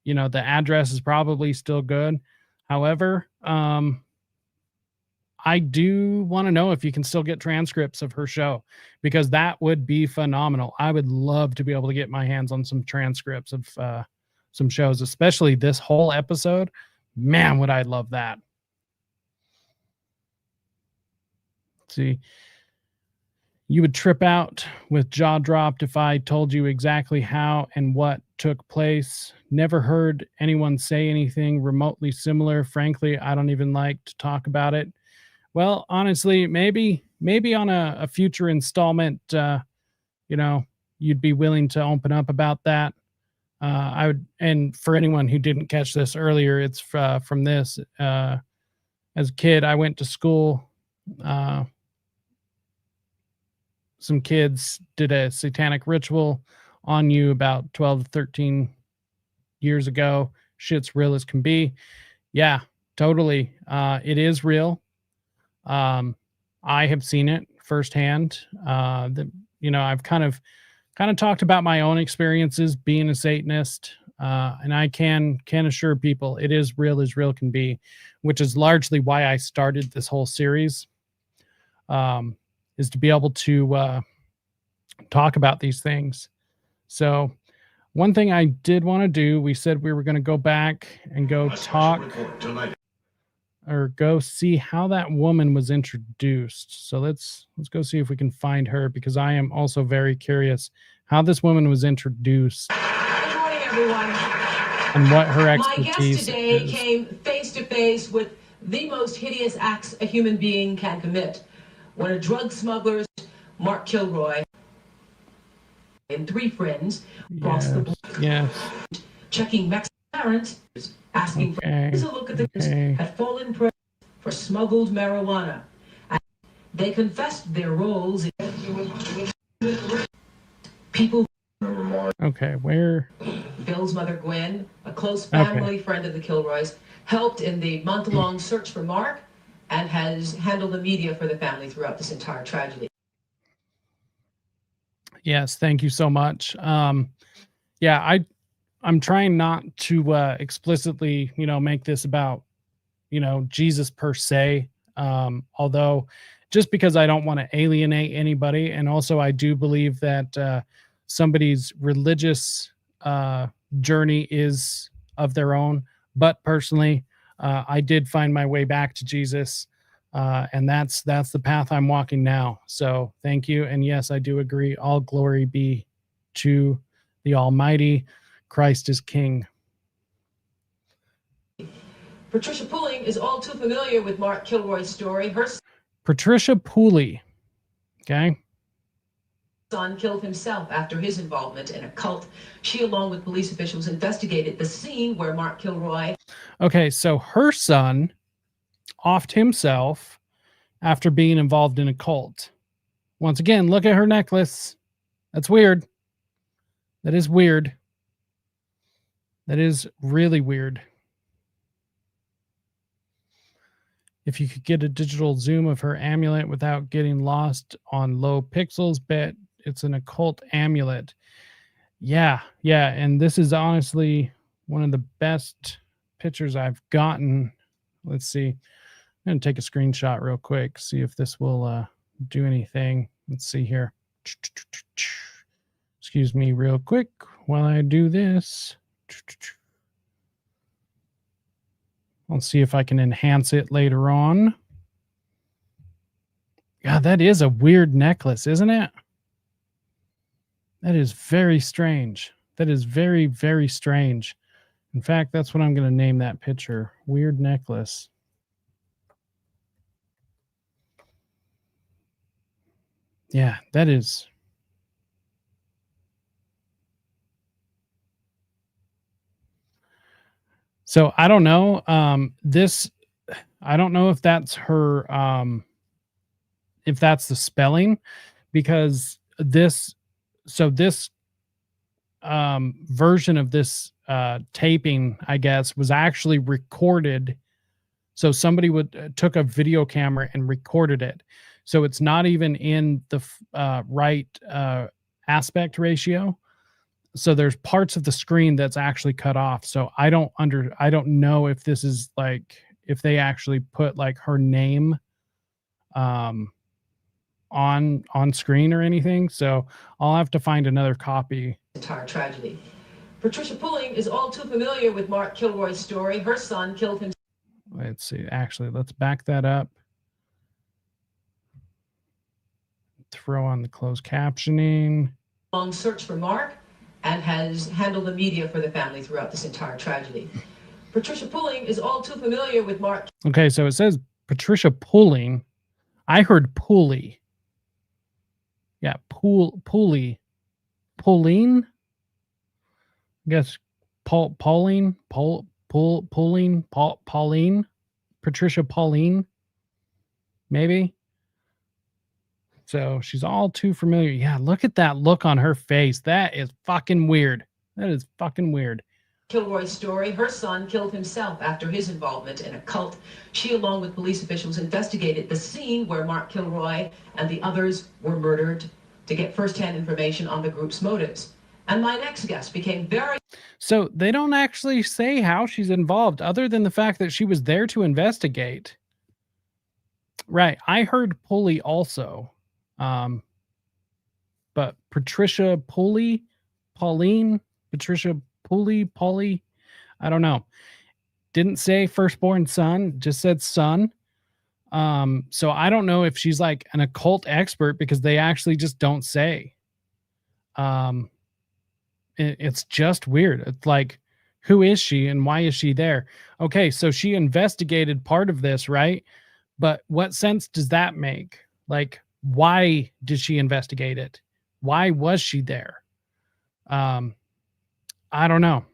the address is probably still good. However, I do want to know if you can still get transcripts of her show, because that would be phenomenal. I would love to be able to get my hands on some transcripts of some shows, especially this whole episode. Man, would I love that. Let's see. You would trip out with jaw dropped if I told you exactly how and what took place. Never heard anyone say anything remotely similar. Frankly, I don't even like to talk about it. Well, honestly, maybe on a future installment, you'd be willing to open up about that. I would, and for anyone who didn't catch this earlier, it's from this. As a kid, I went to school. Some kids did a satanic ritual on you about 12 to 13 years ago. Shit's real as can be. Yeah, totally. It is real. I have seen it firsthand. I've kind of talked about my own experiences being a Satanist, and I can assure people it is real as real can be, which is largely why I started this whole series, is to be able to talk about these things. So one thing I did want to do, we said we were going to go back and go talk or go see how that woman was introduced. So let's go see if we can find her, because I am also very curious how this woman was introduced. Good morning, everyone. And what her expertise My guest today is. came face to face with the most hideous acts a human being can commit. When a drug smuggler, Mark Kilroy, and 3 friends crossed the border. Yes. Checking Mexican parents, asking for a look at the had fallen prey for smuggled marijuana. And they confessed their roles in people. Remember Mark Okay, where? Bill's mother, Gwen, a close family friend of the Kilroys, helped in the month-long search for Mark and has handled the media for the family throughout this entire tragedy. Yes, thank you so much. Yeah, I'm trying not to explicitly, make this about, Jesus per se. Although just because I don't want to alienate anybody. And also I do believe that somebody's religious journey is of their own. But personally, I did find my way back to Jesus. And that's the path I'm walking now. So thank you. And yes, I do agree. All glory be to the Almighty. Christ is King. Patricia Pulling is all too familiar with Mark Kilroy's story. Her Patricia Pooley. Okay. son killed himself after his involvement in a cult. She, along with police officials, investigated the scene where Mark Kilroy. Okay, so her son offed himself after being involved in a cult. Once again, look at her necklace. That's weird. That is weird. That is really weird. If you could get a digital zoom of her amulet without getting lost on low pixels, bet it's an occult amulet. Yeah. And this is honestly one of the best pictures I've gotten. Let's see. I'm going to take a screenshot real quick, see if this will do anything. Let's see here. Excuse me real quick while I do this. I'll see if I can enhance it later on. Yeah, that is a weird necklace, isn't it? That is very strange. That is very, very strange. In fact, that's what I'm going to name that picture. Weird necklace. Yeah, that is. So I don't know. I don't know if that's her, if that's the spelling, because this version of this taping, I guess, was actually recorded. So somebody took a video camera and recorded it. So it's not even in the right aspect ratio. So there's parts of the screen that's actually cut off. So I don't know if this is like, if they actually put like her name on screen or anything. So I'll have to find another copy. Entire tragedy. Patricia Pulling is all too familiar with Mark Kilroy's story. Her son killed himself. Let's see. Actually, let's back that up. Throw on the closed captioning. Long search for Mark and has handled the media for the family throughout this entire tragedy. Patricia Pulling is all too familiar with Mark. Okay, so it says Patricia Pulling. I heard Pulley. Yeah, Pulley. Pauline? I guess Pauline? Pauline? Patricia Pauline? Maybe? So she's all too familiar. Yeah, look at that look on her face. That is fucking weird. That is fucking weird. Kilroy's story. Her son killed himself after his involvement in a cult. She, along with police officials, investigated the scene where Mark Kilroy and the others were murdered to get firsthand information on the group's motives. And my next guest became very... So they don't actually say how she's involved other than the fact that she was there to investigate. Right. I heard Pulley also. But Patricia Pulley, Pauline, Patricia Pulley, Polly, I don't know. Didn't say firstborn son, just said son. So I don't know if she's like an occult expert because they actually just don't say. It's just weird. It's like, who is she and why is she there? Okay, so she investigated part of this, right? But what sense does that make? Like, why did she investigate it? Why was she there? I don't know.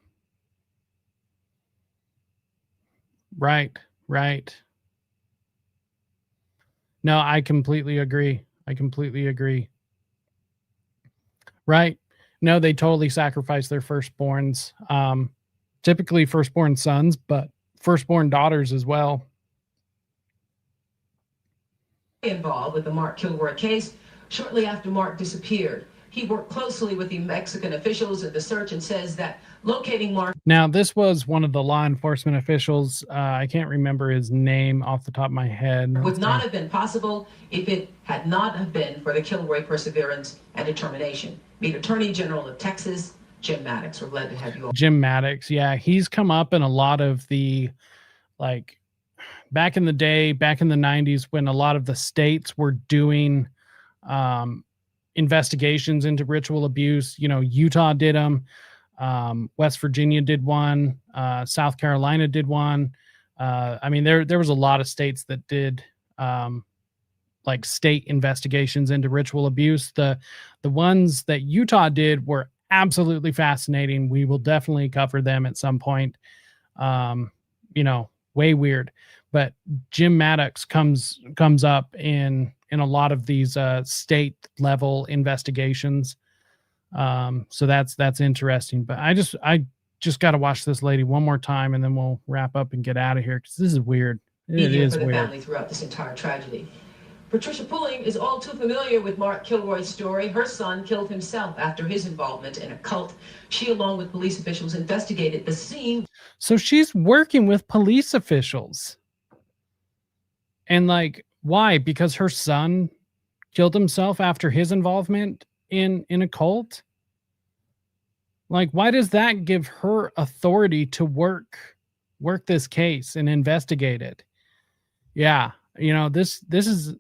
Right. No, I completely agree. Right. No, they totally sacrifice their firstborns. Typically firstborn sons, but firstborn daughters as well. Involved with the Mark Kilroy case. Shortly after Mark disappeared, he worked closely with the Mexican officials in the search and says that locating Mark. Now, this was one of the law enforcement officials. I can't remember his name off the top of my head. Would not have been possible if it had not have been for the Kilroy perseverance and determination. Meet Attorney General of Texas, Jim Maddox. We're glad to have you all. Jim Maddox, yeah, he's come up in a lot of the, like, back in the day, back in the 90s, when a lot of the states were doing investigations into ritual abuse. You know, Utah did them. West Virginia did one. South Carolina did one. I mean, there was a lot of states that did like state investigations into ritual abuse. The ones that Utah did were absolutely fascinating. We will definitely cover them at some point. You know, way weird. But Jim Maddox comes up in a lot of these state level investigations. So that's interesting. But I just got to watch this lady one more time, and then we'll wrap up and get out of here, because this is weird. It is for the weird. family throughout this entire tragedy. Patricia Pulling is all too familiar with Mark Kilroy's story. Her son killed himself after his involvement in a cult. She, along with police officials, investigated the scene. So she's working with police officials. And like, why? Because her son killed himself after his involvement in a cult? Like, why does that give her authority to work this case and investigate it? Yeah, you know, this is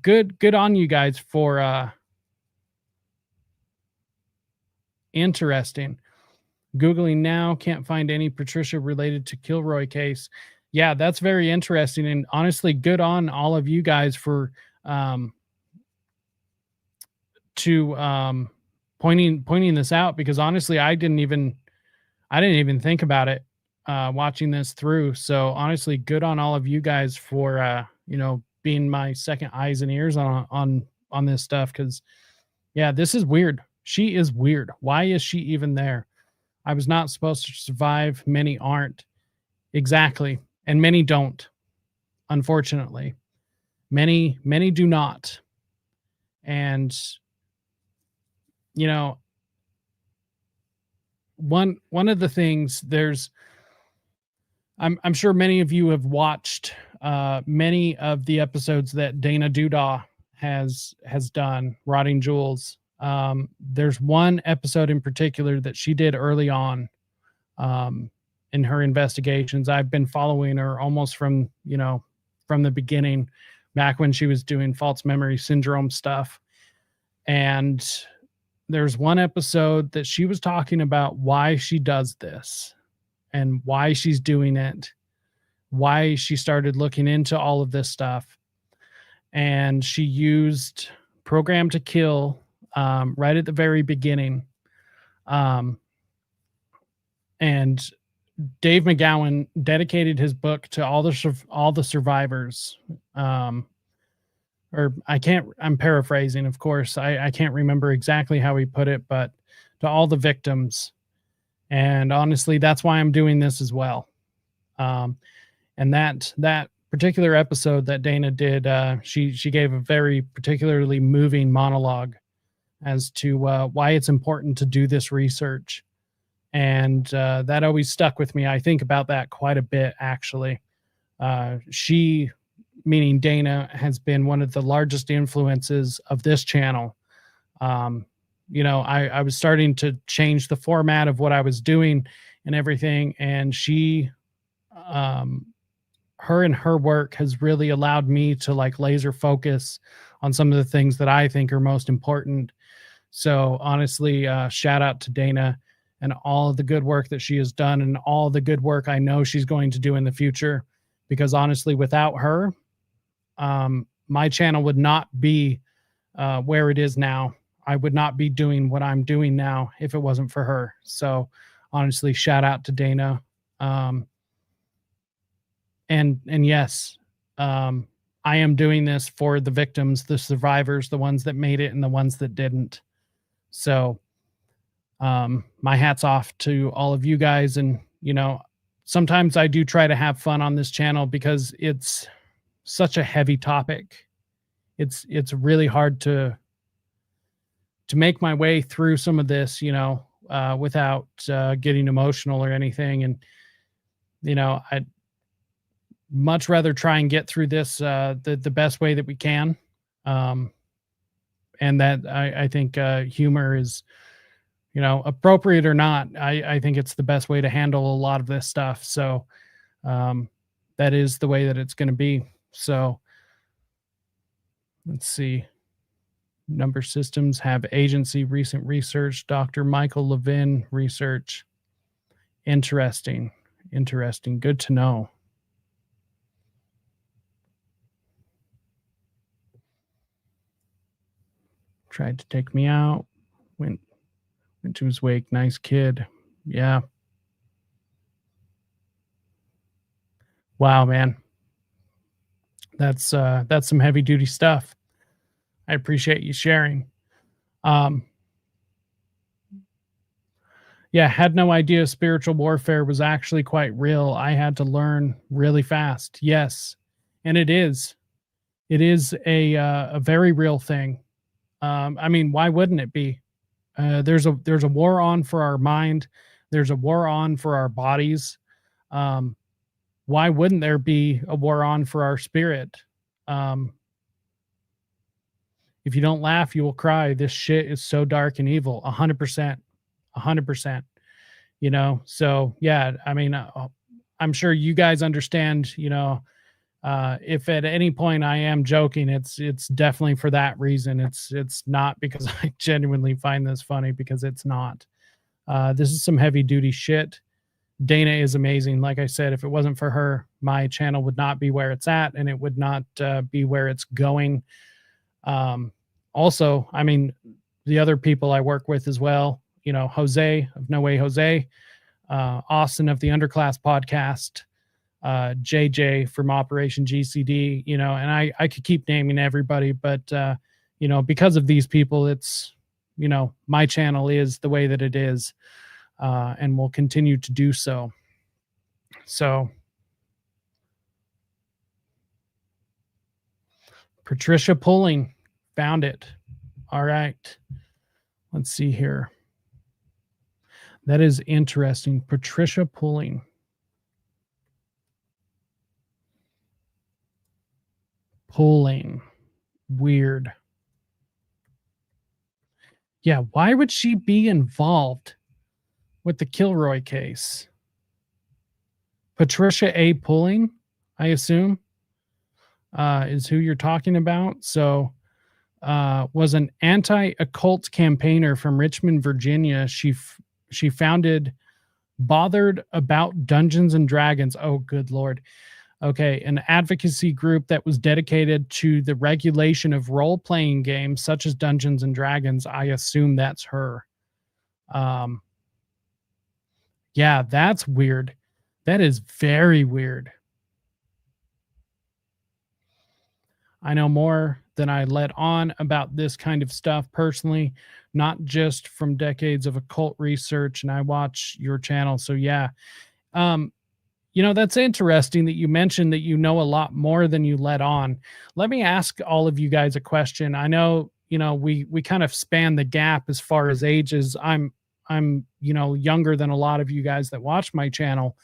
good on you guys for interesting. Googling now, can't find any Patricia related to Kilroy case. Yeah, that's very interesting, and honestly, good on all of you guys for pointing this out, because honestly, I didn't even think about it watching this through. So honestly, good on all of you guys for you know, being my second eyes and ears on this stuff, because yeah, this is weird. She is weird. Why is she even there? I was not supposed to survive. Many aren't. Exactly. And many don't, unfortunately. Many do not. And, you know, one of the things, I'm sure many of you have watched many of the episodes that Dana Duda has done, Rotting Jewels. There's one episode in particular that she did early on in her investigations. I've been following her almost from the beginning, back when she was doing false memory syndrome stuff. And there's one episode that she was talking about why she does this and why she's doing it, why she started looking into all of this stuff. And she used Program to Kill right at the very beginning. And Dave McGowan dedicated his book to all the survivors. I'm paraphrasing, of course. I can't remember exactly how he put it, but to all the victims. And honestly, that's why I'm doing this as well. And that particular episode that Dana did, she gave a very particularly moving monologue as to why it's important to do this research. And that always stuck with me. I think about that quite a bit, actually. She, meaning Dana, has been one of the largest influences of this channel. You know, I was starting to change the format of what I was doing and everything. And she, her and her work has really allowed me to like laser focus on some of the things that I think are most important. So honestly, shout out to Dana and all of the good work that she has done, and all the good work I know she's going to do in the future. Because honestly, without her, my channel would not be where it is now. I would not be doing what I'm doing now if it wasn't for her. So honestly, shout out to Dana. And yes, I am doing this for the victims, the survivors, the ones that made it and the ones that didn't. So My hat's off to all of you guys. And, sometimes I do try to have fun on this channel because it's such a heavy topic. It's really hard to make my way through some of this, without getting emotional or anything. And, I'd much rather try and get through this the best way that we can. And that I think humor is, appropriate or not, I think it's the best way to handle a lot of this stuff. So that is the way that it's going to be. So let's see. Number systems have agency, recent research, Dr. Michael Levin research. Interesting. Good to know. Tried to take me out. Went to his wake. Nice kid. Yeah. Wow, man. That's some heavy duty stuff. I appreciate you sharing. Yeah, had no idea spiritual warfare was actually quite real. I had to learn really fast. Yes, and it is. It is a very real thing. I mean, why wouldn't it be? There's a war on for our mind. There's a war on for our bodies. Why wouldn't there be a war on for our spirit? If you don't laugh, you will cry. This shit is so dark and evil. 100%. 100%. So yeah, I mean, I'm sure you guys understand, if at any point I am joking, it's definitely for that reason. It's not because I genuinely find this funny, because it's not. This is some heavy duty shit. Dana is amazing. Like I said, if it wasn't for her, my channel would not be where it's at, and it would not be where it's going. Also, I mean, the other people I work with as well, Jose of No Way Jose, Austin of the Underclass podcast, JJ from Operation GCD, and I could keep naming everybody, but, because of these people, it's, my channel is the way that it is, and will continue to do so. So Patricia Pulling found it. All right. Let's see here. That is interesting. Patricia Pulling. Weird. Yeah, why would she be involved with the Kilroy case? Patricia A. Pulling, I assume, is who you're talking about. So, was an anti-occult campaigner from Richmond, Virginia. She founded Bothered About Dungeons and Dragons. Oh, good Lord. Okay, an advocacy group that was dedicated to the regulation of role-playing games such as Dungeons and Dragons. I assume that's her. Yeah, that's weird. That is very weird. I know more than I let on about this kind of stuff personally, not just from decades of occult research, and I watch your channel. So yeah, that's interesting that you mentioned that you know a lot more than you let on. Let me ask all of you guys a question. I know, we kind of span the gap as far as ages. I'm younger than a lot of you guys that watch my channel.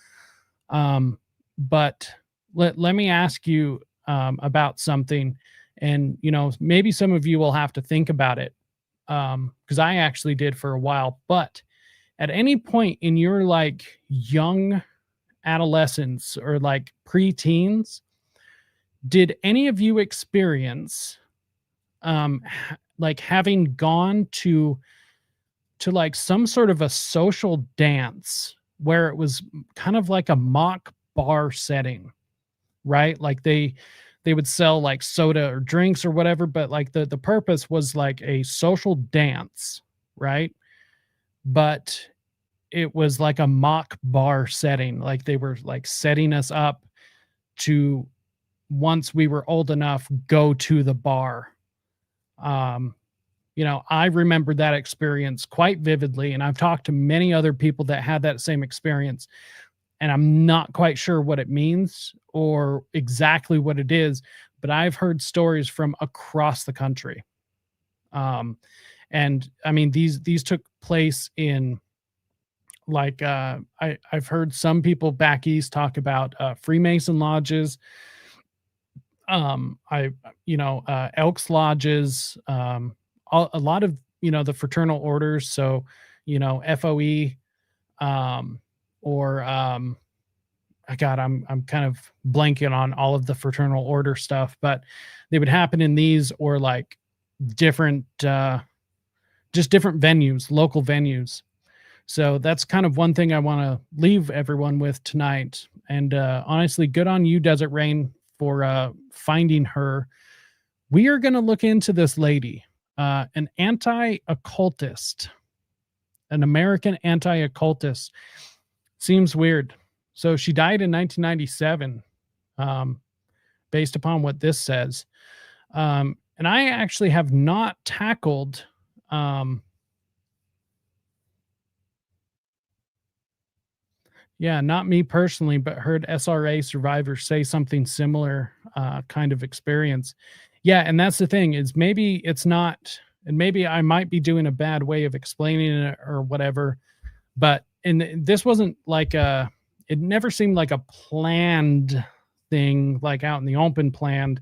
But let me ask you about something, and maybe some of you will have to think about it, because I actually did for a while. But at any point in your young adolescence or pre-teens, did any of you experience having gone to some sort of a social dance where it was kind of like a mock bar setting, right? Like they would sell soda or drinks or whatever, but the purpose was a social dance, right? But it was like a mock bar setting. They were setting us up to, once we were old enough, go to the bar. I remember that experience quite vividly, and I've talked to many other people that had that same experience, and I'm not quite sure what it means or exactly what it is, but I've heard stories from across the country. And I mean, these took place in, like, I've heard some people back east talk about Freemason lodges, Elks lodges, a lot of, the fraternal orders. So, FOE, or God, I'm kind of blanking on all of the fraternal order stuff, but they would happen in these, or like different, just different venues, local venues. So that's kind of one thing I want to leave everyone with tonight. And honestly, good on you, Desert Rain, for finding her. We are going to look into this lady, an anti-occultist, an American anti-occultist. Seems weird. So she died in 1997, based upon what this says. And I actually have not tackled not me personally, but heard SRA survivors say something similar, kind of experience. Yeah, and that's the thing, is maybe it's not, and maybe I might be doing a bad way of explaining it or whatever, but this wasn't like it never seemed like a planned thing, like out in the open planned,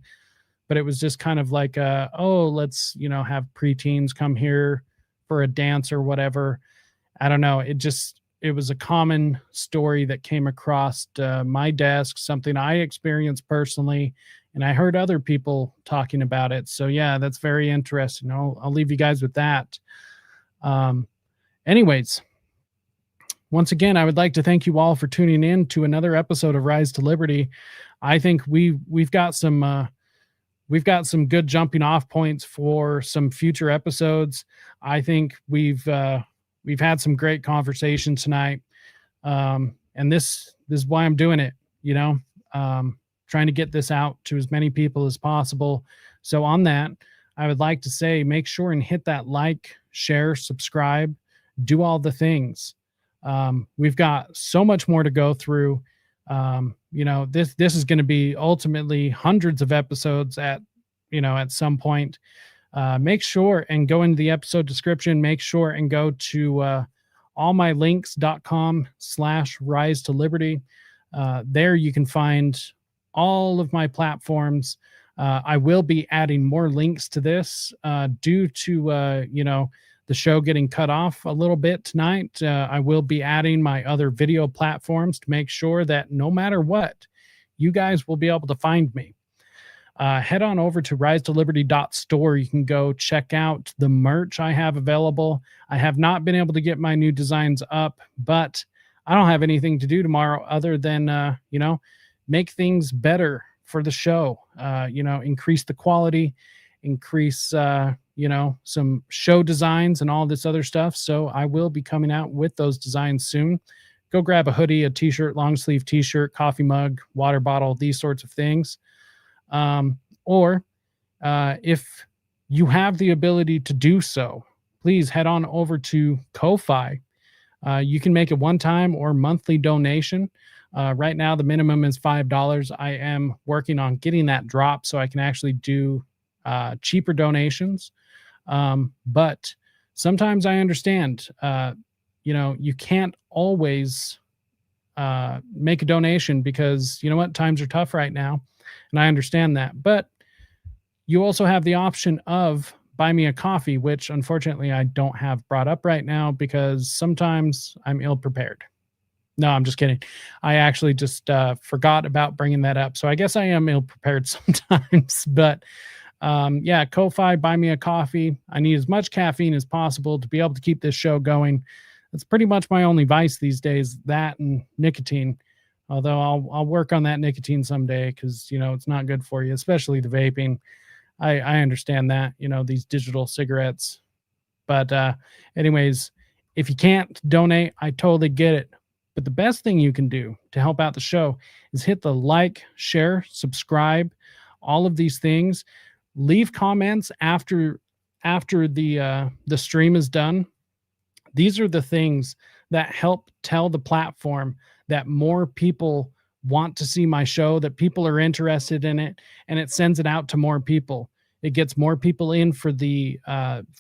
but it was just kind of like, let's, have preteens come here for a dance or whatever. I don't know. It was a common story that came across my desk, something I experienced personally, and I heard other people talking about it. So yeah, that's very interesting. I'll leave you guys with that. Anyways, once again, I would like to thank you all for tuning in to another episode of Rise to Liberty. I think we've got some good jumping off points for some future episodes. I think we've had some great conversation tonight. And this is why I'm doing it, trying to get this out to as many people as possible. So on that, I would like to say, make sure and hit that like, share, subscribe, do all the things. We've got so much more to go through. This is going to be ultimately hundreds of episodes at some point. Make sure and go into the episode description. Make sure and go to allmylinks.com/rise to liberty. There you can find all of my platforms. I will be adding more links to this due to, the show getting cut off a little bit tonight. I will be adding my other video platforms to make sure that no matter what, you guys will be able to find me. Head on over to risetoliberty.store. You can go check out the merch I have available. I have not been able to get my new designs up, but I don't have anything to do tomorrow other than, make things better for the show, increase the quality, increase, some show designs and all this other stuff. So I will be coming out with those designs soon. Go grab a hoodie, a t-shirt, long sleeve t-shirt, coffee mug, water bottle, these sorts of things. Or if you have the ability to do so, please head on over to Ko-Fi. You can make a one-time or monthly donation. Right now, the minimum is $5. I am working on getting that drop so I can actually do cheaper donations. But sometimes I understand, you can't always make a donation because, times are tough right now. And I understand that. But you also have the option of buy me a coffee, which unfortunately I don't have brought up right now because sometimes I'm ill prepared. No, I'm just kidding. I actually just forgot about bringing that up. So I guess I am ill prepared sometimes. But Ko-Fi, buy me a coffee. I need as much caffeine as possible to be able to keep this show going. That's pretty much my only vice these days, that and nicotine. Although I'll work on that nicotine someday because, it's not good for you, especially the vaping. I understand that, these digital cigarettes. But anyways, if you can't donate, I totally get it. But the best thing you can do to help out the show is hit the like, share, subscribe, all of these things. Leave comments after after the stream is done, these are the things that help tell the platform that more people want to see my show, that people are interested in it, and it sends it out to more people. It gets more people in for the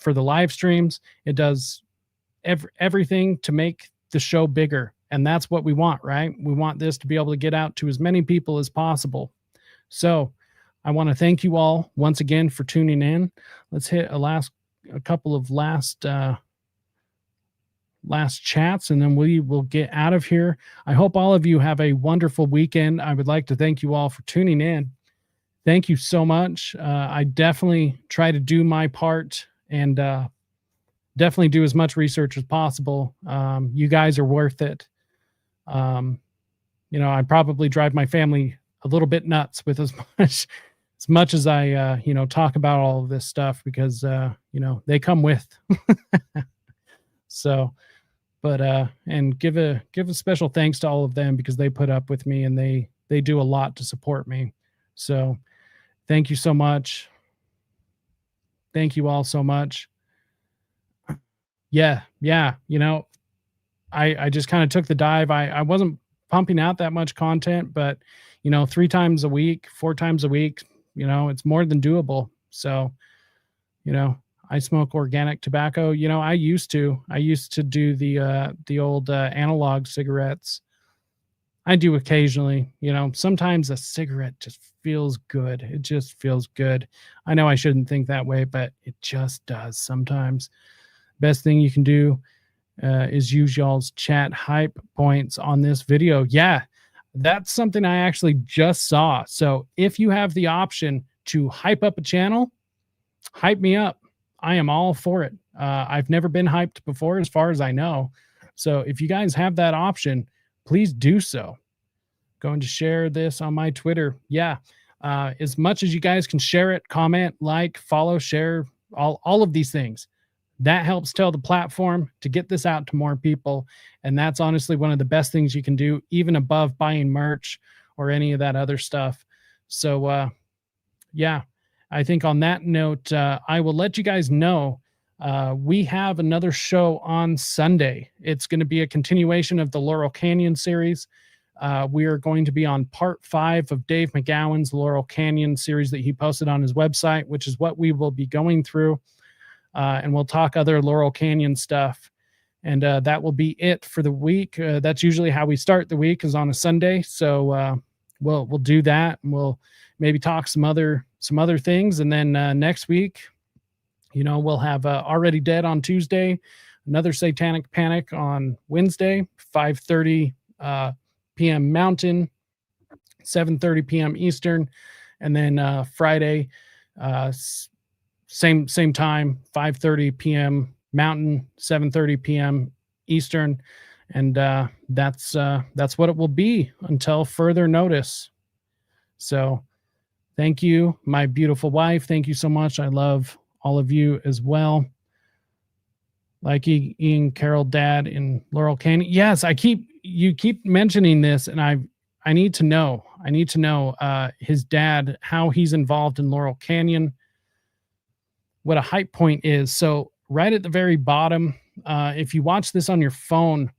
live streams. It does everything to make the show bigger. And that's what we want, right? We want this to be able to get out to as many people as possible. So I want to thank you all once again for tuning in. Let's hit a couple of last chats, and then we will get out of here. I hope all of you have a wonderful weekend. I would like to thank you all for tuning in. Thank you so much. I definitely try to do my part and definitely do as much research as possible. You guys are worth it. I probably drive my family a little bit nuts with as much as I talk about all of this stuff, because they come with. So, but and give a special thanks to all of them, because they put up with me and they do a lot to support me. So thank you so much. Thank you all so much. Yeah. I just kind of took the dive. I wasn't pumping out that much content, but 3 times a week, 4 times a week, it's more than doable. So, I smoke organic tobacco. I used to do the old analog cigarettes. I do occasionally, sometimes a cigarette just feels good. It just feels good. I know I shouldn't think that way, but it just does sometimes. Best thing you can do is use y'all's chat hype points on this video. Yeah, that's something I actually just saw. So if you have the option to hype up a channel, hype me up. I am all for it. I've never been hyped before, as far as I know. So if you guys have that option, please do so. Going to share this on my Twitter. Yeah, as much as you guys can share it, comment, like, follow, share, all of these things. That helps tell the platform to get this out to more people. And that's honestly one of the best things you can do, even above buying merch or any of that other stuff. So, yeah, I think on that note, I will let you guys know we have another show on Sunday. It's going to be a continuation of the Laurel Canyon series. We are going to be on part 5 of Dave McGowan's Laurel Canyon series that he posted on his website, which is what we will be going through. And we'll talk other Laurel Canyon stuff. And that will be it for the week. That's usually how we start the week, is on a Sunday. So we'll do that, and we'll maybe talk some other things. And then next week, we'll have Already Dead on Tuesday, another Satanic Panic on Wednesday, 5:30 p.m. Mountain, 7:30 p.m. Eastern, and then Friday, same time, 5:30 p.m. Mountain, 7:30 p.m. Eastern, and that's what it will be until further notice. So thank you, my beautiful wife. Thank you so much. I love all of you as well. Like Ian Carroll, dad in Laurel Canyon. Yes, you keep mentioning this, and I need to know. I need to know his dad, how he's involved in Laurel Canyon, what a hype point is. So right at the very bottom, if you watch this on your phone,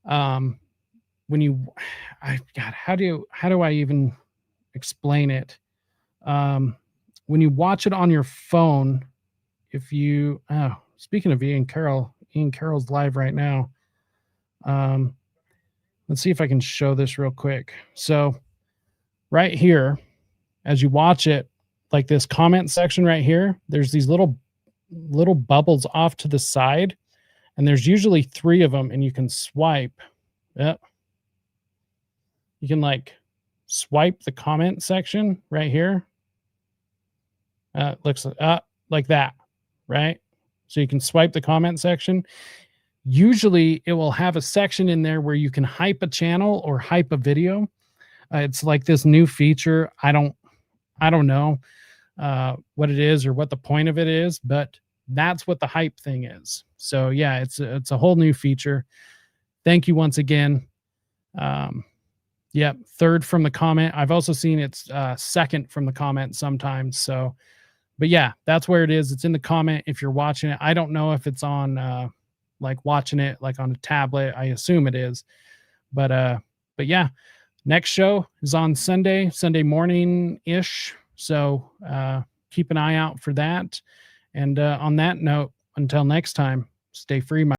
how do I even explain it? When you watch it on your phone, speaking of Ian Carroll's live right now. Let's see if I can show this real quick. So right here, as you watch it, like this comment section right here, there's these little bubbles off to the side, and there's usually 3 of them, and you can swipe. Yep. You can swipe the comment section right here. Looks like that, right? So you can swipe the comment section. Usually it will have a section in there where you can hype a channel or hype a video. It's like this new feature. I don't know what it is or what the point of it is, but that's what the hype thing is. So yeah, it's a whole new feature. Thank you once again. Yep, 3rd from the comment. I've also seen it's 2nd from the comment sometimes. So But yeah, that's where it is. It's in the comment if you're watching it. I don't know if it's on like watching it like on a tablet. I assume it is. But yeah, next show is on Sunday morning ish. So keep an eye out for that. And on that note, until next time, stay free, my